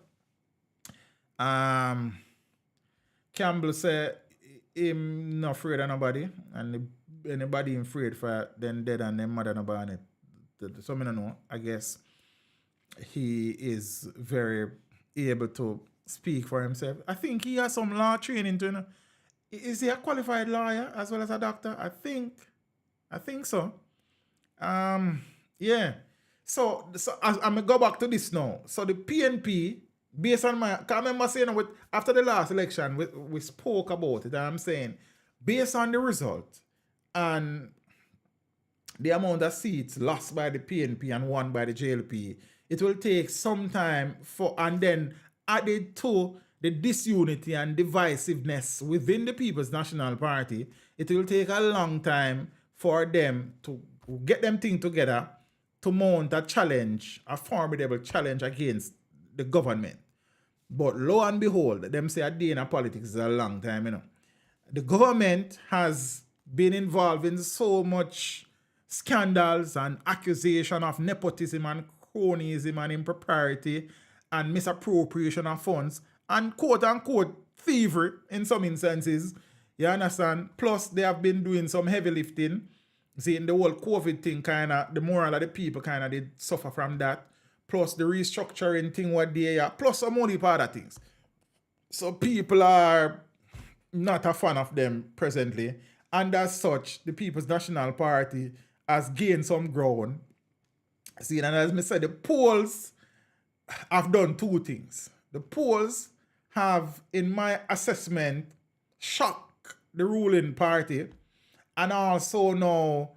Campbell said him not afraid of nobody, and anybody him afraid for them dead and them mother no born it. So I don't know. I guess he is very able to speak for himself. I think he has some law training too. Is he a qualified lawyer as well as a doctor? I think so. Yeah. So I'm gonna go back to this now. So the PNP, based on my, I remember saying after the last election, we spoke about it, and I'm saying, based on the result and the amount of seats lost by the PNP and won by the JLP, it will take some time and then added to the disunity and divisiveness within the People's National Party, it will take a long time for them to get them things together to mount a challenge, a formidable challenge against the government. But lo and behold, them say a day in politics is a long time, you know. The government has been involved in so much scandals and accusation of nepotism and cronyism and impropriety and misappropriation of funds and quote-unquote thievery in some instances, you understand? Plus, they have been doing some heavy lifting. See, in the whole COVID thing, the moral of the people did suffer from that. Plus, the restructuring thing, what they are, plus some other part of things. So, people are not a fan of them presently. And as such, the People's National Party has gained some ground. See, and as I said, the polls have done two things. The polls have, in my assessment, shocked the ruling party and also now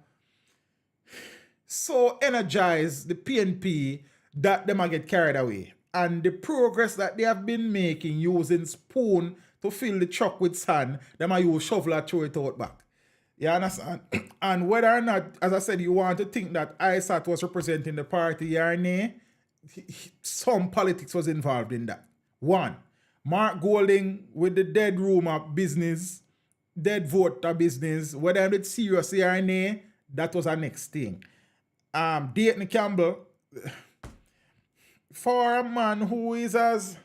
so energized the PNP that they might get carried away. And the progress that they have been making using spoon to fill the truck with sand, they might use shovel and throw it out back. You understand? And whether or not, as I said, you want to think that ISAT was representing the party or nay, some politics was involved in that. One, Mark Golding with the dead rumor business, dead voter business, whether it's serious or nay, that was our next thing. Dayton Campbell, for a man who is as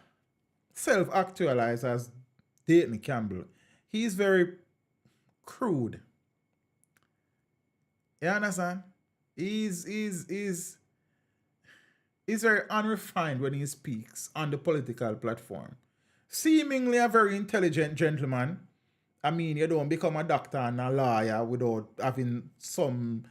self-actualized as Dayton Campbell, he's very crude. You understand? He's very unrefined when he speaks on the political platform. Seemingly a very intelligent gentleman. I mean, you don't become a doctor and a lawyer without having some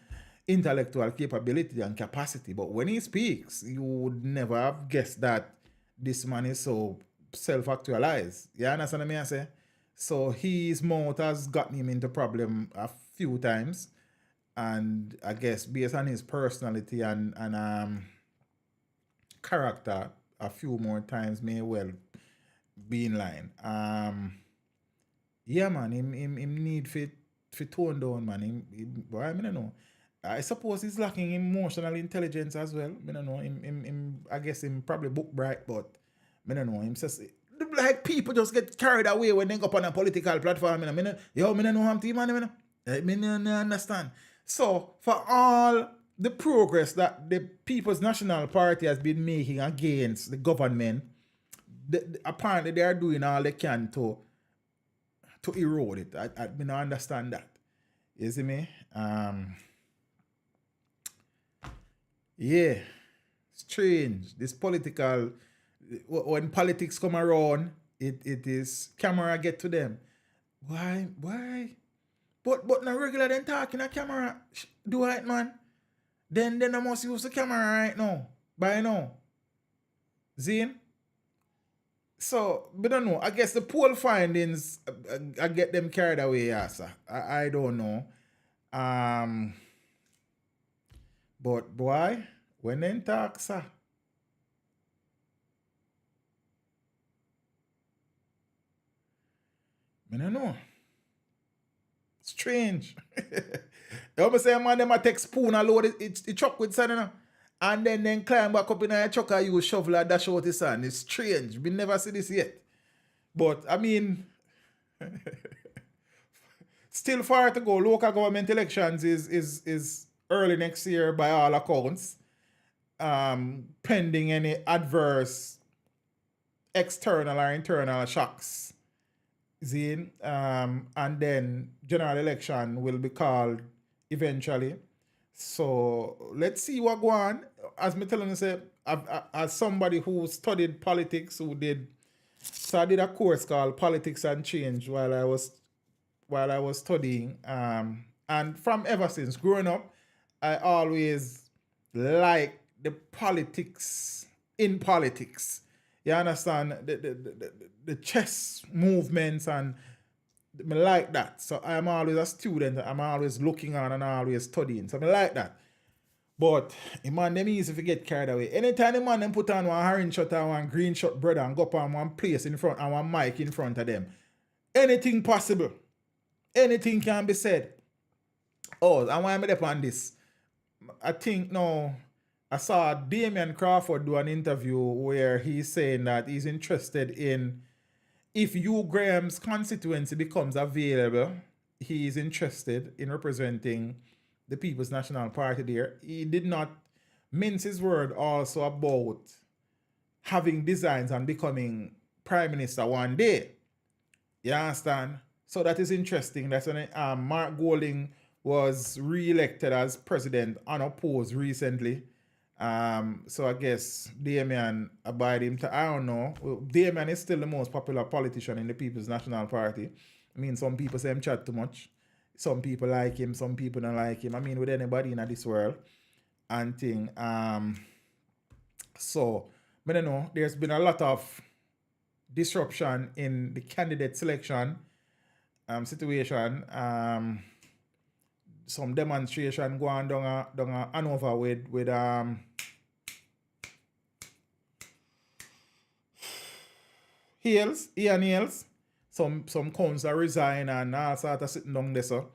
intellectual capability and capacity. But when he speaks, you would never have guessed that this man is so self-actualized. You understand what I say? So his mouth has gotten him into problem a few times. And I guess based on his personality and character, a few more times may well be in line. Yeah, man, him need fit tone down, man. Boy, I don't know. I suppose he's lacking emotional intelligence as well. I don't know. I guess him probably book bright, but I don't know. Him says like people just get carried away when they go up on a political platform. I don't know how to man. I don't understand. So for all the progress that the People's National Party has been making against the government, apparently they are doing all they can to erode it. I don't understand that. You see me? Yeah. Strange. This political, when politics come around, it is camera get to them. Why? But no regular then talking a camera. Do it, man. Then I must use the camera right now. By now. Zine? So, I don't know. I guess the poll findings, I get them carried away, yeah, sir. I don't know. But boy, when they talk, sir. I don't know. Strange. You almost say, man, them a take spoon and load it truck with sand, you know? And then climb back up in a truck and use shovel and dash out the sand. It's strange. We never see this yet. But, I mean, still far to go. Local government elections is early next year by all accounts. Pending any adverse external or internal shocks. Zine, and then general election will be called eventually. So let's see what go on. As me telling you, say, as somebody who studied politics, so I did a course called Politics and Change while I was studying. And from ever since growing up, I always like the politics in politics. You understand the chess movements and I like that. So I'm always a student. I'm always looking on and always studying. So I like that. But the man them easy to get carried away. Anytime the man them put on one orange shirt or one green shirt brother and go up on one place in front and one mic in front of them, anything possible. Anything can be said. Oh, and why am I up on this? I think no. I saw Damian Crawford do an interview where he's saying that he's interested in if Hugh Graham's constituency becomes available, he is interested in representing the People's National Party there. He did not mince his word also about having designs on becoming Prime Minister one day. You understand? So that is interesting. That's when Mark Golding was re-elected as president unopposed recently. So I guess Damian abide him to, I don't know. Well, Damian is still the most popular politician in the People's National Party. I mean, some people say him chat too much. Some people like him, some people don't like him. I mean, with anybody in this world and thing. So, I don't know. There's been a lot of disruption in the candidate selection situation. Some demonstration going down Hanover with Ian Hales. Some council resign and all sort of sitting down there. So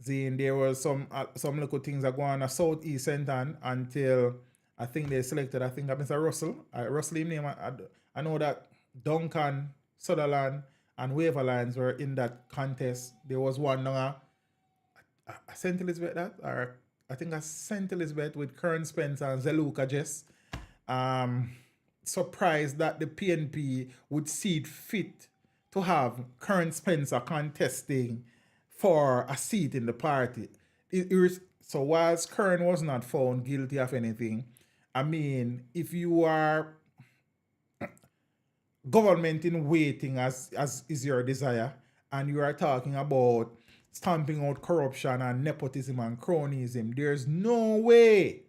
then there was some little things that go on a Southeast Centre until I think they selected, Mr. Russell. Russell his name. I know that Duncan, Sutherland, and Waverlines were in that contest. There was one down St. Elizabeth or I think a St. Elizabeth with Kern Spencer and Zeluka Jess. Surprised that the PNP would see it fit to have Kern Spencer contesting for a seat in the party. So whilst Kern was not found guilty of anything, I mean, if you are government in waiting as is your desire, and you are talking about stamping out corruption and nepotism and cronyism, there's no way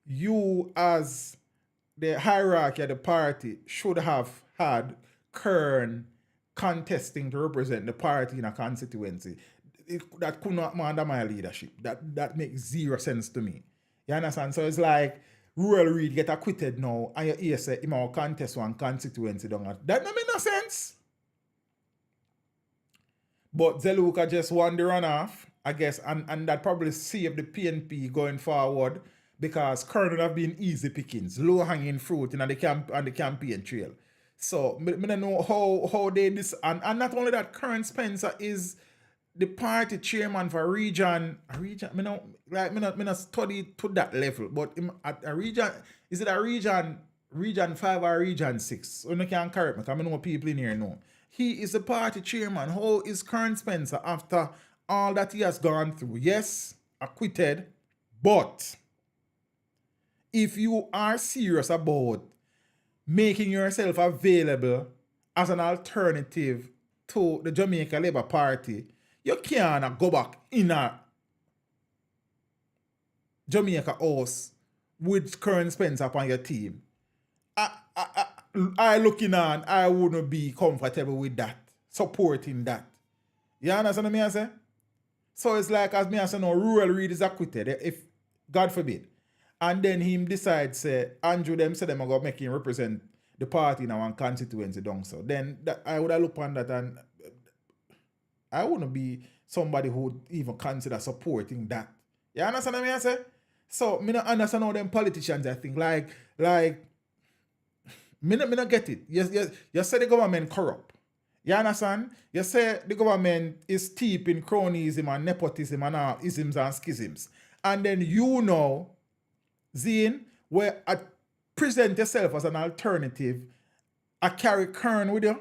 you as the hierarchy of the party should have had Kern contesting to represent the party in a constituency. That could not be under my leadership. That makes zero sense to me. You understand? So it's like Rural Reid get acquitted now, and you hear say him will contest one constituency down at. That don't make no sense. But Zeluka just won the runoff, I guess, and that probably saved the PNP going forward because Kern would have been easy pickings, low hanging fruit in the campaign trail. So I don't know how they this and not only that, Kern Spencer is the party chairman for region. Me not study to that level, but at a region, is it a region 5 or region 6? So you can correct me, because I know people in here know. He is the party chairman. How is Kern Spencer after all that he has gone through? Yes, acquitted, but if you are serious about making yourself available as an alternative to the Jamaica Labour Party, you can't go back in a Jamaica house with Kern Spencer upon your team. I looking on, I wouldn't be comfortable with that, supporting that. You understand what I say? So it's like, as me I say no, Rural Reid is acquitted, if God forbid. And then him decides, say, Andrew them say them are going to make him represent the party in one constituency down so. Then I would have looked on that and I wouldn't be somebody who would even consider supporting that. You understand what I say? So me not understand how them politicians I think like me not get it. You say the government corrupt. You understand? You say the government is steep in cronyism and nepotism and all isms and schisms. And then you know, Zine, where I present yourself as an alternative, I carry Kern with you.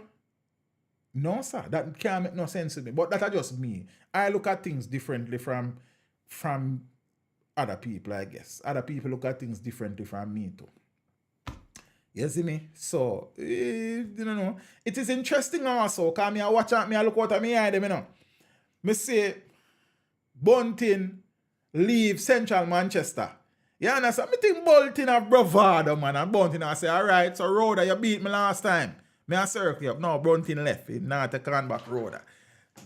No, sir. That can't make no sense to me. But that's just me. I look at things differently from other people, I guess. Other people look at things differently from me too. You see me? So, you know, it is interesting also, because I watch out, I look out at me eye them, you know. I say, Bunting leave Central Manchester. You understand? I think Bunting have bravado, man. And Bunting I say, all right, so Rhoda, you beat me last time. I circle you up. No, Bunting left. He not take on back Rhoda.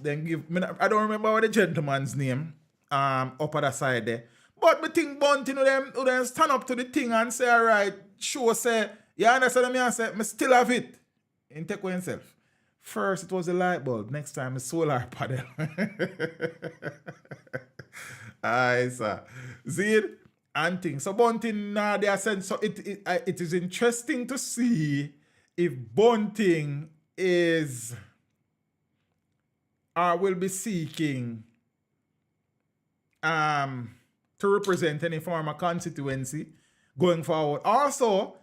Then give me, I don't remember what the gentleman's name up at the side there. But I think Bunting who them stand up to the thing and say, all right, sure, say, you understand me? I say, I still have it. And take away himself. First, it was a light bulb. Next time, a solar panel. Aye, sir. See it? And things. So, Bunting, they are saying, so it is interesting to see if Bunting is or will be seeking to represent any form of constituency going forward. Also,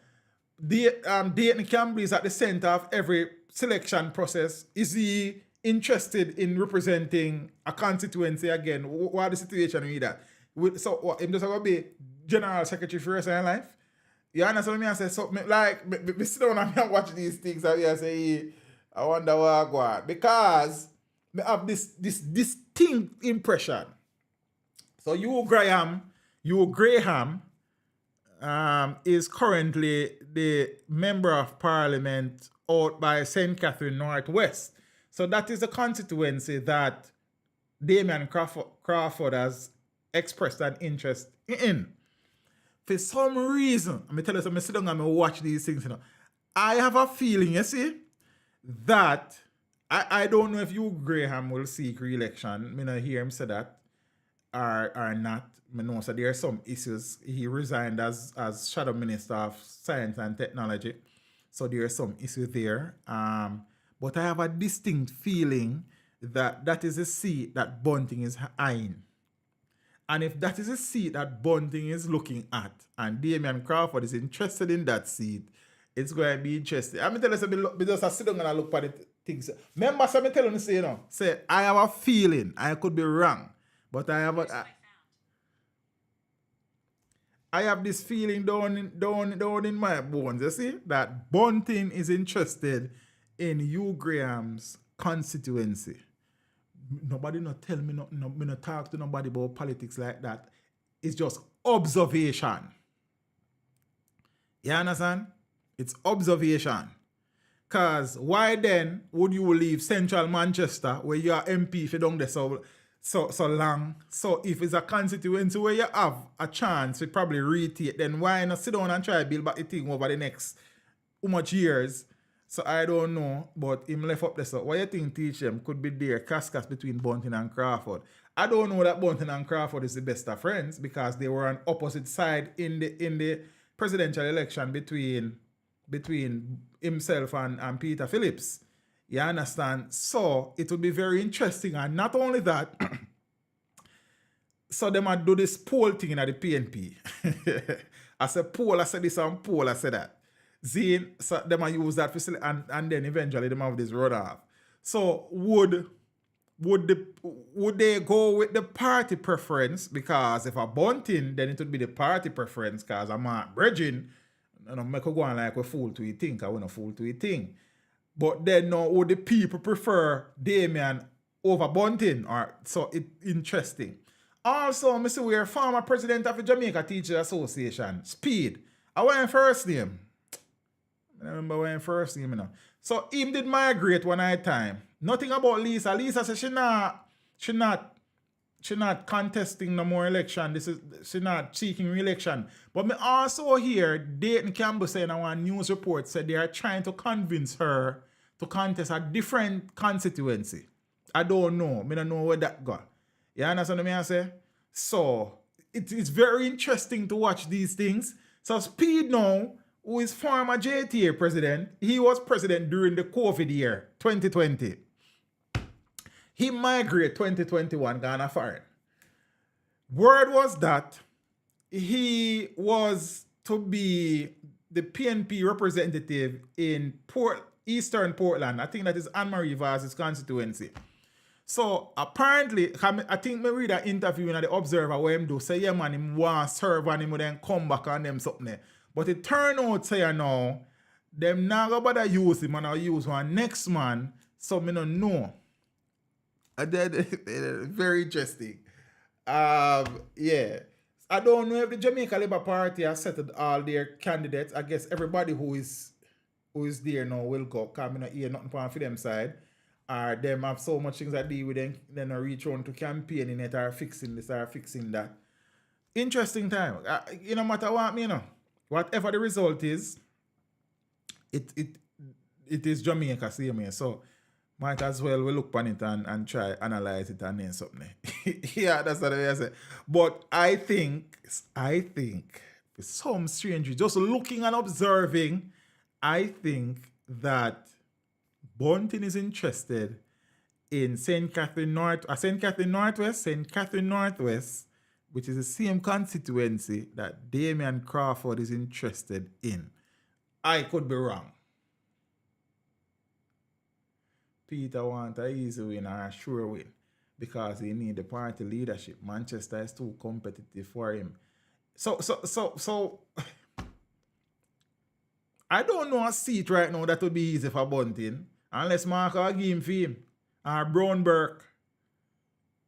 Dayton Campbell is at the center of every selection process. Is he interested in representing a constituency again? What the situation with that? So what, him just going to be General Secretary for the rest of your life? You understand what I say? So me sit down and watch these things and I say, I wonder what I go on. Because I have this distinct impression. So Hugh Graham is currently the Member of Parliament out by St. Catherine Northwest. So that is a constituency that Damien Crawford has expressed an interest in. For some reason, I'm tell you something, I sit down and watch these things, you know. I have a feeling, you see, that I don't know if Hugh Graham will seek re-election. I don't hear him say that or not. I know so there are some issues. He resigned as Shadow Minister of Science and Technology. So there are some issues there. But I have a distinct feeling that is a seat that Bunting is eyeing. And if that is a seat that Bunting is looking at, and Damien Crawford is interested in that seat, it's going to be interesting. I'm telling you something, because I sit down and I look at the things. Remember, I'm telling you, say, I have a feeling, I could be wrong, but I have this feeling down in my bones, you see, that Bunting is interested in Hugh Graham's constituency. Nobody not tell me nothing, me not talk to nobody about politics like that. It's just observation. You understand? It's observation. Because why then would you leave central Manchester where you are MP if you don't there so long? So if it's a constituency where you have a chance to probably retake, then why not sit down and try to build back the thing over the next how much years? So I don't know, but him left up there. So what you think teach them could be there, cascas between Bunting and Crawford? I don't know that Bunting and Crawford is the best of friends because they were on opposite side in the presidential election between himself and Peter Phillips. You understand? So it would be very interesting. And not only that, so they might do this poll thing in the PNP. I said poll, I said this and poll, I said that. Zine, so they might use that facility and then eventually they might have this road off. So would they go with the party preference? Because if a Bunting, then it would be the party preference because I'm a Bridging. And I'm make go on like a fool to you think. I want a fool to you think. But then now would the people prefer Damian over Bunting? Or so it interesting. Also, Mr. Weir, former president of the Jamaica Teachers Association, Speed. I want first name. I remember when first name, you know. So him did migrate one night time. Nothing about Lisa. Lisa said she not contesting no more election. She not seeking re-election. But me also hear Dayton Campbell saying on one news report said they are trying to convince her to contest a different constituency. I don't know. Me don't know where that go. You understand what I say? So it's very interesting to watch these things. So Speed now, who is former JTA president, he was president during the COVID year, 2020. He migrated 2021 Ghana foreign. Word was that he was to be the PNP representative in Eastern Portland. I think that is Anne-Marie Vaz's constituency. So apparently, I think me read an interview in the Observer where him do say, yeah man, him want to serve and him would then come back on them something there. But it turn out say now, them not go bother use him and I'll use one next man, so me don't know. Very interesting. Yeah. I don't know if the Jamaica Labour Party has settled all their candidates. I guess everybody who is there now will go. Because I don't hear nothing for them side. Or them have so much things that deal with them. Then reach on to campaigning it or fixing this or fixing that. Interesting time. No matter what, whatever the result is, it is Jamaica, see me. So might as well we look on it and try analyze it and then something. Yeah, that's what I say. But I think for some strange, just looking and observing, I think that Bunting is interested in St. Catherine Northwest, which is the same constituency that Damian Crawford is interested in. I could be wrong. Peter wants an easy win or a sure win because he need the party leadership. Manchester is too competitive for him. So I don't know a seat right now that would be easy for Bunting unless Mark will give him for him or Brown Burke.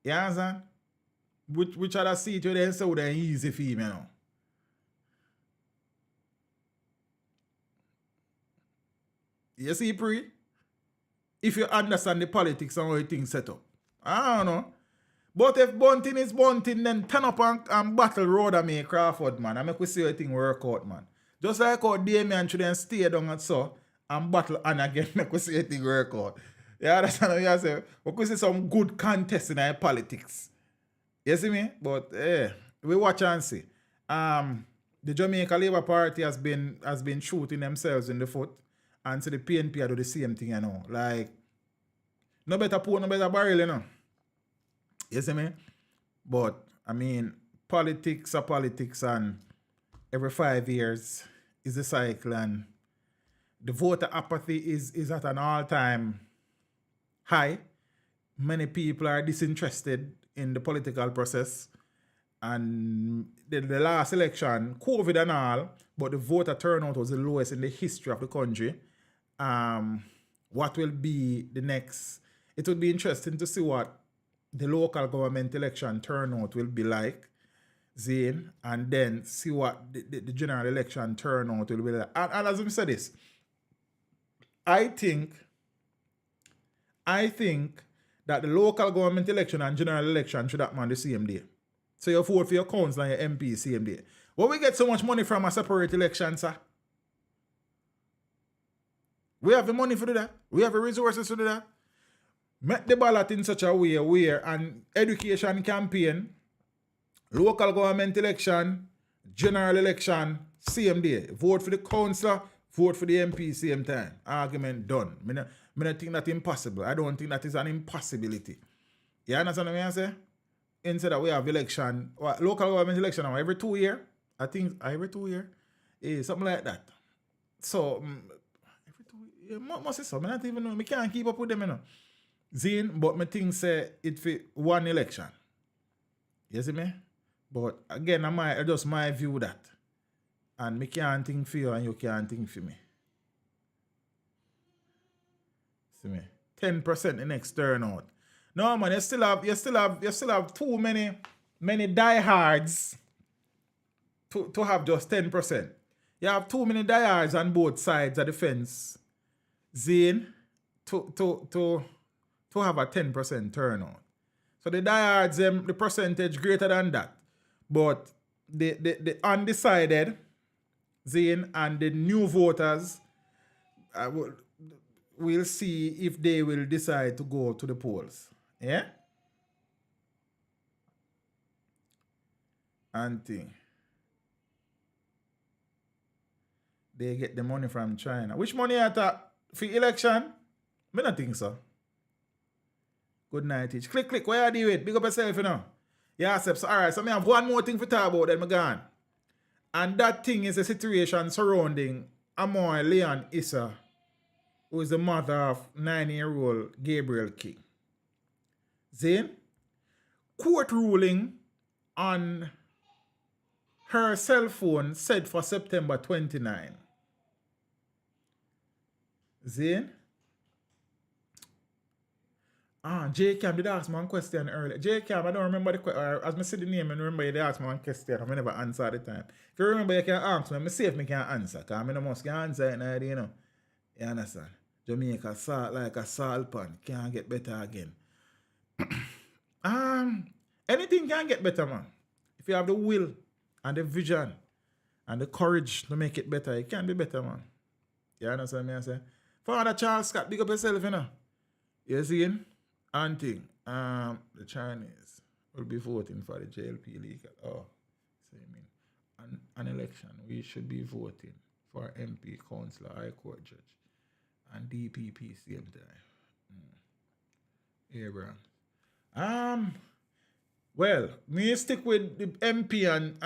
You understand? Which other seat you then say would be easy for him, You see, Pre? If you understand the politics and how things set up. I don't know. But if Bunting is Bunting, then turn up and battle Rhoda Crawford, man. I make we see how things work out, man. Just like how Damian should then stay down and so and battle and again make we see how things work out. You understand what I say? We could see some good contest in our politics. You see me? But we watch and see. The Jamaica Labour Party has been shooting themselves in the foot. And so the PNP do the same thing, Like, no better pour, no better barrel, You see me? But, politics are politics, and every 5 years is a cycle, and the voter apathy is at an all-time high. Many people are disinterested in the political process. And the last election, COVID and all, but the voter turnout was the lowest in the history of the country. What will be the next? It would be interesting to see what the local government election turnout will be like, Zane, and then see what the general election turnout will be like. And as I said this, I think that the local government election and general election should happen on the same day. So you vote for your council and your MP same day. Where we get so much money from a separate election, sir? We have the money for that. We have the resources to do that. Make the ballot in such a way where an education campaign, local government election, general election, same day. Vote for the councillor, vote for the MP same time. Argument done. I don't think that's impossible. I don't think that is an impossibility. You understand what I say? Instead that we have election, local government election every 2 years. I think every 2 years. Something like that. So, every 2 years, must say so. I don't even know. I can't keep up with them, you know. Zine, but I think say it fit one election. You see me? But again, I just my view that. And me can't think for you and you can't think for me. See me? 10% the next turnout. No man, you still have too many diehards to have just 10%. You have too many diehards on both sides of the fence. Zine to have a 10% turnout. So the diehards, the percentage greater than that. But the undecided, Zane, and the new voters, we'll see if they will decide to go to the polls. Yeah? And thing. They get the money from China. Which money at for election? I don't think so. Good night, Teach. Click. Where are you with? Big up yourself, you know. Yeah, so alright, so I have one more thing to talk about, then I'm gone. And that thing is a situation surrounding Amoy Leon Issa, who is the mother of 9-year-old Gabriel King. Zane, court ruling on her cell phone set for September 29. Zane? J Cam did ask me one question earlier. J Cam, I don't remember the question. As I see the name, I remember you asked me one question. I never answer at the time. If you remember, you can ask me. I see if I can answer. Because I must answer it now, you know. You understand? Jamaica salt like a salt pan. Can't get better again. Anything can get better, man. If you have the will and the vision and the courage to make it better, it can be better, man. You understand me? I say? Father Charles Scott, big up yourself, you know. You see him? And thing, the Chinese will be voting for the JLP legal. Oh, so you mean an election? We should be voting for MP, councillor, High Court judge, and DPP same time. Abraham. Well, me stick with the MP and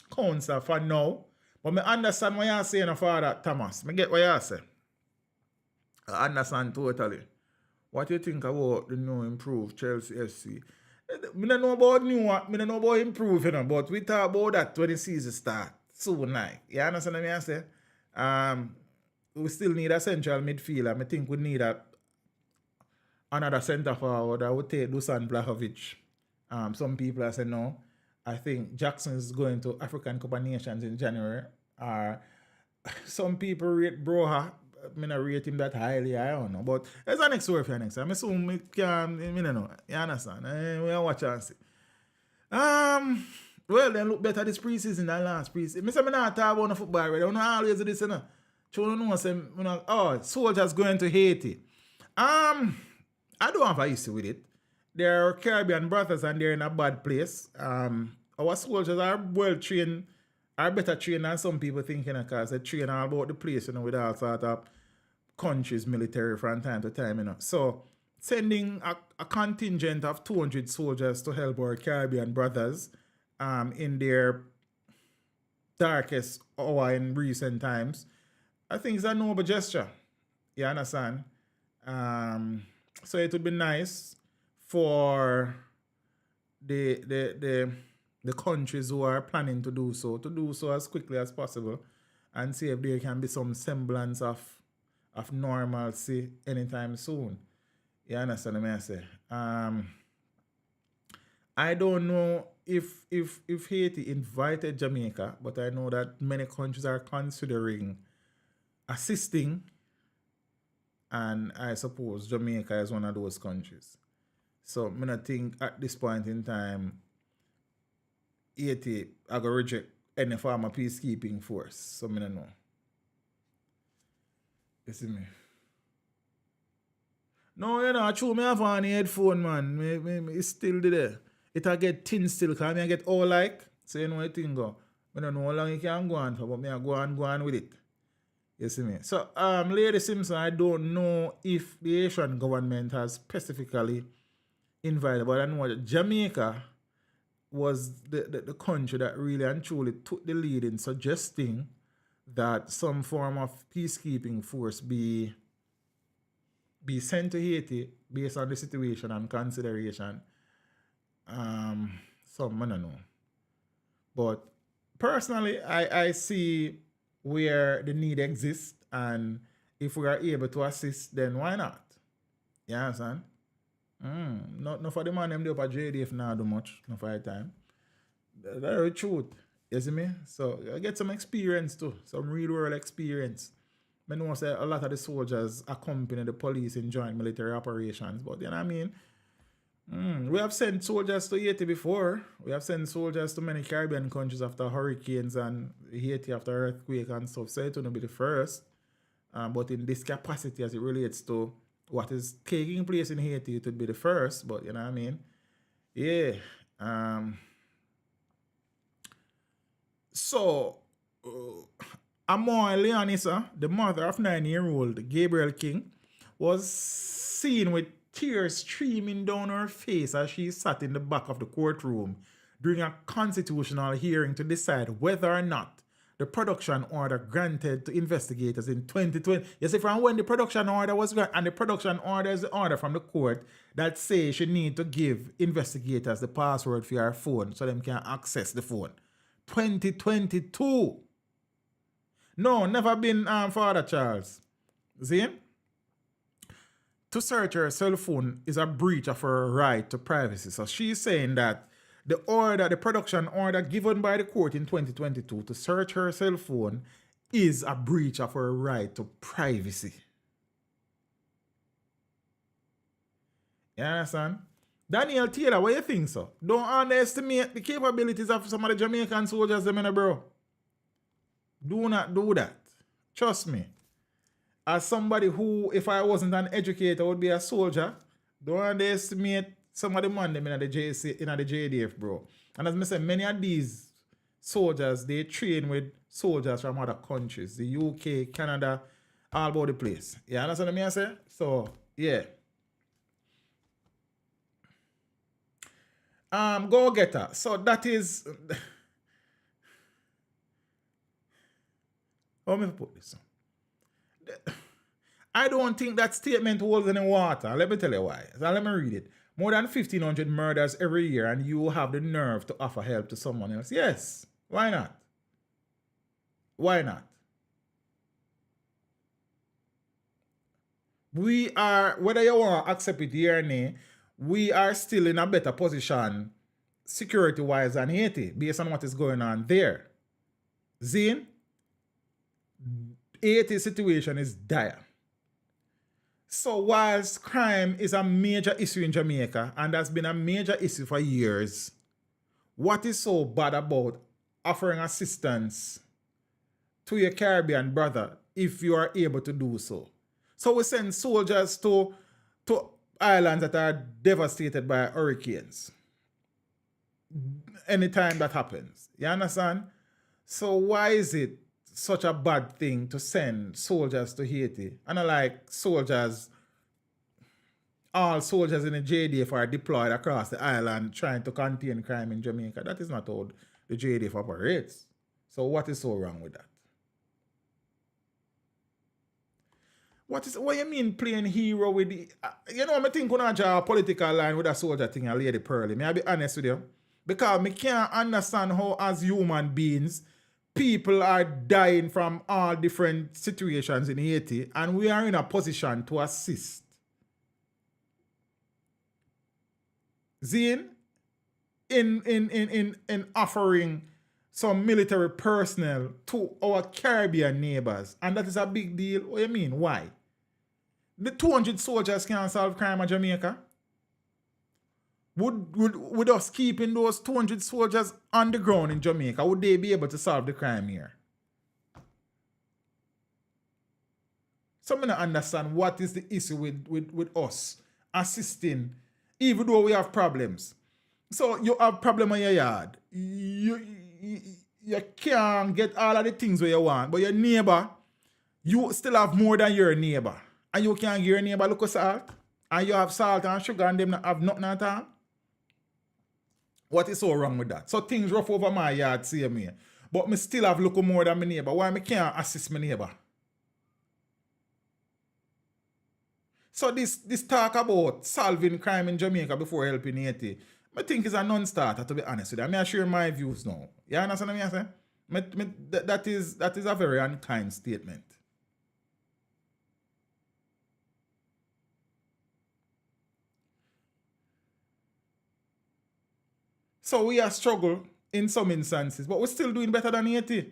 councillor for now, but I understand what you're saying, Father Thomas. I get what you're saying. I understand totally. What do you think about the new improved Chelsea FC? I don't know about improve, you know, but we talk about that when the season start soon night. You understand what I say? We still need a central midfielder. I think we need another centre forward. I would take Dusan Vlahovic. Some people are saying no. I think Jackson is going to African Cup of Nations in January. Some people rate Broha. I don't rate him that highly, I don't know. But it's the next word for next time. I assume we can, know. You understand? We'll watch and see. Well, then look better this preseason than last preseason. I say I not talk about the football already. I don't always do this, you know. Soldiers going to Haiti. I don't have an issue with it. They're Caribbean brothers and they're in a bad place. Our soldiers are well trained, are better trained than some people think, because they train all about the place, with all sort of countries, military from time to time, So, sending a contingent of 200 soldiers to help our Caribbean brothers in their darkest hour in recent times, I think it's a noble gesture. You understand? So it would be nice for the countries who are planning to do so as quickly as possible and see if there can be some semblance of normalcy anytime soon. You understand what I say? I don't know if Haiti invited Jamaica, but I know that many countries are considering assisting And I suppose Jamaica is one of those countries. So I don't think at this point in time, Haiti are going to reject any form of peacekeeping force. So I don't know. You see me? No, you know, true, me have on the headphone, man. It's still there. It'll get thin still, because I get all like, so you know what thing go. I don't know how long you can go on for, but I go on with it. You see me? So, Lady Simpson, I don't know if the Haitian government has specifically invited, but I know that Jamaica was the country that really and truly took the lead in suggesting that some form of peacekeeping force be sent to Haiti based on the situation and consideration. Some I don't know. But personally, I see where the need exists, and if we are able to assist, then why not? You understand? Not for the man them do up at JDF now do much, not for the time. That's the truth. You see me? So I get some experience too, some real world experience. I know say a lot of the soldiers accompany the police in joint military operations, but you know what I mean? We have sent soldiers to Haiti before. We have sent soldiers to many Caribbean countries after hurricanes and Haiti after earthquake and stuff. So it will not be the first. But in this capacity as it relates to what is taking place in Haiti, it would be the first. But you know what I mean? Yeah. So, Amoy Leonisa, the mother of 9-year-old Gabriel King, was seen with tears streaming down her face as she sat in the back of the courtroom during a constitutional hearing to decide whether or not the production order granted to investigators in 2020. You see, from when the production order was granted, and the production order is the order from the court that says she need to give investigators the password for her phone so them can access the phone. 2022. No, never been Father Charles. See? To search her cell phone is a breach of her right to privacy. So she's saying that the production order given by the court in 2022 to search her cell phone is a breach of her right to privacy. You understand? Daniel Taylor, what you think, so? Don't underestimate the capabilities of some of the Jamaican soldiers, bro. Do not do that. Trust me. As somebody who, if I wasn't an educator, would be a soldier, don't underestimate some of the men in the JDF, bro. And as I said, many of these soldiers, they train with soldiers from other countries. The UK, Canada, all over the place. You understand what I say? So, yeah. Go getter. So that is... How me put this on? I don't think that statement holds any water. Let me tell you why. So let me read it. More than 1,500 murders every year, and you have the nerve to offer help to someone else. Yes. Why not? Why not? We are, whether you want to accept it here or not, we are still in a better position security-wise than Haiti, based on what is going on there. Zine? Haiti's situation is dire. So whilst crime is a major issue in Jamaica, and has been a major issue for years, what is so bad about offering assistance to your Caribbean brother if you are able to do so? So we send soldiers to islands that are devastated by hurricanes. Anytime that happens. You understand? So why is it such a bad thing to send soldiers to Haiti? And like soldiers, all soldiers in the JDF are deployed across the island trying to contain crime in Jamaica. That is not how the JDF operates. So what is so wrong with that? What you mean playing hero with the... you know, I think when I draw a political line with a soldier thing and Lady Pearlie, may I be honest with you? Because I can't understand how as human beings, people are dying from all different situations in Haiti, and we are in a position to assist. Zine, in offering some military personnel to our Caribbean neighbors, and that is a big deal. What do you mean? Why? The 200 soldiers can't solve crime in Jamaica. Would us keeping those 200 soldiers on the ground in Jamaica, would they be able to solve the crime here? So I don't understand what is the issue with us assisting, even though we have problems. So you have problem in your yard. You can't get all of the things where you want, but your neighbor, you still have more than your neighbor. And you can't give your neighbor look of salt. And you have salt and sugar and them not have nothing at all. What is so wrong with that? So things rough over my yard, same here. But me still have look more than my neighbor. Why me can't assist my neighbor? So this talk about solving crime in Jamaica before helping Haiti, I think is a non-starter, to be honest with you. I mean, I share my views now. You understand what I say? That is a very unkind statement. So we are struggle in some instances, but we're still doing better than Haiti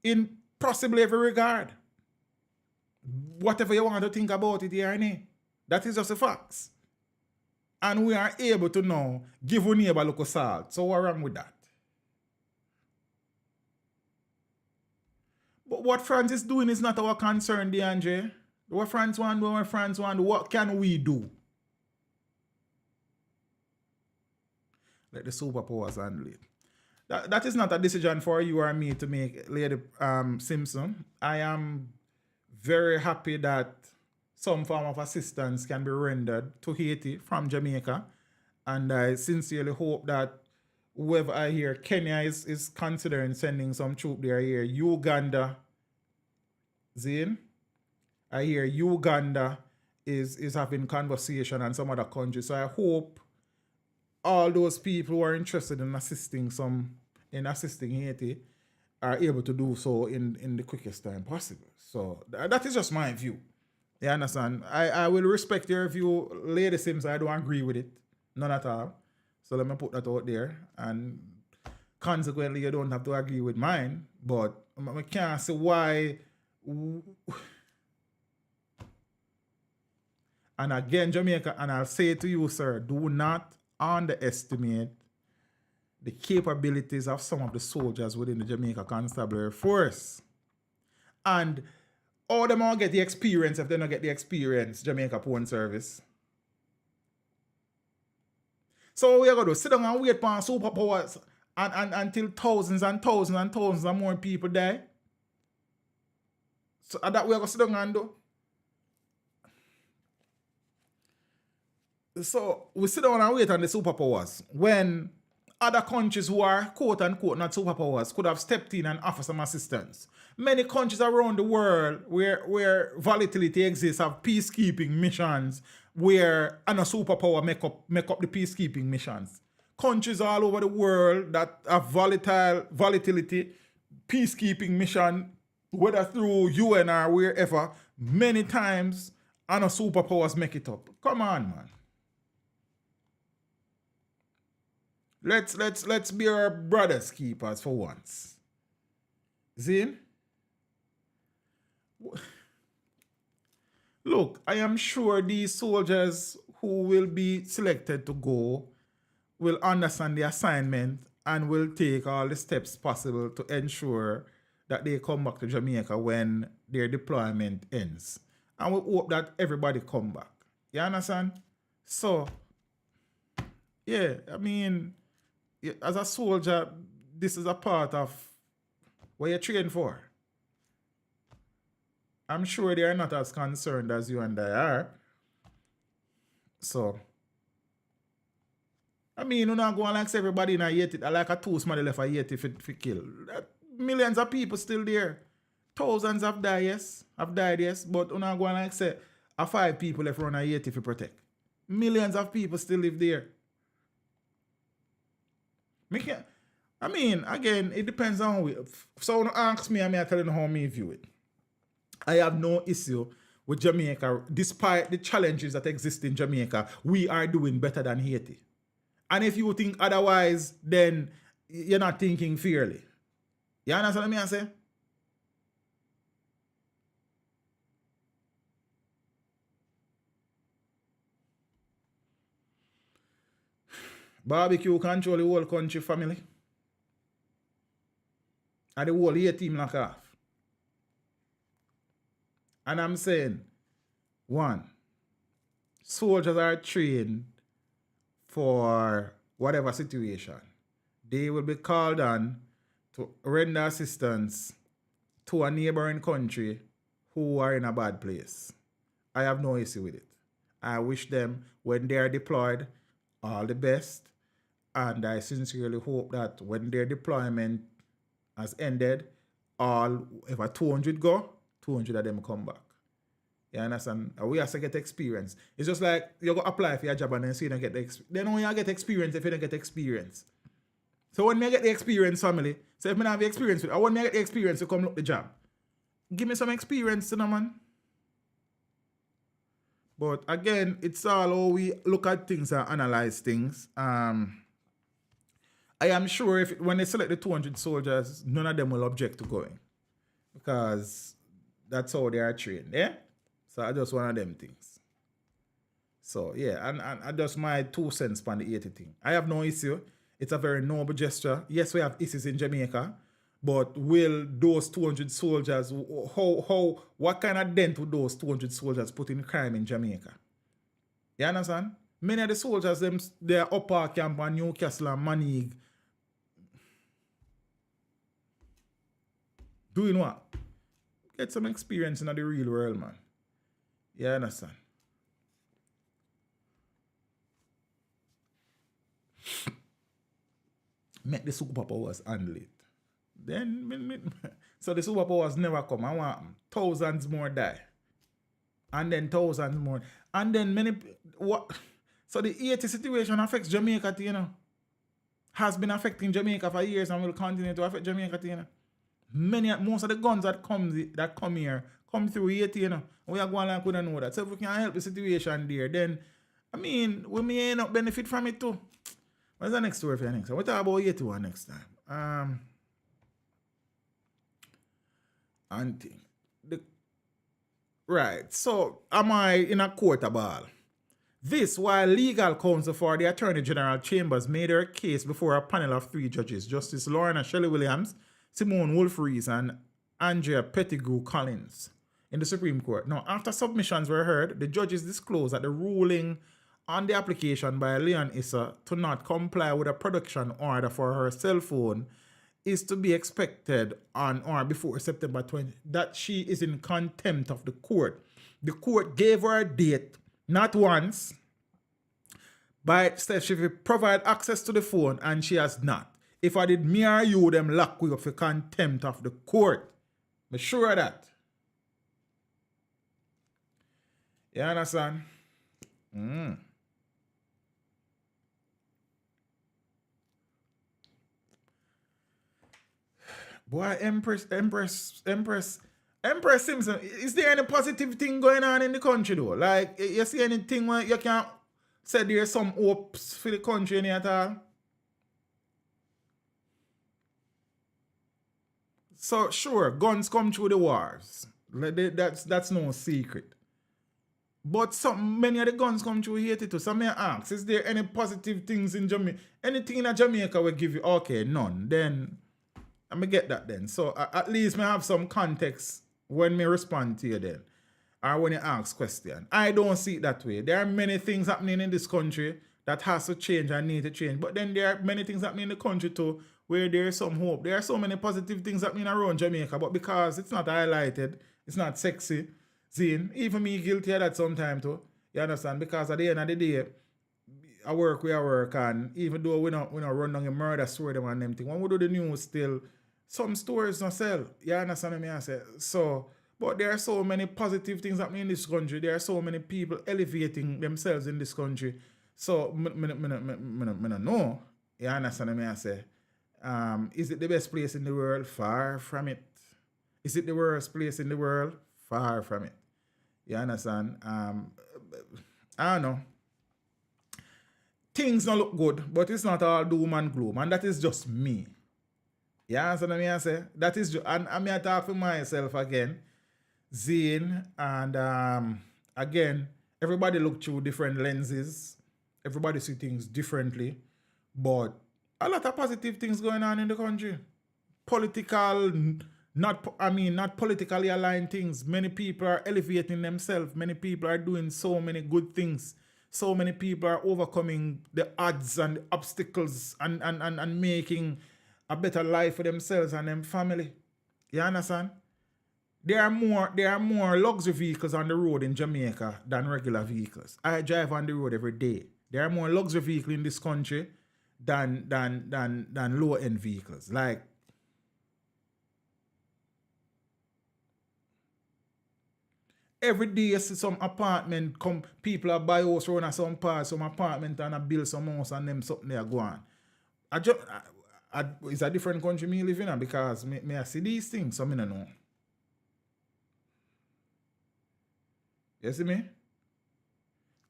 in possibly every regard. Whatever you want to think about it here, that is just the facts. And we are able to now give our neighbor a look of salt. So what's wrong with that? But what France is doing is not our concern, DeAndre. What France want to do, what can we do? Let the superpowers handle it. That is not a decision for you or me to make, Lady Simpson. I am very happy that some form of assistance can be rendered to Haiti from Jamaica. And I sincerely hope that whoever I hear, Kenya is considering sending some troops there. I hear Uganda, Zane. I hear Uganda is having conversation and some other countries. So I hope all those people who are interested in assisting Haiti are able to do so in the quickest time possible. So that is just my view. You understand? I will respect your view, Lady Sims. I don't agree with it. None at all. So let me put that out there. And consequently, you don't have to agree with mine. But I can't see why. And again, Jamaica, and I'll say to you, sir, do not underestimate the capabilities of some of the soldiers within the Jamaica Constabulary Force. And all them all get the experience if they don't get the experience, Jamaica Porn Service. So we're going to sit down and wait for superpowers and until thousands and thousands and thousands and more people die. So that we're going to sit down and do. So we sit down and wait on the superpowers when other countries who are quote unquote not superpowers could have stepped in and offered some assistance. Many countries around the world where volatility exists have peacekeeping missions where a superpower make up the peacekeeping missions. Countries all over the world that have volatility, peacekeeping mission, whether through UN or wherever, many times and superpowers make it up. Come on, man. Let's be our brothers' keepers for once. Zin? Look, I am sure these soldiers who will be selected to go will understand the assignment and will take all the steps possible to ensure that they come back to Jamaica when their deployment ends. And we hope that everybody come back. You understand? So, yeah, I mean, as a soldier, this is a part of what you're trained for. I'm sure they are not as concerned as you and I are. So, I mean, you're not going to like everybody in a Haiti, like a two somebody left a Haiti for kill. Millions of people still there. Thousands have died, yes. But you're not going to like say a 5 people left run a Haiti for protect. Millions of people still live there. I mean, again, it depends on how we. So ask me, I tell you how me view it. I have no issue with Jamaica. Despite the challenges that exist in Jamaica, we are doing better than Haiti. And if you think otherwise, then you're not thinking fairly. You understand what I say? Barbecue control the whole country family. And the whole A team knock off. And I'm saying, one, soldiers are trained for whatever situation. They will be called on to render assistance to a neighboring country who are in a bad place. I have no issue with it. I wish them, when they are deployed, all the best. And I sincerely hope that when their deployment has ended, if a 200 go, 200 of them come back. You understand? We have to get experience. It's just like you go apply for your job and then see you don't get the experience. Then only you get experience if you don't get experience. So when I get the experience, family, so if I don't have the experience, I want me to get the experience to come look the job. Give me some experience, you know, man. But again, it's all how we look at things and analyze things. I am sure when they select the 200 soldiers, none of them will object to going. Because that's how they are trained, yeah? So I just one of them things. So yeah, and I just my 2 cents on the 80 thing. I have no issue. It's a very noble gesture. Yes, we have issues in Jamaica, but will those 200 soldiers, what kind of dent would those 200 soldiers put in crime in Jamaica? You understand? Many of the soldiers, they're upper camp and Newcastle and Manning. Doing what? Get some experience in the real world, man. You understand? Make the superpowers handle it. Then, so the superpowers never come. I want thousands more die. And then thousands more. And then what? So the 80 situation affects Jamaica, you know. Has been affecting Jamaica for years and will continue to affect Jamaica, you know. Most of the guns that come here come through 80, you know. We are going like we don't know that. So if we can help the situation there, then I mean we may end up benefit from it too. What's the next story for you next time? We'll talk about 81 next time. Right. So am I in a court of ball? This while legal counsel for the Attorney General Chambers made her case before a panel of 3 judges, Justice Lorna Shelley Williams, Simone Wolfreys, and Andrea Pettigrew Collins in the Supreme Court. Now, after submissions were heard, the judges disclosed that the ruling on the application by Leon Issa to not comply with a production order for her cell phone is to be expected on or before September 20, that she is in contempt of the court. The court gave her a date, not once, but said she will provide access to the phone, and she has not. If I did me or you, them lock we up for contempt of the court. I'm sure of that. You understand? Boy, Empress Simpson, is there any positive thing going on in the country though? Like, you see anything where you can say there's some hopes for the country in at all? So sure, guns come through the wars. That's no secret. But many of the guns come through Haiti too. So may I ask, is there any positive things in Jamaica? Anything in Jamaica will give you, okay, none. Then I'm going to get that then. So at least I have some context when I respond to you then. Or when you ask question. I don't see it that way. There are many things happening in this country that has to change and need to change. But then there are many things happening in the country too where there is some hope. There are so many positive things happening around Jamaica. But because it's not highlighted, it's not sexy, Zine, even me guilty of that sometimes too. You understand? Because at the end of the day, I work where I work, and even though we don't run down a murder story them and them thing, when we do the news still, some stories don't sell. You understand what I say? So, but there are so many positive things happening in this country. There are so many people elevating themselves in this country. So, I don't know. You understand what I say? Is it the best place in the world? Far from it. Is it the worst place in the world? Far from it. You understand? I don't know. Things don't look good, but it's not all doom and gloom. And that is just me. You understand what I say? That is just, and I'm talk for myself again. Zane, and again, everybody look through different lenses. Everybody see things differently. But a lot of positive things going on in the country. Political, not politically aligned things. Many people are elevating themselves. Many people are doing so many good things. So many people are overcoming the odds and the obstacles and making a better life for themselves and their family. You understand? There are more luxury vehicles on the road in Jamaica than regular vehicles. I drive on the road every day. There are more luxury vehicles in this country than low-end vehicles. Like, every day you see some apartment come, people are buy house around some part, some apartment and a build some house and them something they are going. It's a different country me live in because me I see these things, so I don't know. You see me?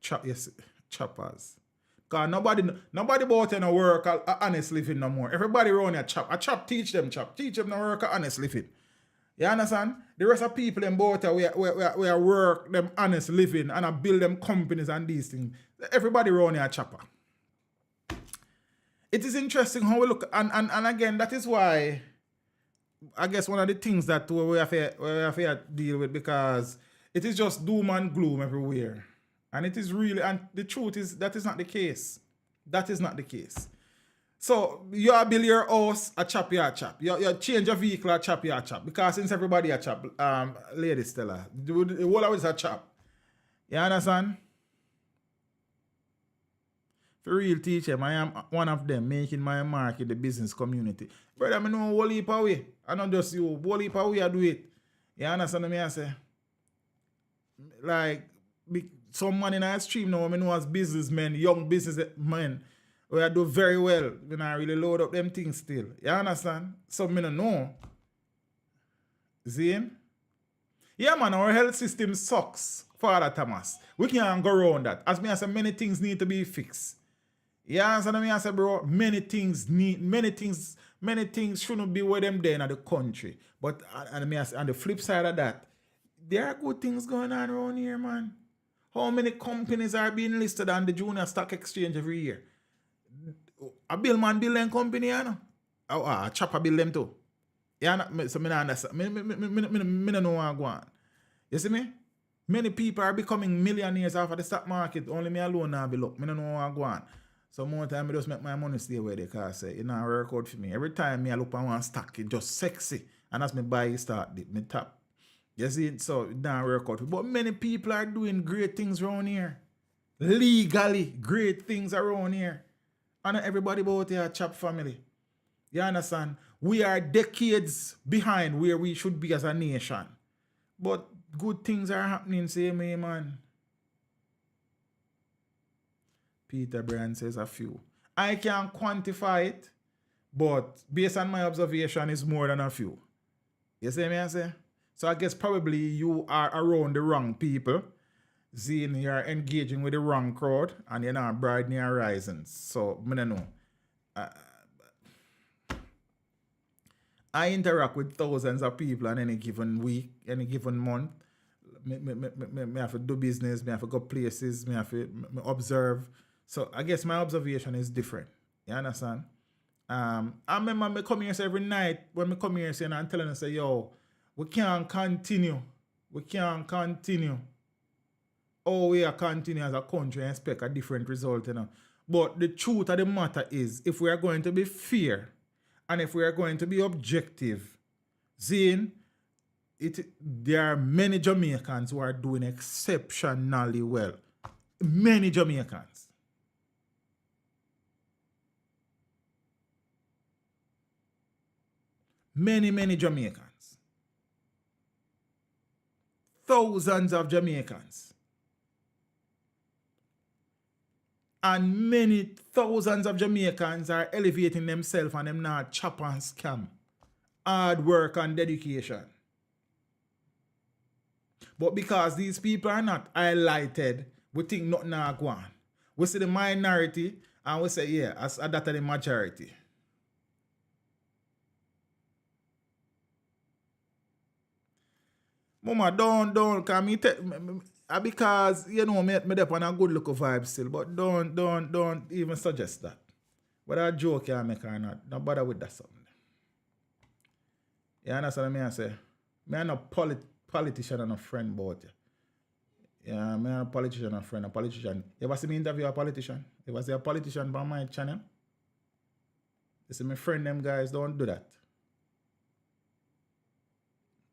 Choppers. Because nobody about in a work a honest living no more. Everybody around here chop. A chop teach them to work a honest living. You understand? The rest of people in both we work them honest living and I build them companies and these things. Everybody around here chopper. It is interesting how we look and again that is why I guess one of the things that we have to deal with, because it is just doom and gloom everywhere. And it is really, and the truth is that is not the case. That is not the case. So you build your house, a chop, you chop. You change your vehicle, a chop, you chop. Because since everybody a chop, Lady Stella, the whole of it is a chop. You understand? For real teacher, I am one of them making my mark in the business community. Brother, I know a whole heap of way. I not just you, whole heap of way I do it. You understand what I say? Like, some man in the stream now, I know as businessmen, young businessmen, we do very well when I really load up them things still. You understand? Some men don't know. See? Yeah, man, our health system sucks, Father Thomas. We can't go around that. As me I say, many things need to be fixed. You understand what I say, bro? Many things shouldn't be where them there in the country. But on the flip side of that, there are good things going on around here, man. How many companies are being listed on the Junior Stock Exchange every year? A Billman build them company, you know? A Chopper build them too. Yeah, so I don't understand. I don't know what go on. You see me? Many people are becoming millionaires off of the stock market. Only me alone now be luck. I don't know what go on. So more time I just make my money stay where they can say, it not work out for me. Every time I look at one stock, it just sexy. And as me buy it start, me tap. You see, so it don't work out. But many people are doing great things around here. Legally, great things around here. And everybody about here, chop family. You understand? We are decades behind where we should be as a nation. But good things are happening, same way, man. Peter Brand says a few. I can't quantify it, but based on my observation, it's more than a few. You see me I say? So I guess probably you are around the wrong people. Seeing you're engaging with the wrong crowd and you're not broadening your horizons. So, I don't know. I interact with thousands of people on any given week, any given month. Me have to do business, me have to go places, me have to observe. So I guess my observation is different. You understand? I remember me come here every night when me come here and I'm telling them, say, yo, we can't continue. We can't continue. Oh, we are continue as a country and expect a different result, you know. But the truth of the matter is, if we are going to be fair and if we are going to be objective, there are many Jamaicans who are doing exceptionally well. Many Jamaicans. Many Jamaicans. Thousands of Jamaicans. And many thousands of Jamaicans are elevating themselves and them not chop and scam. Hard work and dedication. But because these people are not highlighted, we think nothing now go on. We see the minority and we say, yeah, as that are the majority. Mama, don't, cause me because, you know, me up on a good look of vibe still, but don't even suggest that. whether a joke you make or not, don't bother with that something. You understand what I say? Me am not politician and a friend about you. Yeah, me am a politician and a friend. A politician. You ever see me interview a politician? You ever see a politician on my channel? You see, my friend, them guys don't do that.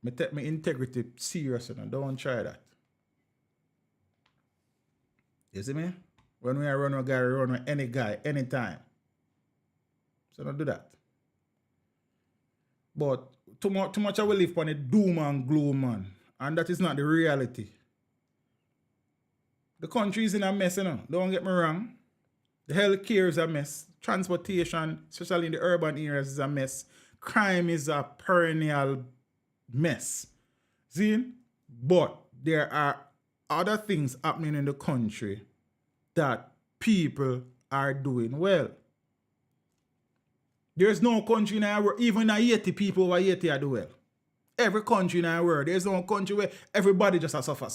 Me take my integrity serious and don't try that. You see me? When we run a guy, we run with any guy, anytime. So don't do that. But too much I will live on the doom and gloom, man. And that is not the reality. The country is in a mess, you know. Don't get me wrong. The healthcare is a mess. Transportation, especially in the urban areas, is a mess. Crime is a perennial mess. See? But there are other things happening in the country that people are doing well. There's no country in our world, even 80 people over 80 are doing well. Every country in our world, there's no country where everybody just has suffer.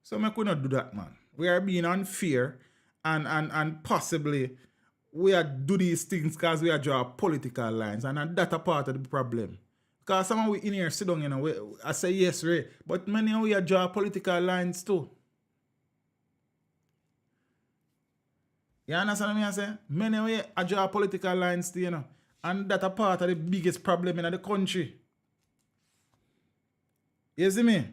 So we could not do that, man. We are being unfair and possibly we are do these things because we are draw political lines and that's a part of the problem. Because some of we in here sit down, you know, I say yes, Ray, but many of we are draw political lines too. You understand what I say? Many of we are draw political lines too, you know, and that's a part of the biggest problem in the country. You see me?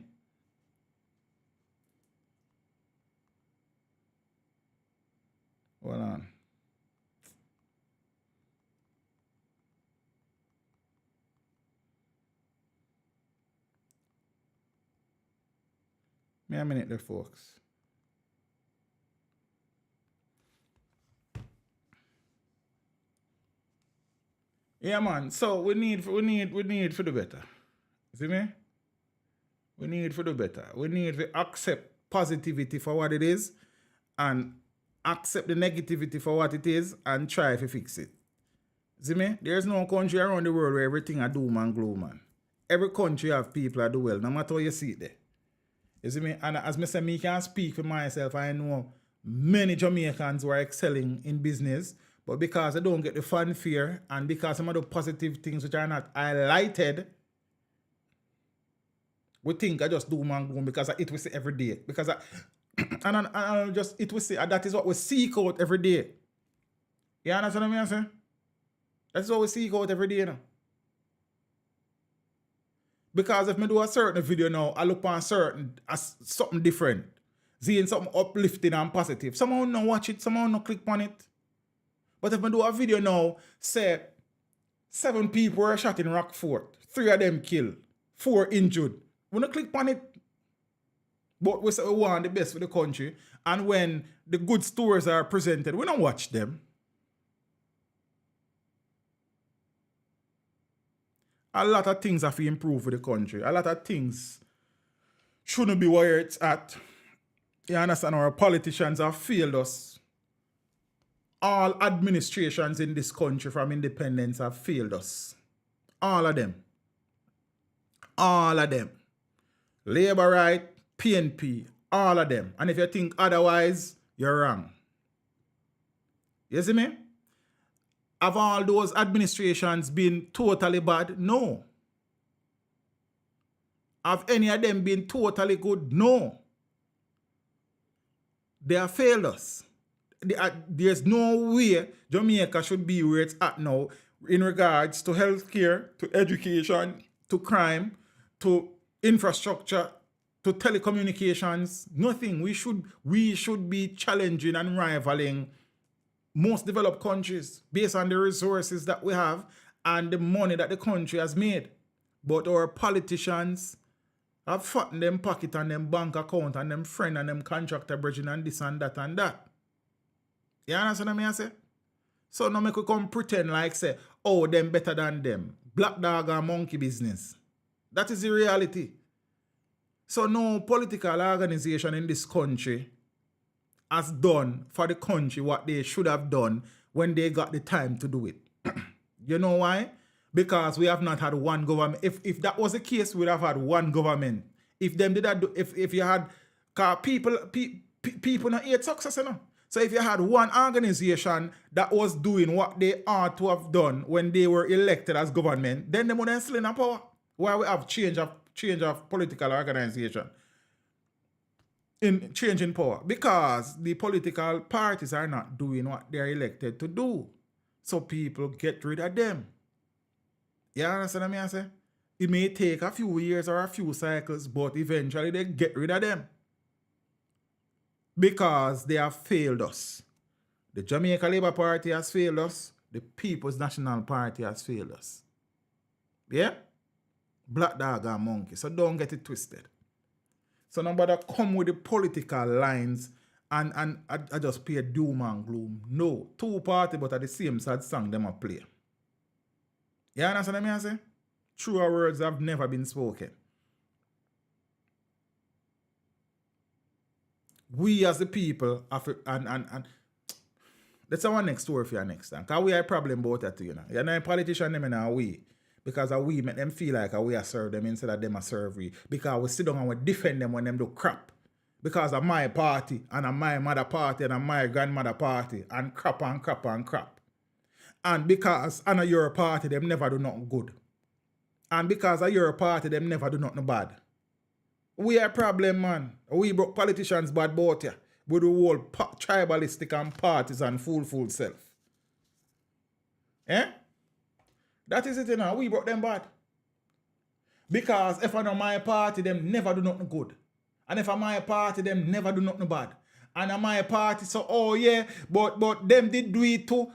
Hold on. Me a minute there, folks. Yeah, man. So we need for the better. See me? We need for the better. We need to accept positivity for what it is and accept the negativity for what it is and try to fix it. See me? There's no country around the world where everything are doom and gloom, man. Every country have people that do well, no matter how you see it there. You see me? And as I say, me can speak for myself. I know many Jamaicans who are excelling in business, but because they don't get the fanfare and because some of the positive things which are not highlighted, we think I just do man gloom because it we see every day. Because I just it we see that is what we seek out every day. You understand what I'm saying? That's what we seek out every day, you know. Because if I do a certain video now, I look on certain as something different. Seeing something uplifting and positive. Someone no watch it, someone no click on it. But if I do a video now, say 7 people were shot in Rockfort, 3 of them killed, 4 injured. We don't click on it. But we say we want the best for the country. And when the good stories are presented, we don't watch them. A lot of things have to improve for the country. A lot of things shouldn't be where it's at. You understand? Our politicians have failed us. All administrations in this country from independence have failed us. All of them. All of them. Labour Right, PNP, all of them. And if you think otherwise, you're wrong. You see me? Have all those administrations been totally bad? No. Have any of them been totally good? No. They have failed us. There's no way Jamaica should be where it's at now in regards to healthcare, to education, to crime, to infrastructure, to telecommunications. Nothing. We should be challenging and rivaling most developed countries based on the resources that we have and the money that the country has made. But our politicians have fat in them pocket and them bank account and them friend and them contractor bridging and this and that and that. You understand what I say? So now make we come pretend like say, oh, them better than them. Black dog and monkey business. That is the reality. So no political organization in this country has done for the country what they should have done when they got the time to do it. You know why? Because we have not had one government. If that was the case, we'd have had one government. If them did that, if you had, cause people not hate success, you know. So if you had one organization that was doing what they ought to have done when they were elected as government, then they wouldn't still in power. Why we have change of political organization? In changing power. Because the political parties are not doing what they're elected to do. So people get rid of them. You understand what I say? It may take a few years or a few cycles, but eventually they get rid of them. Because they have failed us. The Jamaica Labour Party has failed us. The People's National Party has failed us. Yeah? Black dog and monkey. So don't get it twisted. So nobody come with the political lines and I just play doom and gloom. No. Two parties but at the same sad song them a play. You understand what I say? Truer words have never been spoken. We as the people have and that's our next story for you next time. Because we have a problem about that too, you know. You're not a politician them in our way. Because we make them feel like we are serve them instead of them a serve we. Because we sit down and we defend them when them do crap. Because of my party and of my mother party and of my grandmother party and crap and crap and crap. And because of your party, them never do nothing good. And because of your party, them never do nothing bad. We are a problem, man. We broke politicians bad about you. With the whole tribalistic and partisan fool self. Eh? That is it, you know. We brought them bad. Because if I know my party, them never do nothing good. And if I my party, them never do nothing bad. And I my party, so oh yeah, but them did do it too.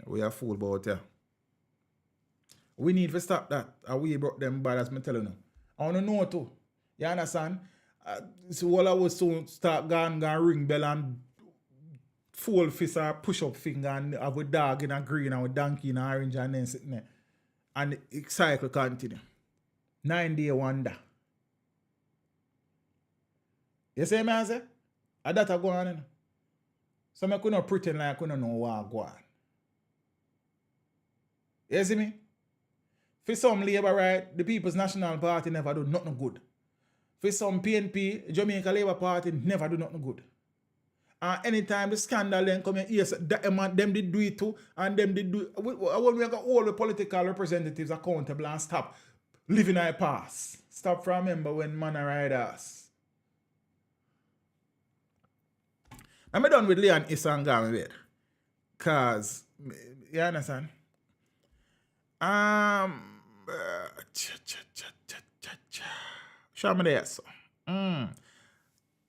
We are fool about you. We need to stop that. And we brought them bad, as me telling you. I want to know too. You understand? So all I was soon start going ring bell and fold fist or push up finger and have a dog in a green and a donkey in a orange and then sitting there. And the cycle continue. 9-day wonder. You see me I say? And that go on. You know? So I could not pretend like I don't know what go on. You see me? For some Labour, right, the People's National Party never do nothing good. For some PNP, Jamaica Labour Party never do nothing good. And anytime the scandal then come in, yes, them did do it too, and them did do it. When we got all the political representatives accountable and stop living in a past. Stop from remember when man ride us. I'm done with Leon Issa going with. Cause, you understand? Show me there, so.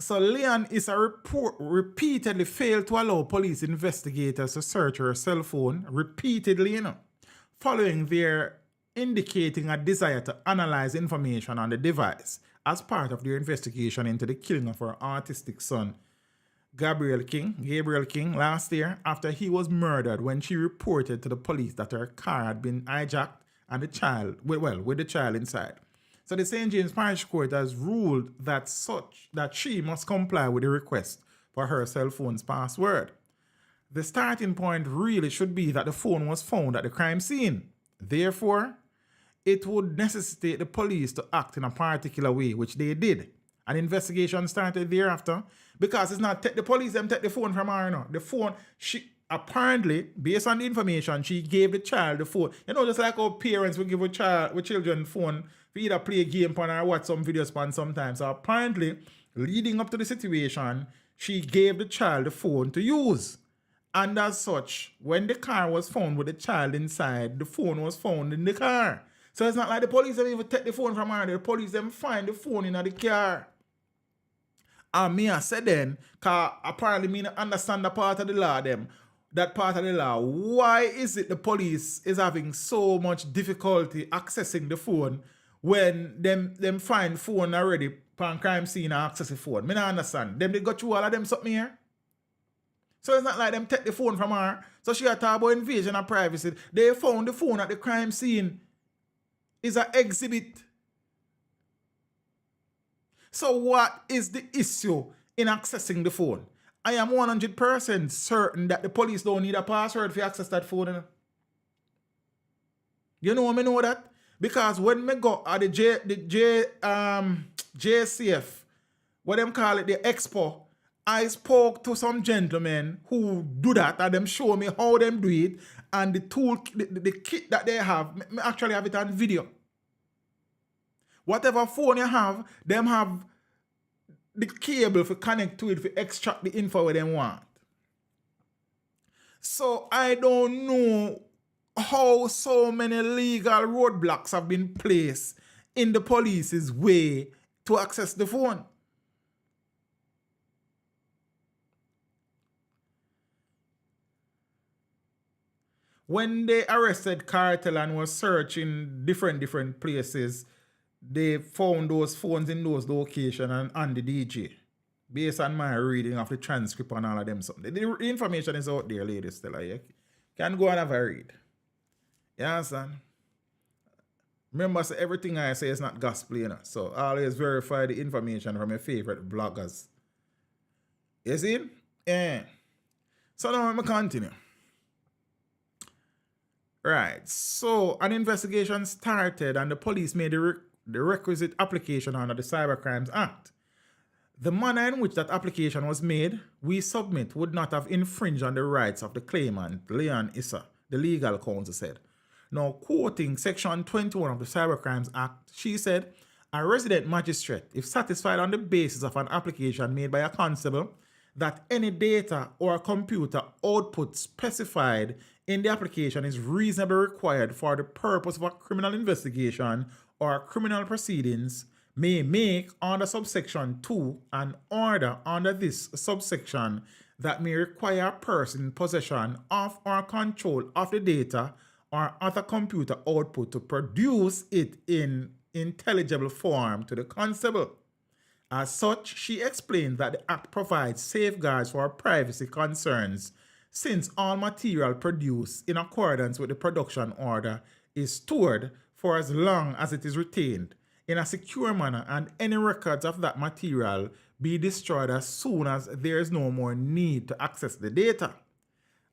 So Leon Issa repeatedly failed to allow police investigators to search her cell phone repeatedly, following their indicating a desire to analyze information on the device as part of their investigation into the killing of her autistic son, Gabriel King, last year after he was murdered when she reported to the police that her car had been hijacked and with the child inside. So the St. James Parish Court has ruled that she must comply with the request for her cell phone's password. The starting point really should be that the phone was found at the crime scene. Therefore, it would necessitate the police to act in a particular way, which they did. An investigation started thereafter because it's not the police them take the phone from her. No. The phone, she apparently, based on the information, she gave the child the phone. You know, just like how parents will give children phone for either play a game on or watch some videos on sometimes. So apparently, leading up to the situation, she gave the child the phone to use. And as such, when the car was found with the child inside, the phone was found in the car. So it's not like the police don't even take the phone from her. The police them find the phone in the car. And me I said then, because apparently me not understand the part of the law them. That part of the law. Why is it the police is having so much difficulty accessing the phone when them find phone already on crime scene and access the phone? Me not understand. Them they got through all of them something here. So it's not like them take the phone from her. So she had talk about invasion of privacy. They found the phone at the crime scene. Is an exhibit. So what is the issue in accessing the phone? I am 100% certain that the police don't need a password to access that phone. You know me know that? Because when me go at the JCF, what them call it, the expo, I spoke to some gentlemen who do that and them show me how them do it and the tool, the kit that they have, me actually have it on video. Whatever phone you have, them have the cable for connect to it to extract the info where they want. So I don't know how so many legal roadblocks have been placed in the police's way to access the phone. When they arrested Cartel and was searching different places, they found those phones in those locations and on the DJ. Based on my reading of the transcript and all of them. So the information is out there, ladies. Still, you can go and have a read. You understand? Remember, so everything I say is not gospel, you know. So always verify the information from your favorite bloggers. You see? Yeah. So now I'm going to continue. Right. So an investigation started and the police made the requisite application under the Cybercrimes Act. The manner in which that application was made, we submit, would not have infringed on the rights of the claimant, Leon Issa, the legal counsel said. Now, quoting Section 21 of the Cybercrimes Act, she said, a resident magistrate, if satisfied on the basis of an application made by a constable, that any data or computer output specified in the application is reasonably required for the purpose of a criminal investigation or criminal proceedings, may make under subsection 2 an order under this subsection that may require a person in possession of or control of the data or other computer output to produce it in intelligible form to the constable. As such, she explained that the Act provides safeguards for privacy concerns since all material produced in accordance with the production order is stored for as long as it is retained in a secure manner and any records of that material be destroyed as soon as there is no more need to access the data.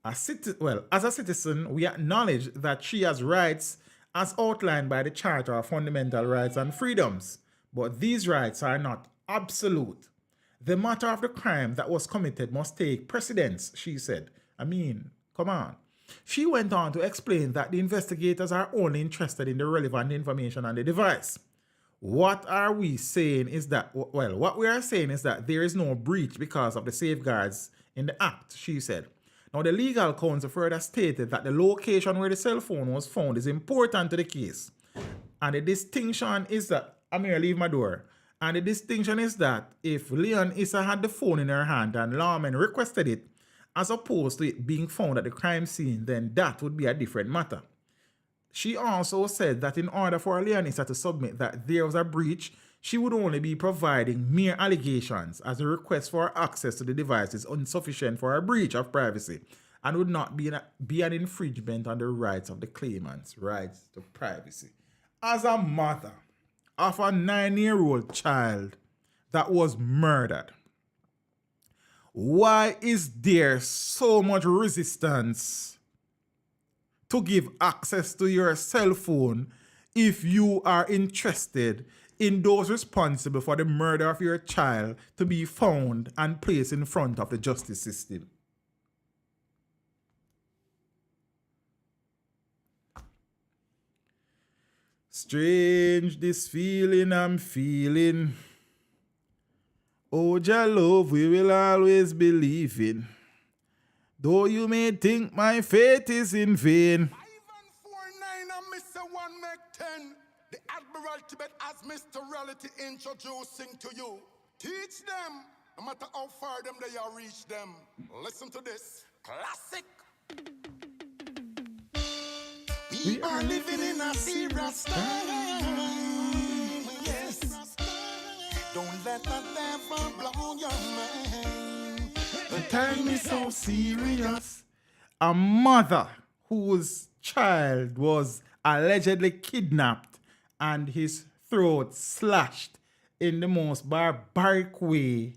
As a citizen, we acknowledge that she has rights as outlined by the Charter of Fundamental Rights and Freedoms, but these rights are not absolute. The matter of the crime that was committed must take precedence, she said. I mean, come on. She went on to explain that the investigators are only interested in the relevant information on the device. What we are saying is that there is no breach because of the safeguards in the Act, she said. Now, the legal counsel further stated that the location where the cell phone was found is important to the case. And the distinction is that, I'm here to leave my door. And the distinction is that if Leon Issa had the phone in her hand and lawmen requested it, as opposed to it being found at the crime scene, then that would be a different matter. She also said that in order for Leon Issa to submit that there was a breach, she would only be providing mere allegations as a request for access to the device is insufficient for a breach of privacy and would not be an infringement on the rights of the claimant's rights to privacy. As a mother of a 9-year-old child that was murdered, why is there so much resistance to give access to your cell phone if you are interested in those responsible for the murder of your child to be found and placed in front of the justice system? Strange this feeling I'm feeling. Oh, Jah love we will always believe in. Though you may think my faith is in vain. 5 and 4 9 and Mr. 1 make 10. The Admiral Tibet as Mr. Reality introducing to you. Teach them, no matter how far them they are reach them. Listen to this. Classic. We are living in a serious time. Yes. Don't let the devil blow your mind. The time is so serious. A mother whose child was allegedly kidnapped and his throat slashed in the most barbaric way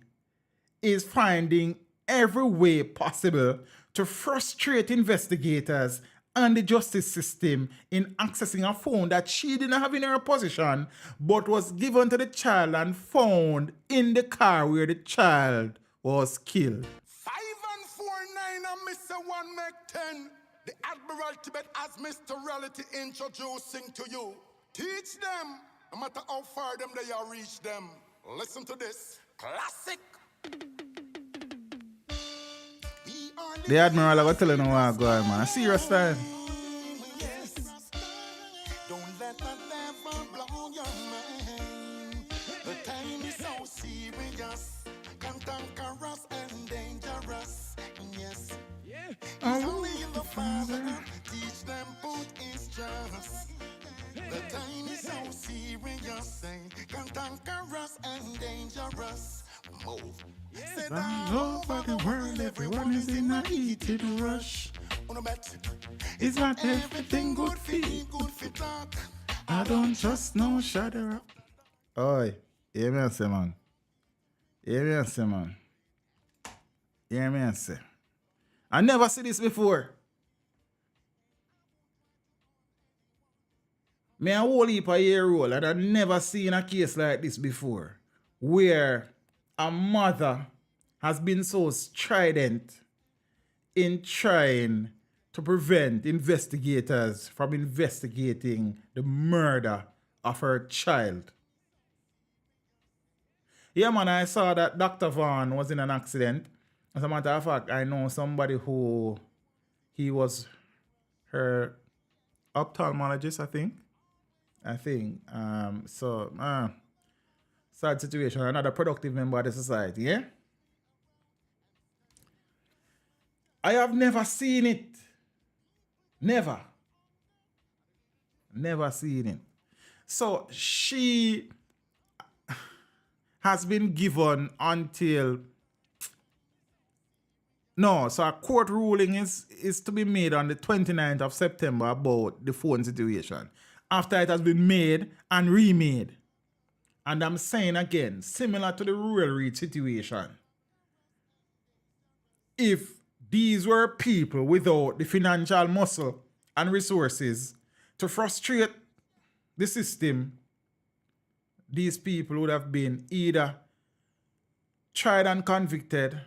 is finding every way possible to frustrate investigators and the justice system in accessing a phone that she didn't have in her possession but was given to the child and found in the car where the child was killed. 5 and 4, 9 and Mr. 1 make 10. The Admiral Tibet as Mr. Reality introducing to you. Teach them, no matter how far them they are reach them. Listen to this. Classic. The Admiral I got tell you no what go on, man. Serious time. Yes. Don't let that never blow your mind. The time is so serious, cantankerous and dangerous. Yes. It's only in the Father. Teach them put is just. The time is so serious, cantankerous and dangerous. Move. Said All over the world, everyone is in a heated rush. It's not everything good feet. Good fit talk. I don't trust no shadow. Oi, hear me and say, man. Hear me and say, man. Hear me and say. I never see this before. Me a whole heap of year old, and I never seen a case like this before, where a mother has been so strident in trying to prevent investigators from investigating the murder of her child. Yeah, man, I saw that Dr. Vaughn was in an accident. As a matter of fact, I know somebody who he was her ophthalmologist, I think. Sad situation. Another productive member of the society, yeah? I have never seen it. Never seen it. So she has been given until so a court ruling is to be made on the 29th of September about the phone situation. After it has been made and remade. And I'm saying again, similar to the rural reach situation. If these were people without the financial muscle and resources to frustrate the system, these people would have been either tried and convicted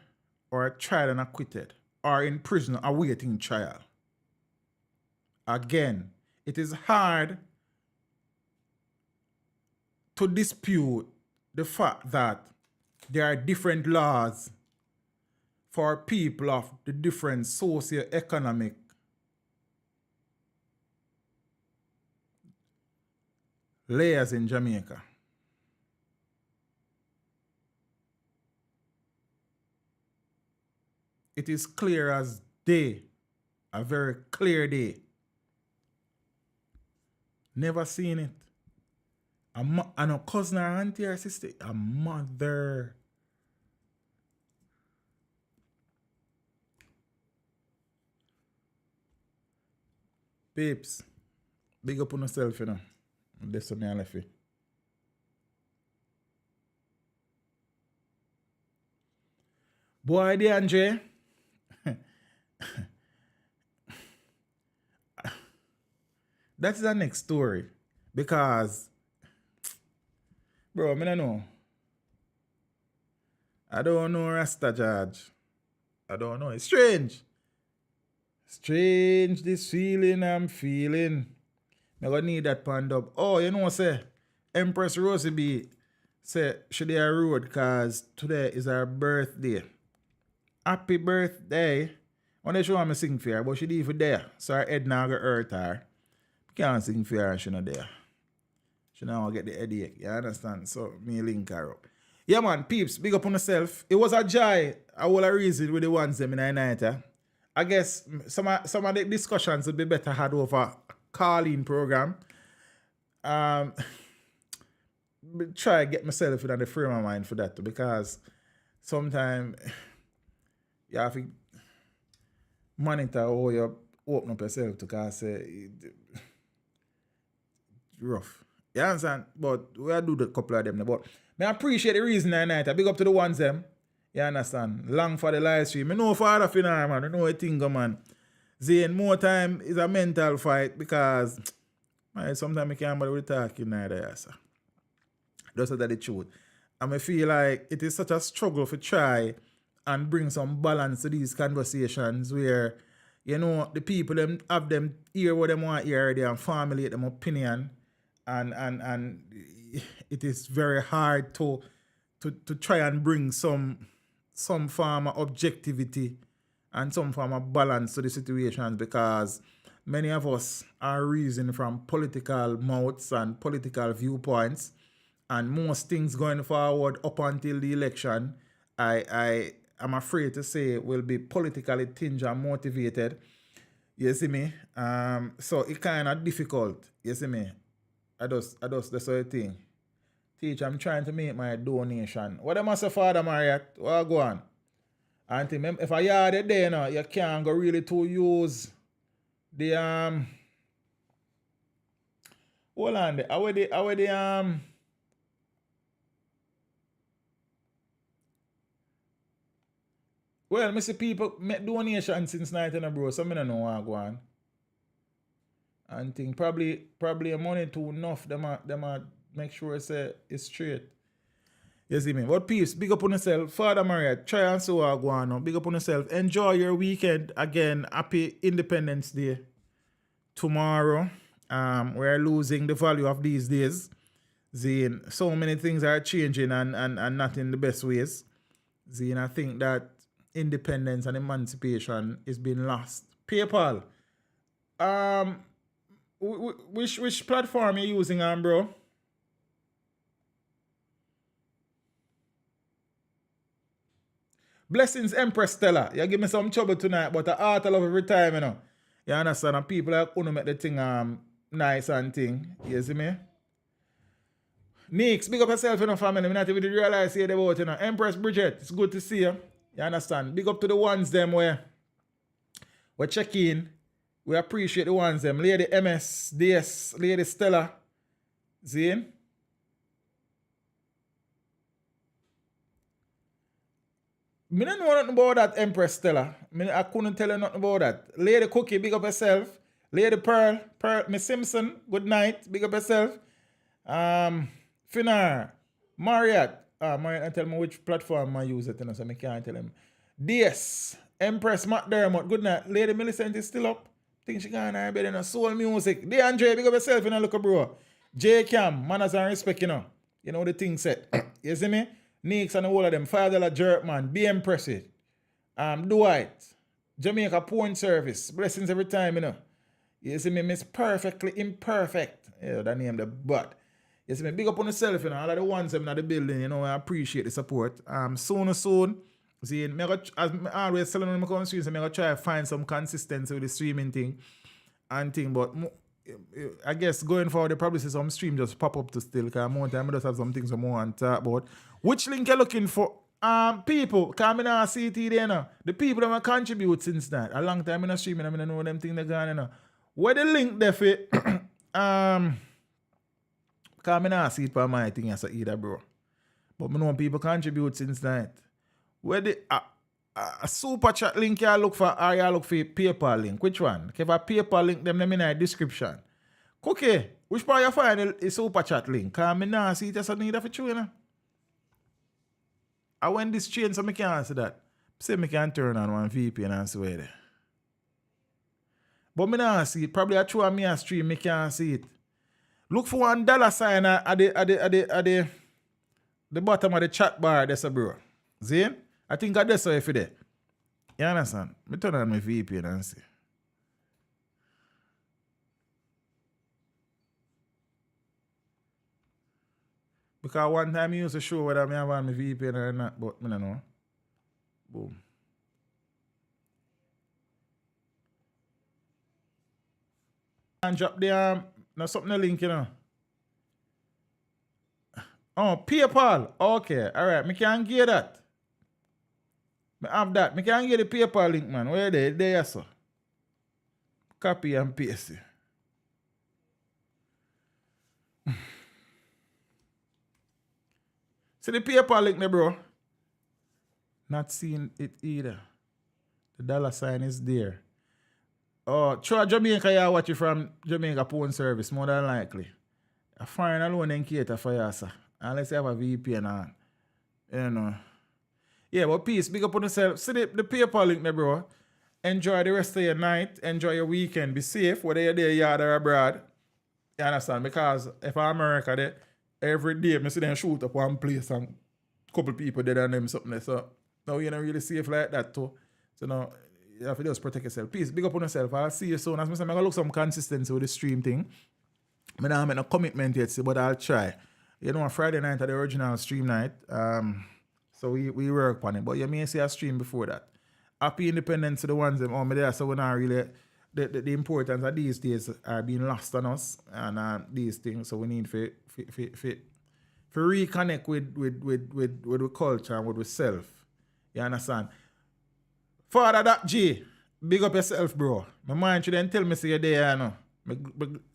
or tried and acquitted or in prison awaiting trial. Again, it is hard to dispute the fact that there are different laws for people of the different socio-economic layers in Jamaica. It is clear as day, a very clear day. Never seen it. And a cousin or auntie or sister, a mother. Babes, big up on yourself, you know. That's what I left you. Boy, DeAndre. That's the next story. Because, bro, I don't know. I don't know Rasta George. I don't know. It's strange. Strange, this feeling I'm feeling. I gonna need that pan up. Oh, you know, say, Empress Rosie B say she dey a road because today is her birthday. Happy birthday. When they show me sing for her, but she leave it there. So her head now go hurt her. Can't sing for her and she not there. She now get the headache. You understand? So me link her up. Yeah, man, peeps, big up on yourself. It was a joy. I will reason with the ones them in the night. I guess some of the discussions would be better had over a call-in program. Try to get myself in the frame of mind for that too, because sometimes you have to monitor how you open up yourself to cause rough. You understand? But we'll do the couple of them. But I appreciate the reason tonight. I big up to the ones them. You understand? Long for the live stream. I know for other finale, man. I know a thing, man. Zane, more time is a mental fight because man, sometimes I can't bother with talking neither, sir. That's the truth. And I feel like it is such a struggle to try and bring some balance to these conversations where, you know, the people them have them hear what they want to hear already and formulate them opinion, and it is very hard to try and bring some form of objectivity and some form of balance to the situations, because many of us are reasoning from political mouths and political viewpoints, and most things going forward up until the election, I am afraid to say, will be politically tinged and motivated. You see me? So it kind of difficult. You see me? I just that's the thing. Teacher, I'm trying to make my donation. What am I say, Father Marriott? What go on? And if I hear it there, no, you can't go really to use the hold on there. How the well, I see people make donation since night, bro. So I don't know what go on. And think probably money too enough. Them a make sure it's straight. You see me? But peace, big up on yourself. Father Maria, try and so what go on now. Big up on yourself. Enjoy your weekend. Again, happy Independence Day tomorrow. We're losing the value of these days. Zine, so many things are changing and not in the best ways. Zine, I think that independence and emancipation is being lost. PayPal. Which platform you using, bro? Blessings, Empress Stella. You give me some trouble tonight, but I heart I love every time, you know. You understand? And people like want to make the thing nice and thing. You see me? Nix, big up yourself, you know, family. I not even realize here about, you know. Empress Bridget, it's good to see you. You understand? Big up to the ones them where we check in. We appreciate the ones them. Lady MS, DS, Lady Stella. Zine. I don't know nothing about that, Empress Stella. I couldn't tell you nothing about that. Lady Cookie, big up yourself. Lady Pearl, Miss Simpson, good night, big up yourself. Finar, Marriott. Marriott, tell me which platform I use it, you know, so I can't tell him. DS, Empress McDermott, good night. Lady Millicent is still up. Think she gone her bed, you know. Soul music. DeAndre, big up yourself, you know, look, bro. J Cam, manners and respect, you know. You know the thing set. You see me? Nix and the whole of them. $5 jerk, man. Be impressive. Dwight. Jamaica Porn Service. Blessings every time, you know. You see me? Miss Perfectly Imperfect. Yeah, that name the butt. You see me? Big up on yourself, you know. All of the ones them in the building, you know. I appreciate the support. Soon. See, as I always telling them on the streets, I'm going to try to find some consistency with the streaming thing and thing. But I guess going forward, they probably see some stream just pop up to still, because more time I just have some things I want to talk about. Which link you looking for? People, because I don't see it there now. The people that contribute since that. A long time in the streaming, I don't know them things they're going on. Where the link there for? Because I don't see it for my thing as either, bro. But I know people contribute since that. Where the a super chat link you look for, or you look for PayPal link? Which one? If a PayPal link, them in the description. Cookie, which part you find a super chat link? Because I don't see it as a need for you, you know. I went this chain, so I can't answer that. Say I can turn on one VPN and see where there. But I don't see it. Probably I throw me a stream, I can't see it. Look for $1 sign at the bottom of the chat bar, that's a bro. See? I think I that's so if there. You understand? I turn on my VPN and see. Because one time I used to show whether I have on my VPN or not, but I don't know. Boom. And drop the no something the link, you know. Oh, PayPal. Okay, alright. I can't get that. I have that. I can't get the PayPal link, man. Where they? There, sir. Copy and paste it. See the PayPal link there, bro? Not seeing it either. The dollar sign is there. Oh, try Jamaica, you watch it from Jamaica Porn Service, more than likely. A foreign alone then cater for you, sir. Unless you have a VPN on. You know. Yeah, but peace. Big up on yourself. See the PayPal link there, bro. Enjoy the rest of your night. Enjoy your weekend. Be safe, whether you're there, yard or abroad. You understand? Because if I'm America, there, every day, I see them shoot up one place and couple people dead and them something there. So now you're not really safe like that too. So now you have to just protect yourself. Peace. Big up on yourself. I'll see you soon. As I said, I'm going to look some consistency with the stream thing. I don't make no commitment yet, but I'll try. You know, on Friday night at the original stream night. So we work on it. But you may see a stream before that. Happy Independence to the ones that are there. So we're not really... The importance of these days are being lost on us and these things. So we need to reconnect with the culture and with the self. You understand? Father that G, big up yourself, bro. My mind shouldn't tell me see you there, you know.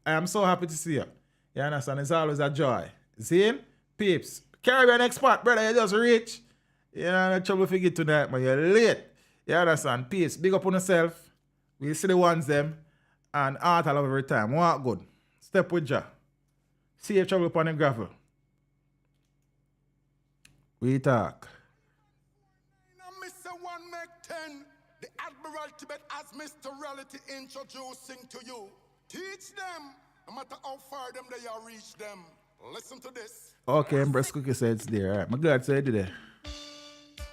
I am so happy to see you. You understand? It's always a joy. See? Peeps. Caribbean expert, brother, you just rich. You know, no trouble figure tonight, man. You're late. You understand? Peace. Big up on yourself. We see the ones them and art I love every time. Walk good. Step with ya. See your trouble upon the gravel. We talk. Mr. 1 Make 10, the Admiral Tibet as Mr. Reality introducing to you. Teach them, no matter how far them they are reach them. Listen to this. Okay, Empress Cookie said it's there. All right. I'm glad to say it today.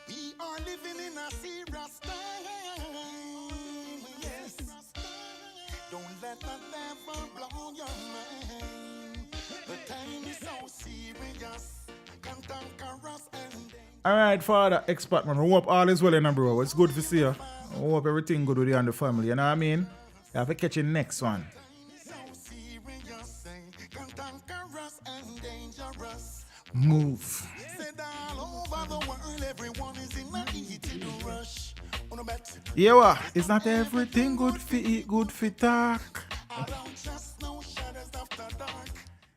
We are living in a serious time. Yes. Don't let the devil blow your mind. The time is so serious. Can conquer us and All right, Father, expert man. I hope all is well, bro. It's good to see you. I hope everything good with you and the family. You know what I mean? You have to catch the next one. Move. Yeah, what? It's not everything good for eat, good for talk.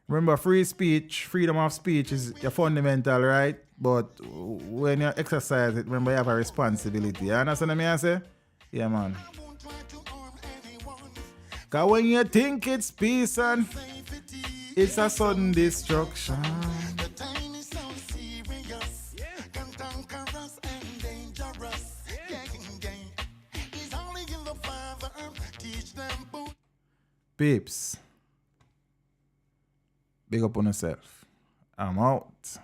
Remember, free speech, freedom of speech is your fundamental right. But when you exercise it, remember you have a responsibility. You understand what I say? Yeah, man. Because when you think it's peace and it's a sudden destruction. Peeps, big up on yourself. I'm out.